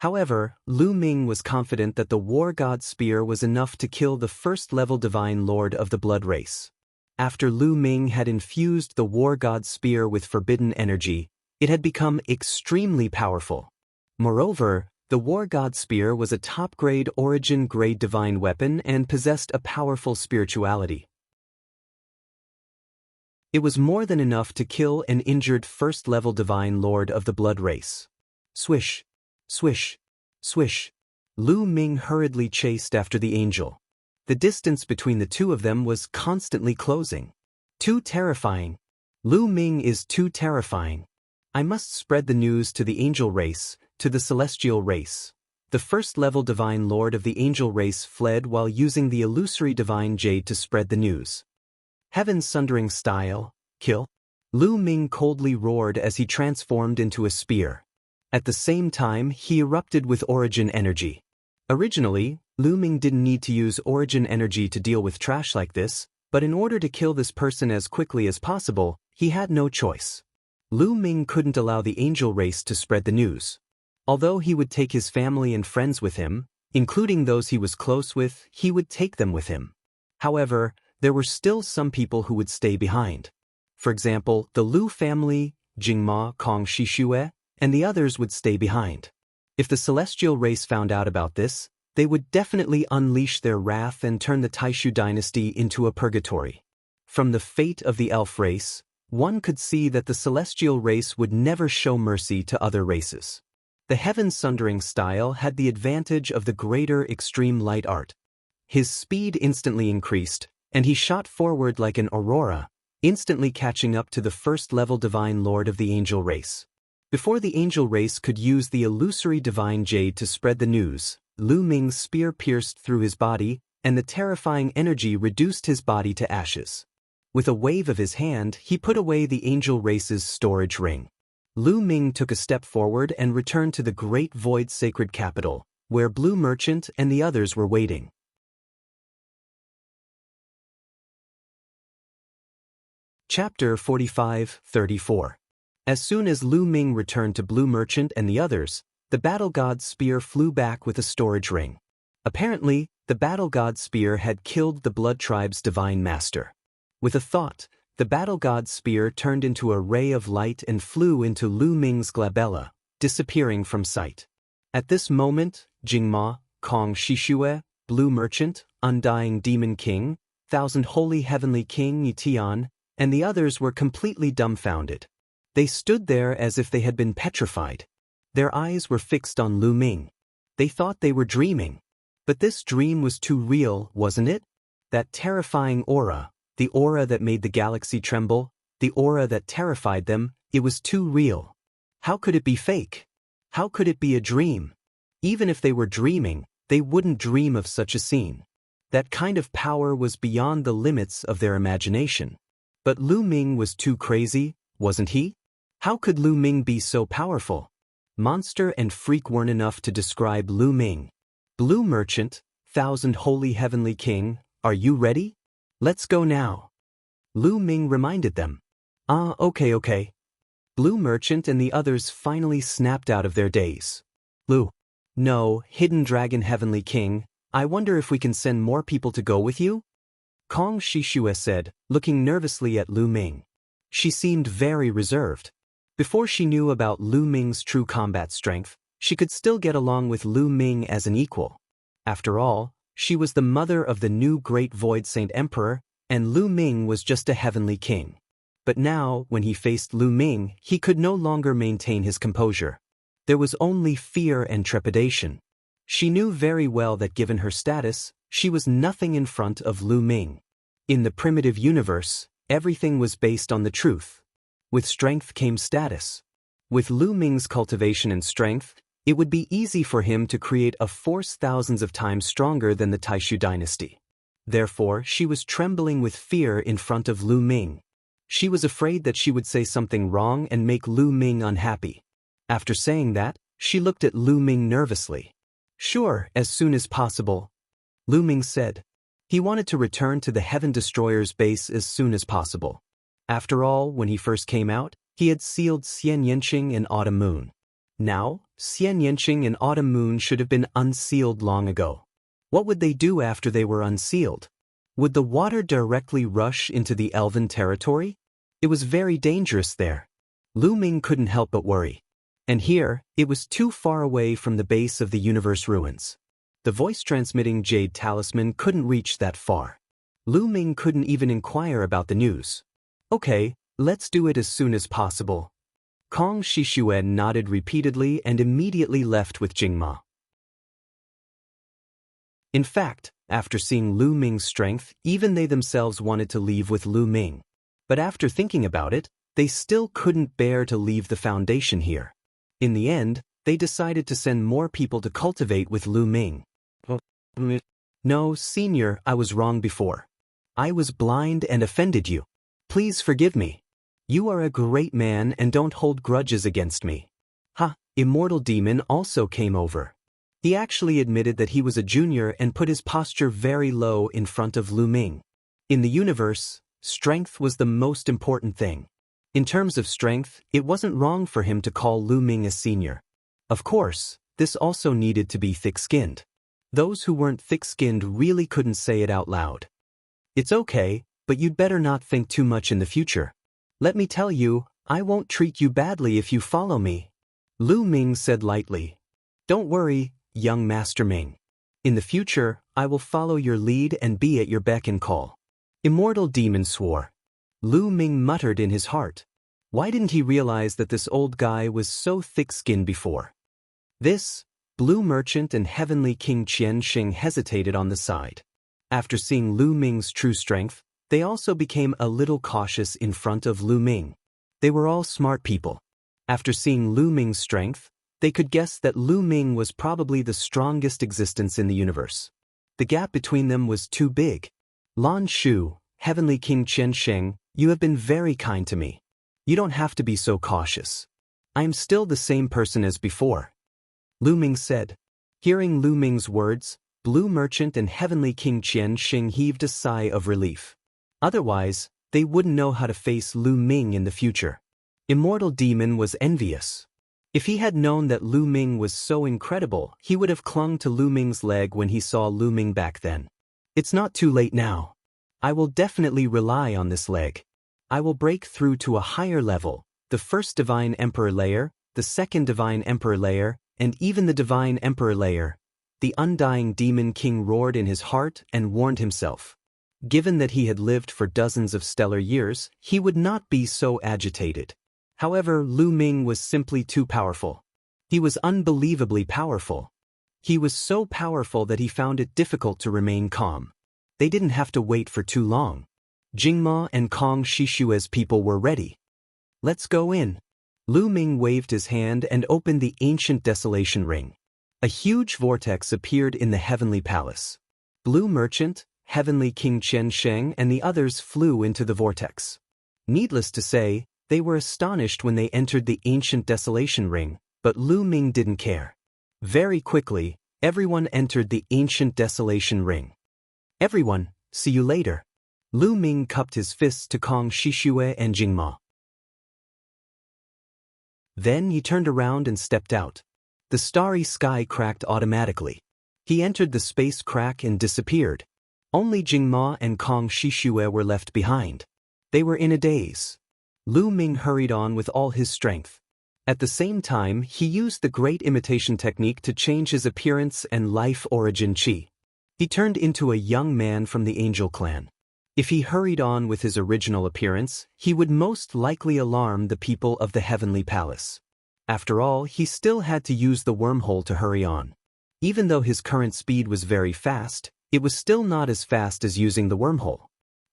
However, Lu Ming was confident that the war god's spear was enough to kill the first-level divine lord of the blood race. After Lu Ming had infused the war god's spear with forbidden energy, it had become extremely powerful. Moreover, the war god's spear was a top-grade origin-grade divine weapon and possessed a powerful spirituality. It was more than enough to kill an injured first-level divine lord of the blood race. Swish! Swish! Swish! Lu Ming hurriedly chased after the angel. The distance between the two of them was constantly closing. Too terrifying. Lu Ming is too terrifying. I must spread the news to the angel race, to the celestial race. The first-level divine lord of the angel race fled while using the illusory divine jade to spread the news. Heaven sundering style, kill? Lu Ming coldly roared as he transformed into a spear. At the same time, he erupted with origin energy. Originally, Lu Ming didn't need to use origin energy to deal with trash like this, but in order to kill this person as quickly as possible, he had no choice. Lu Ming couldn't allow the angel race to spread the news. Although he would take his family and friends with him, including those he was close with, he would take them with him. However, there were still some people who would stay behind. For example, the Lu family, Jingma, Kong Shishue, and the others would stay behind. If the celestial race found out about this, they would definitely unleash their wrath and turn the Taishu dynasty into a purgatory. From the fate of the elf race, one could see that the celestial race would never show mercy to other races. The heaven-sundering style had the advantage of the greater extreme light art. His speed instantly increased, and he shot forward like an aurora, instantly catching up to the first-level divine lord of the angel race. Before the angel race could use the illusory divine jade to spread the news, Lu Ming's spear pierced through his body, and the terrifying energy reduced his body to ashes. With a wave of his hand, he put away the angel race's storage ring. Lu Ming took a step forward and returned to the Great Void Sacred Capital, where Blue Merchant and the others were waiting. Chapter 45-34. As soon as Lu Ming returned to Blue Merchant and the others, the battle god's spear flew back with a storage ring. Apparently, the battle god's spear had killed the Blood Tribe's divine master. With a thought, the battle god's spear turned into a ray of light and flew into Lu Ming's glabella, disappearing from sight. At this moment, Jingma, Kong Shishue, Blue Merchant, Undying Demon King, Thousand Holy Heavenly King Yitian, and the others were completely dumbfounded. They stood there as if they had been petrified. Their eyes were fixed on Lu Ming. They thought they were dreaming. But this dream was too real, wasn't it? That terrifying aura, the aura that made the galaxy tremble, the aura that terrified them, it was too real. How could it be fake? How could it be a dream? Even if they were dreaming, they wouldn't dream of such a scene. That kind of power was beyond the limits of their imagination. But Lu Ming was too crazy, wasn't he? How could Lu Ming be so powerful? Monster and freak weren't enough to describe Lu Ming. Blue Merchant, Thousand Holy Heavenly King, are you ready? Let's go now. Lu Ming reminded them. Ah, okay. Blue Merchant and the others finally snapped out of their daze. Lu. No, Hidden Dragon Heavenly King, I wonder if we can send more people to go with you? Kong Shishue said, looking nervously at Lu Ming. She seemed very reserved. Before she knew about Lu Ming's true combat strength, she could still get along with Lu Ming as an equal. After all, she was the mother of the new Great Void Saint Emperor, and Lu Ming was just a heavenly king. But now, when he faced Lu Ming, he could no longer maintain his composure. There was only fear and trepidation. She knew very well that given her status, she was nothing in front of Lu Ming. In the primitive universe, everything was based on the truth. With strength came status. With Lu Ming's cultivation and strength, it would be easy for him to create a force thousands of times stronger than the Taishu dynasty. Therefore, she was trembling with fear in front of Lu Ming. She was afraid that she would say something wrong and make Lu Ming unhappy. After saying that, she looked at Lu Ming nervously. Sure, as soon as possible. Lu Ming said. He wanted to return to the Heaven Destroyer's base as soon as possible. After all, when he first came out, he had sealed Xian Yanqing and Autumn Moon. Now, Xian Yanqing and Autumn Moon should have been unsealed long ago. What would they do after they were unsealed? Would the water directly rush into the elven territory? It was very dangerous there. Lu Ming couldn't help but worry. And here, it was too far away from the base of the universe ruins. The voice-transmitting jade talisman couldn't reach that far. Lu Ming couldn't even inquire about the news. Okay, let's do it as soon as possible. Kong Shishue nodded repeatedly and immediately left with Jingma. In fact, after seeing Lu Ming's strength, even they themselves wanted to leave with Lu Ming. But after thinking about it, they still couldn't bear to leave the foundation here. In the end, they decided to send more people to cultivate with Lu Ming. No, Senior, I was wrong before. I was blind and offended you. Please forgive me. You are a great man and don't hold grudges against me. Ha, Immortal Demon also came over. He actually admitted that he was a junior and put his posture very low in front of Lu Ming. In the universe, strength was the most important thing. In terms of strength, it wasn't wrong for him to call Lu Ming a senior. Of course, this also needed to be thick-skinned. Those who weren't thick-skinned really couldn't say it out loud. It's okay, but you'd better not think too much in the future. Let me tell you, I won't treat you badly if you follow me. Lu Ming said lightly. Don't worry, young Master Ming. In the future, I will follow your lead and be at your beck and call. Immortal Demon swore. Lu Ming muttered in his heart. Why didn't he realize that this old guy was so thick-skinned before? This, Blue Merchant and Heavenly King Qian Xing hesitated on the side. After seeing Lu Ming's true strength, they also became a little cautious in front of Lu Ming. They were all smart people. After seeing Lu Ming's strength, they could guess that Lu Ming was probably the strongest existence in the universe. The gap between them was too big. Lan Shu, Heavenly King Qian Xing, you have been very kind to me. You don't have to be so cautious. I am still the same person as before. Lu Ming said. Hearing Lu Ming's words, Blue Merchant and Heavenly King Qian Xing heaved a sigh of relief. Otherwise, they wouldn't know how to face Lu Ming in the future. Immortal Demon was envious. If he had known that Lu Ming was so incredible, he would have clung to Lu Ming's leg when he saw Lu Ming back then. It's not too late now. I will definitely rely on this leg. I will break through to a higher level, the first Divine Emperor layer, the second Divine Emperor layer, and even the Divine Emperor layer. The undying Demon King roared in his heart and warned himself. Given that he had lived for dozens of stellar years, he would not be so agitated. However, Lu Ming was simply too powerful. He was unbelievably powerful. He was so powerful that he found it difficult to remain calm. They didn't have to wait for too long. Jingma and Kong Shishue's people were ready. Let's go in. Lu Ming waved his hand and opened the ancient desolation ring. A huge vortex appeared in the heavenly palace. Blue Merchant, Heavenly King Qian Sheng and the others flew into the vortex. Needless to say, they were astonished when they entered the ancient desolation ring, but Lu Ming didn't care. Very quickly, everyone entered the ancient desolation ring. Everyone, see you later. Lu Ming cupped his fists to Kong Shishue and Jingma. Then he turned around and stepped out. The starry sky cracked automatically. He entered the space crack and disappeared. Only Jingma and Kong Shishue were left behind. They were in a daze. Lu Ming hurried on with all his strength. At the same time, he used the great imitation technique to change his appearance and life origin chi. He turned into a young man from the Angel clan. If he hurried on with his original appearance, he would most likely alarm the people of the Heavenly Palace. After all, he still had to use the wormhole to hurry on. Even though his current speed was very fast, it was still not as fast as using the wormhole.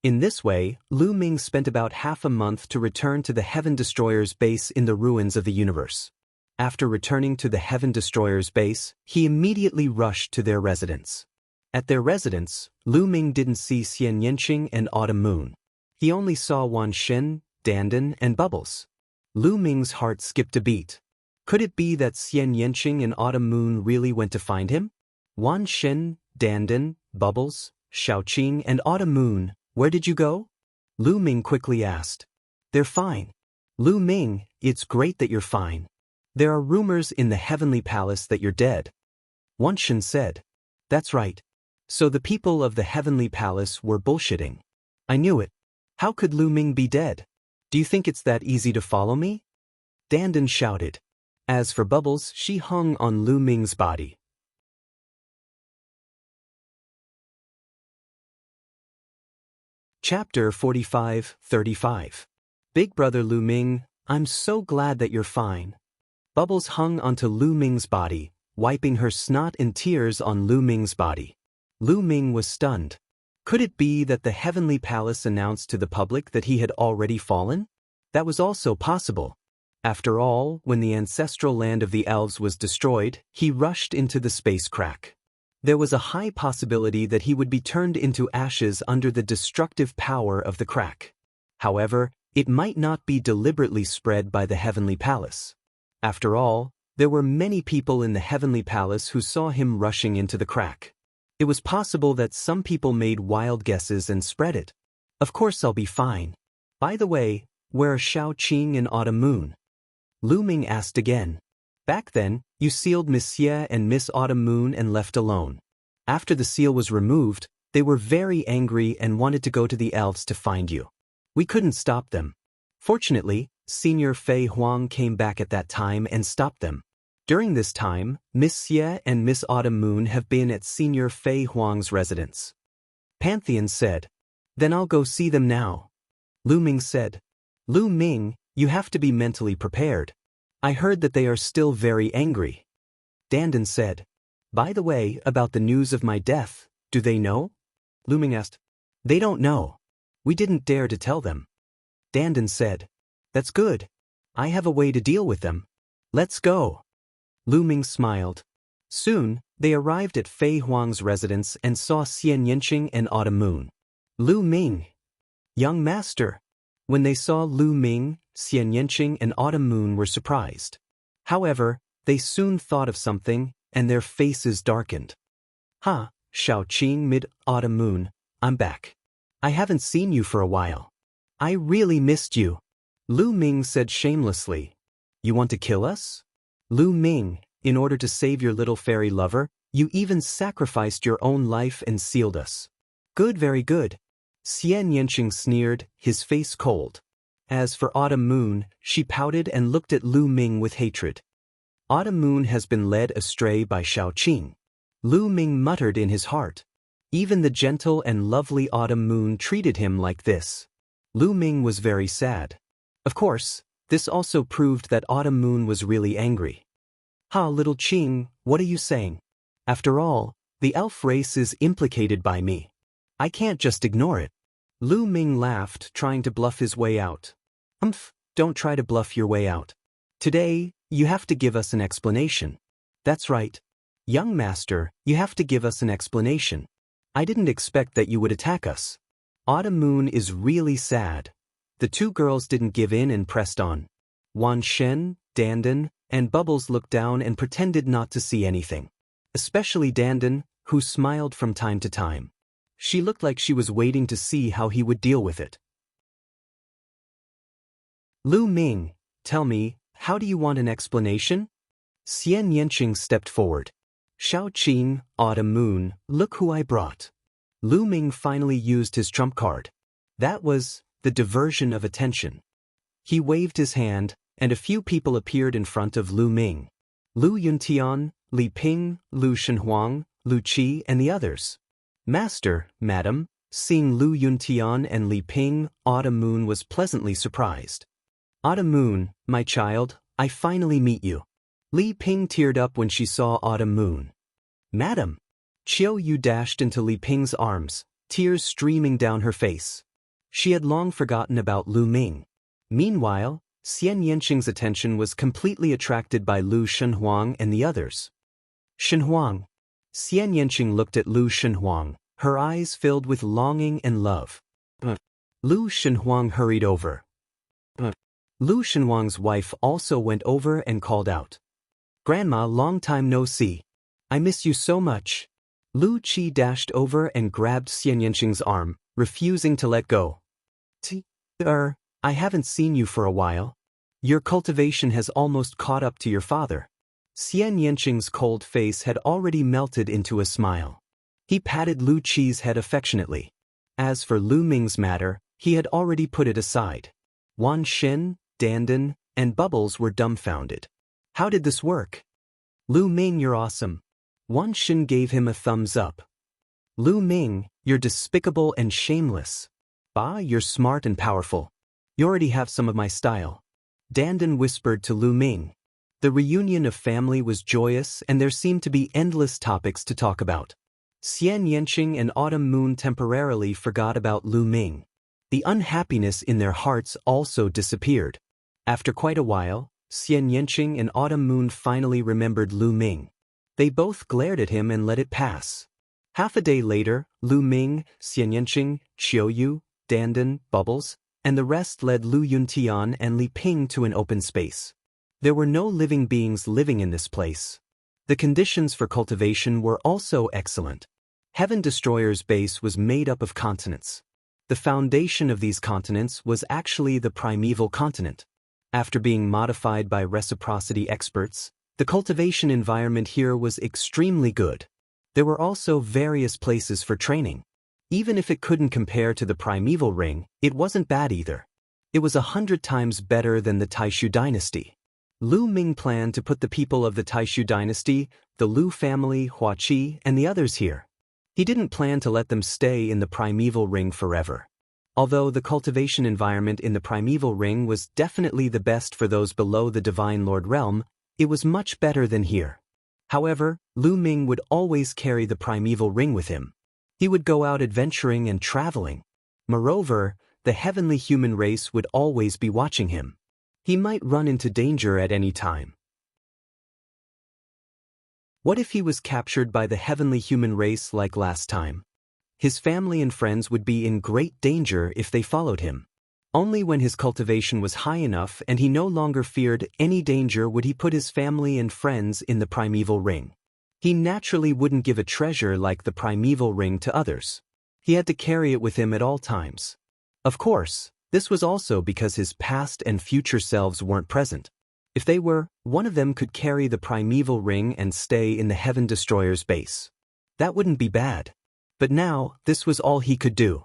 In this way, Lu Ming spent about half a month to return to the Heaven Destroyer's base in the ruins of the universe. After returning to the Heaven Destroyer's base, he immediately rushed to their residence. At their residence, Lu Ming didn't see Xian Yanqing and Autumn Moon. He only saw Wan Shen, Dandan, and Bubbles. Lu Ming's heart skipped a beat. Could it be that Xian Yanqing and Autumn Moon really went to find him? Wan Shen, Dandan, Bubbles, Xiaoqing, and Autumn Moon, where did you go? Lu Ming quickly asked. They're fine. Lu Ming, it's great that you're fine. There are rumors in the Heavenly Palace that you're dead. Wan Shen said. That's right. So the people of the Heavenly Palace were bullshitting. I knew it. How could Lu Ming be dead? Do you think it's that easy to follow me? Dandan shouted. As for Bubbles, she hung on Lu Ming's body. Chapter 45-35. Big Brother Lu Ming, I'm so glad that you're fine. Bubbles hung onto Lu Ming's body, wiping her snot and tears on Lu Ming's body. Lu Ming was stunned. Could it be that the Heavenly Palace announced to the public that he had already fallen? That was also possible. After all, when the ancestral land of the elves was destroyed, he rushed into the space crack. There was a high possibility that he would be turned into ashes under the destructive power of the crack. However, it might not be deliberately spread by the Heavenly Palace. After all, there were many people in the Heavenly Palace who saw him rushing into the crack. It was possible that some people made wild guesses and spread it. Of course I'll be fine. By the way, where are Xiaoqing and Autumn Moon? Lu Ming asked again. Back then, you sealed Miss Xie and Miss Autumn Moon and left alone. After the seal was removed, they were very angry and wanted to go to the elves to find you. We couldn't stop them. Fortunately, Senior Fei Huang came back at that time and stopped them. During this time, Miss Xie and Miss Autumn Moon have been at Senior Fei Huang's residence. Pantheon said. Then I'll go see them now. Lu Ming said. Lu Ming, you have to be mentally prepared. I heard that they are still very angry. Dandan said. By the way, about the news of my death, do they know? Lu Ming asked. They don't know. We didn't dare to tell them. Dandan said. That's good. I have a way to deal with them. Let's go. Lu Ming smiled. Soon, they arrived at Fei Huang's residence and saw Xian Yanqing and Autumn Moon. Lu Ming. Young master. When they saw Lu Ming, Xian Yanqing and Autumn Moon were surprised. However, they soon thought of something, and their faces darkened. Ha, Xiaoqing Mid-Autumn Moon, I'm back. I haven't seen you for a while. I really missed you. Lu Ming said shamelessly. You want to kill us? Lu Ming, in order to save your little fairy lover, you even sacrificed your own life and sealed us. Good, very good. Xian Yanqing sneered, his face cold. As for Autumn Moon, she pouted and looked at Lu Ming with hatred. Autumn Moon has been led astray by Xiaoqing. Lu Ming muttered in his heart. Even the gentle and lovely Autumn Moon treated him like this. Lu Ming was very sad. Of course, this also proved that Autumn Moon was really angry. Ha, little Qing, what are you saying? After all, the elf race is implicated by me. I can't just ignore it. Lu Ming laughed, trying to bluff his way out. Don't try to bluff your way out. Today, you have to give us an explanation. That's right. Young master, you have to give us an explanation. I didn't expect that you would attack us. Autumn Moon is really sad. The two girls didn't give in and pressed on. Wan Shen, Dandan, and Bubbles looked down and pretended not to see anything. Especially Dandan, who smiled from time to time. She looked like she was waiting to see how he would deal with it. Lu Ming, tell me, how do you want an explanation? Xian Yanqing stepped forward. Shao Qing, Autumn Moon, look who I brought. Lu Ming finally used his trump card. That was the diversion of attention. He waved his hand, and a few people appeared in front of Lu Ming. Lu Yuntian, Li Ping, Lu Shenhuang, Lu Qi, and the others. Master, madam, seeing Lu Yuntian and Li Ping, Autumn Moon was pleasantly surprised. Autumn Moon, my child, I finally meet you. Li Ping teared up when she saw Autumn Moon. Madam! Qiu Yu dashed into Li Ping's arms, tears streaming down her face. She had long forgotten about Lu Ming. Meanwhile, Xian Yanqing's attention was completely attracted by Lu Shenhuang and the others. Shenhuang. Xian Yanqing looked at Lu Shenhuang, her eyes filled with longing and love. Lu Shenhuang hurried over. Lu Shenhuang's wife also went over and called out. Grandma, long time no see. I miss you so much. Lu Qi dashed over and grabbed Xian Yanqing's arm, refusing to let go. I haven't seen you for a while. Your cultivation has almost caught up to your father. Xian Yanqing's cold face had already melted into a smile. He patted Lu Qi's head affectionately. As for Lu Ming's matter, he had already put it aside. Wan Xin, Dandan, and Bubbles were dumbfounded. How did this work? Lu Ming, you're awesome. Wan Xin gave him a thumbs up. Lu Ming, you're despicable and shameless. Ba, you're smart and powerful. You already have some of my style. Dandan whispered to Lu Ming. The reunion of family was joyous and there seemed to be endless topics to talk about. Xian Yanqing and Autumn Moon temporarily forgot about Lu Ming. The unhappiness in their hearts also disappeared. After quite a while, Xian Yanqing and Autumn Moon finally remembered Lu Ming. They both glared at him and let it pass. Half a day later, Lu Ming, Xian Yanqing, Qiu Yu, Dandan, Bubbles, and the rest led Lu Yuntian and Li Ping to an open space. There were no living beings living in this place. The conditions for cultivation were also excellent. Heaven Destroyer's base was made up of continents. The foundation of these continents was actually the primeval continent. After being modified by reciprocity experts, the cultivation environment here was extremely good. There were also various places for training. Even if it couldn't compare to the primeval ring, it wasn't bad either. It was 100 times better than the Taishu dynasty. Lu Ming planned to put the people of the Taishu dynasty, the Lu family, Huaqi, and the others here. He didn't plan to let them stay in the primeval ring forever. Although the cultivation environment in the primeval ring was definitely the best for those below the Divine Lord realm, it was much better than here. However, Lu Ming would always carry the primeval ring with him. He would go out adventuring and traveling. Moreover, the heavenly human race would always be watching him. He might run into danger at any time. What if he was captured by the heavenly human race like last time? His family and friends would be in great danger if they followed him. Only when his cultivation was high enough and he no longer feared any danger would he put his family and friends in the primeval ring. He naturally wouldn't give a treasure like the primeval ring to others. He had to carry it with him at all times. Of course, this was also because his past and future selves weren't present. If they were, one of them could carry the primeval ring and stay in the Heaven Destroyer's base. That wouldn't be bad. But now, this was all he could do.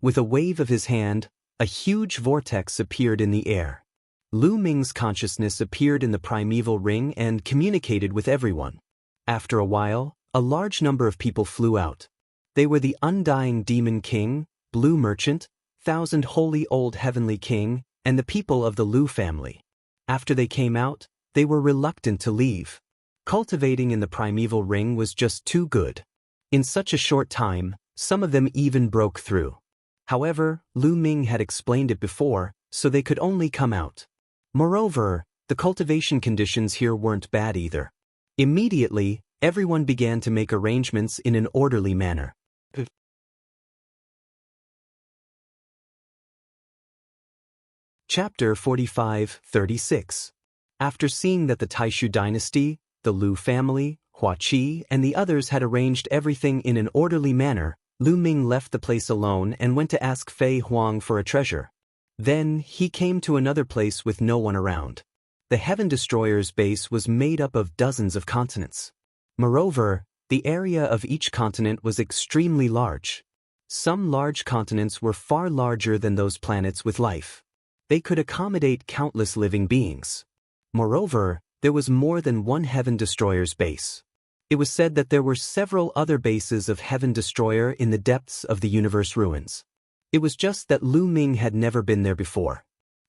With a wave of his hand, a huge vortex appeared in the air. Lu Ming's consciousness appeared in the primeval ring and communicated with everyone. After a while, a large number of people flew out. They were the Undying Demon King, Blue Merchant, Thousand Holy Old Heavenly King, and the people of the Lu family. After they came out, they were reluctant to leave. Cultivating in the primeval ring was just too good. In such a short time, some of them even broke through. However, Lu Ming had explained it before, so they could only come out. Moreover, the cultivation conditions here weren't bad either. Immediately, everyone began to make arrangements in an orderly manner. Chapter 45-36. After seeing that the Taishu dynasty, the Lu family, Huaqi, and the others had arranged everything in an orderly manner, Lu Ming left the place alone and went to ask Fei Huang for a treasure. Then, he came to another place with no one around. The Heaven Destroyer's base was made up of dozens of continents. Moreover, the area of each continent was extremely large. Some large continents were far larger than those planets with life. They could accommodate countless living beings. Moreover, there was more than one Heaven Destroyer's base. It was said that there were several other bases of Heaven Destroyer in the depths of the universe ruins. It was just that Lu Ming had never been there before.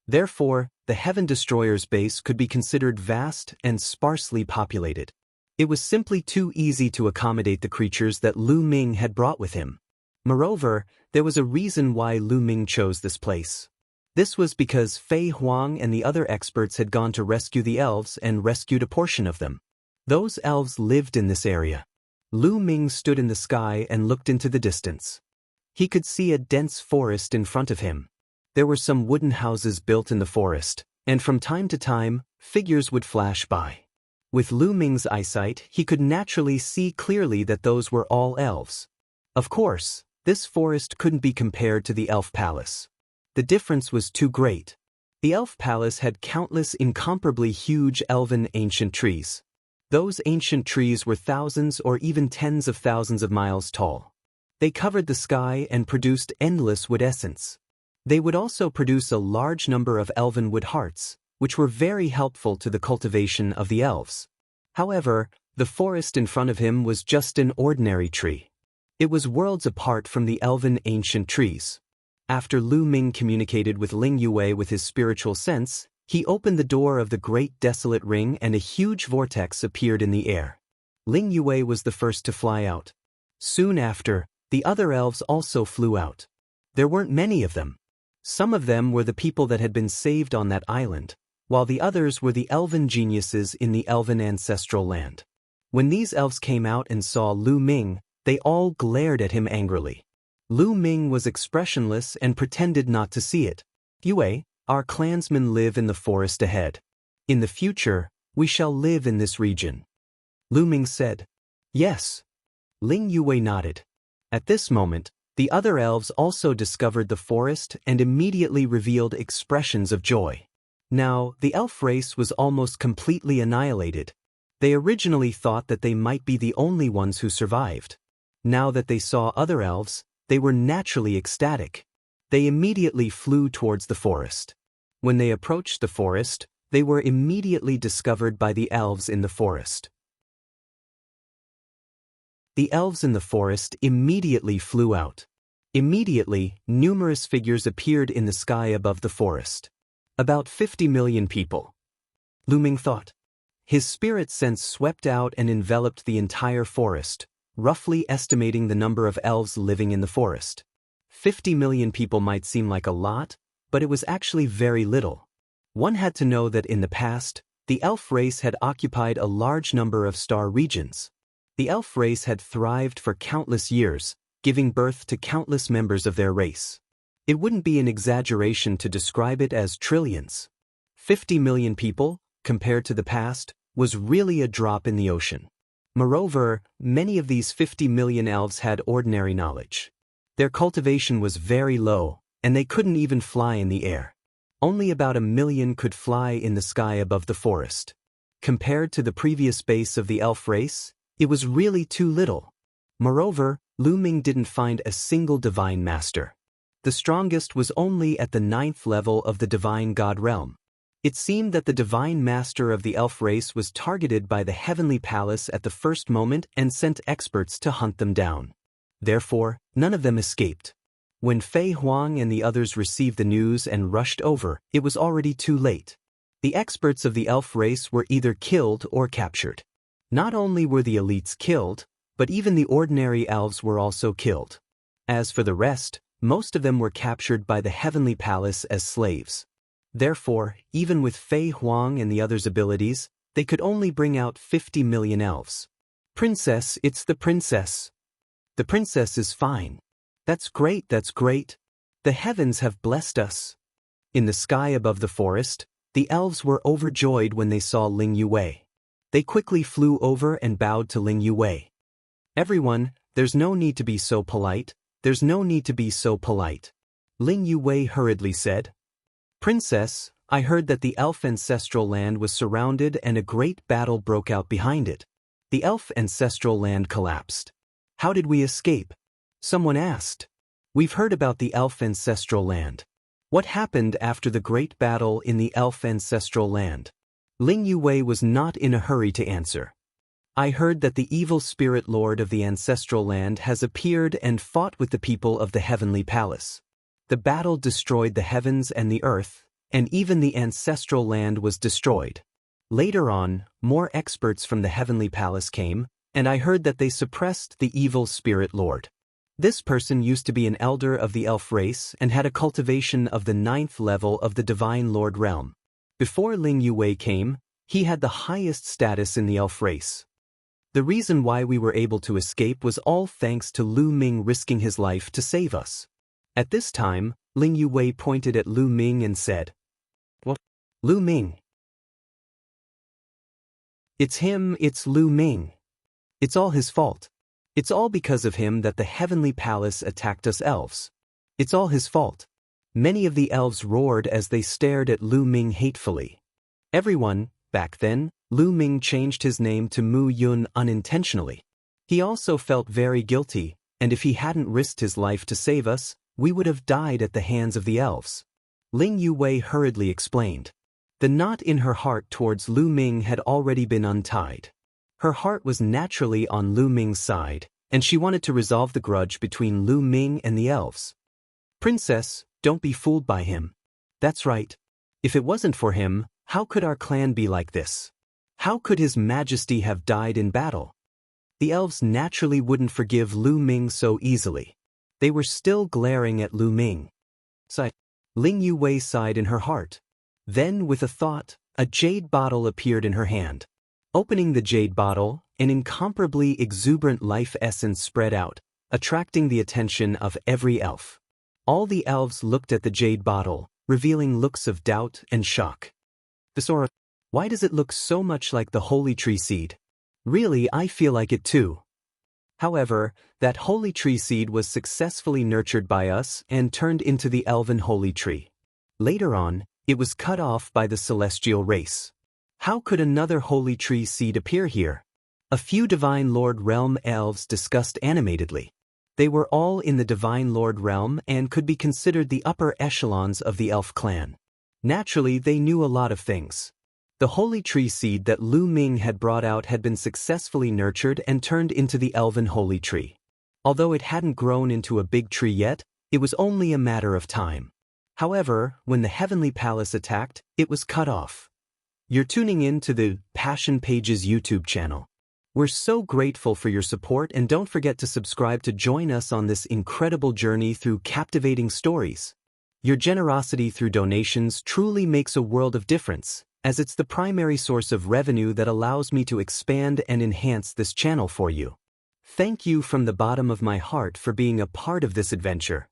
Therefore, the Heaven Destroyer's base could be considered vast and sparsely populated. It was simply too easy to accommodate the creatures that Lu Ming had brought with him. Moreover, there was a reason why Lu Ming chose this place. This was because Fei Huang and the other experts had gone to rescue the elves and rescued a portion of them. Those elves lived in this area. Lu Ming stood in the sky and looked into the distance. He could see a dense forest in front of him. There were some wooden houses built in the forest, and from time to time, figures would flash by. With Lu Ming's eyesight, he could naturally see clearly that those were all elves. Of course, this forest couldn't be compared to the Elf Palace. The difference was too great. The Elf Palace had countless incomparably huge elven ancient trees. Those ancient trees were thousands or even tens of thousands of miles tall. They covered the sky and produced endless wood essence. They would also produce a large number of elven wood hearts, which were very helpful to the cultivation of the elves. However, the forest in front of him was just an ordinary tree. It was worlds apart from the elven ancient trees. After Lu Ming communicated with Ling Yue with his spiritual sense, he opened the door of the great desolate ring and a huge vortex appeared in the air. Ling Yue was the first to fly out. Soon after, the other elves also flew out. There weren't many of them. Some of them were the people that had been saved on that island, while the others were the elven geniuses in the elven ancestral land. When these elves came out and saw Lu Ming, they all glared at him angrily. Lu Ming was expressionless and pretended not to see it. Yue, our clansmen live in the forest ahead. In the future, we shall live in this region. Lu Ming said. Yes. Ling Yue nodded. At this moment, the other elves also discovered the forest and immediately revealed expressions of joy. Now, the elf race was almost completely annihilated. They originally thought that they might be the only ones who survived. Now that they saw other elves, they were naturally ecstatic. They immediately flew towards the forest. When they approached the forest, they were immediately discovered by the elves in the forest. The elves in the forest immediately flew out. Immediately, numerous figures appeared in the sky above the forest. About 50 million people. Lu Ming thought. His spirit sense swept out and enveloped the entire forest, roughly estimating the number of elves living in the forest. 50 million people might seem like a lot, but it was actually very little. One had to know that in the past, the elf race had occupied a large number of star regions. The elf race had thrived for countless years, giving birth to countless members of their race. It wouldn't be an exaggeration to describe it as trillions. 50 million people, compared to the past, was really a drop in the ocean. Moreover, many of these 50 million elves had ordinary knowledge. Their cultivation was very low, and they couldn't even fly in the air. Only about 1 million could fly in the sky above the forest. Compared to the previous base of the elf race, it was really too little. Moreover, Lu Ming didn't find a single divine master. The strongest was only at the 9th level of the divine god realm. It seemed that the divine master of the elf race was targeted by the heavenly palace at the first moment and sent experts to hunt them down. Therefore, none of them escaped. When Fei Huang and the others received the news and rushed over, it was already too late. The experts of the elf race were either killed or captured. Not only were the elites killed, but even the ordinary elves were also killed. As for the rest, most of them were captured by the heavenly palace as slaves. Therefore, even with Fei Huang and the others' abilities, they could only bring out 50 million elves. Princess, it's the princess. The princess is fine. That's great, that's great. The heavens have blessed us. In the sky above the forest, the elves were overjoyed when they saw Ling Yue. They quickly flew over and bowed to Ling Yue. Everyone, There's no need to be so polite, there's no need to be so polite. Ling Yuwei hurriedly said. Princess, I heard that the elf ancestral land was surrounded and a great battle broke out behind it. The elf ancestral land collapsed. How did we escape? Someone asked. We've heard about the elf ancestral land. What happened after the great battle in the elf ancestral land? Ling Yuwei was not in a hurry to answer. I heard that the evil spirit lord of the ancestral land has appeared and fought with the people of the heavenly palace. The battle destroyed the heavens and the earth, and even the ancestral land was destroyed. Later on, more experts from the heavenly palace came, and I heard that they suppressed the evil spirit lord. This person used to be an elder of the elf race and had a cultivation of the 9th level of the divine lord realm. Before Ling Yuwei came, he had the highest status in the elf race. The reason why we were able to escape was all thanks to Lu Ming risking his life to save us. At this time, Ling Yuwei pointed at Lu Ming and said, What? Lu Ming. It's him, it's Lu Ming. It's all his fault. It's all because of him that the heavenly palace attacked us elves. It's all his fault. Many of the elves roared as they stared at Lu Ming hatefully. Everyone, back then, Lu Ming changed his name to Mu Yun unintentionally. He also felt very guilty, and if he hadn't risked his life to save us, we would have died at the hands of the elves. Ling Yuwei hurriedly explained. The knot in her heart towards Lu Ming had already been untied. Her heart was naturally on Lu Ming's side, and she wanted to resolve the grudge between Lu Ming and the elves. Princess, don't be fooled by him. That's right. If it wasn't for him, how could our clan be like this? How could His Majesty have died in battle? The elves naturally wouldn't forgive Lu Ming so easily. They were still glaring at Lu Ming. Ling Yuwei sighed in her heart. Then, with a thought, a jade bottle appeared in her hand. Opening the jade bottle, an incomparably exuberant life essence spread out, attracting the attention of every elf. All the elves looked at the jade bottle, revealing looks of doubt and shock. Sora, why does it look so much like the holy tree seed? Really, I feel like it too. However, that holy tree seed was successfully nurtured by us and turned into the elven holy tree. Later on, it was cut off by the celestial race. How could another holy tree seed appear here? A few Divine Lord Realm elves discussed animatedly. They were all in the Divine Lord Realm and could be considered the upper echelons of the elf clan. Naturally, they knew a lot of things. The holy tree seed that Lu Ming had brought out had been successfully nurtured and turned into the elven holy tree. Although it hadn't grown into a big tree yet, it was only a matter of time. However, when the heavenly palace attacked, it was cut off. You're tuning in to the Passion Pages YouTube channel. We're so grateful for your support, and don't forget to subscribe to join us on this incredible journey through captivating stories. Your generosity through donations truly makes a world of difference, as it's the primary source of revenue that allows me to expand and enhance this channel for you. Thank you from the bottom of my heart for being a part of this adventure.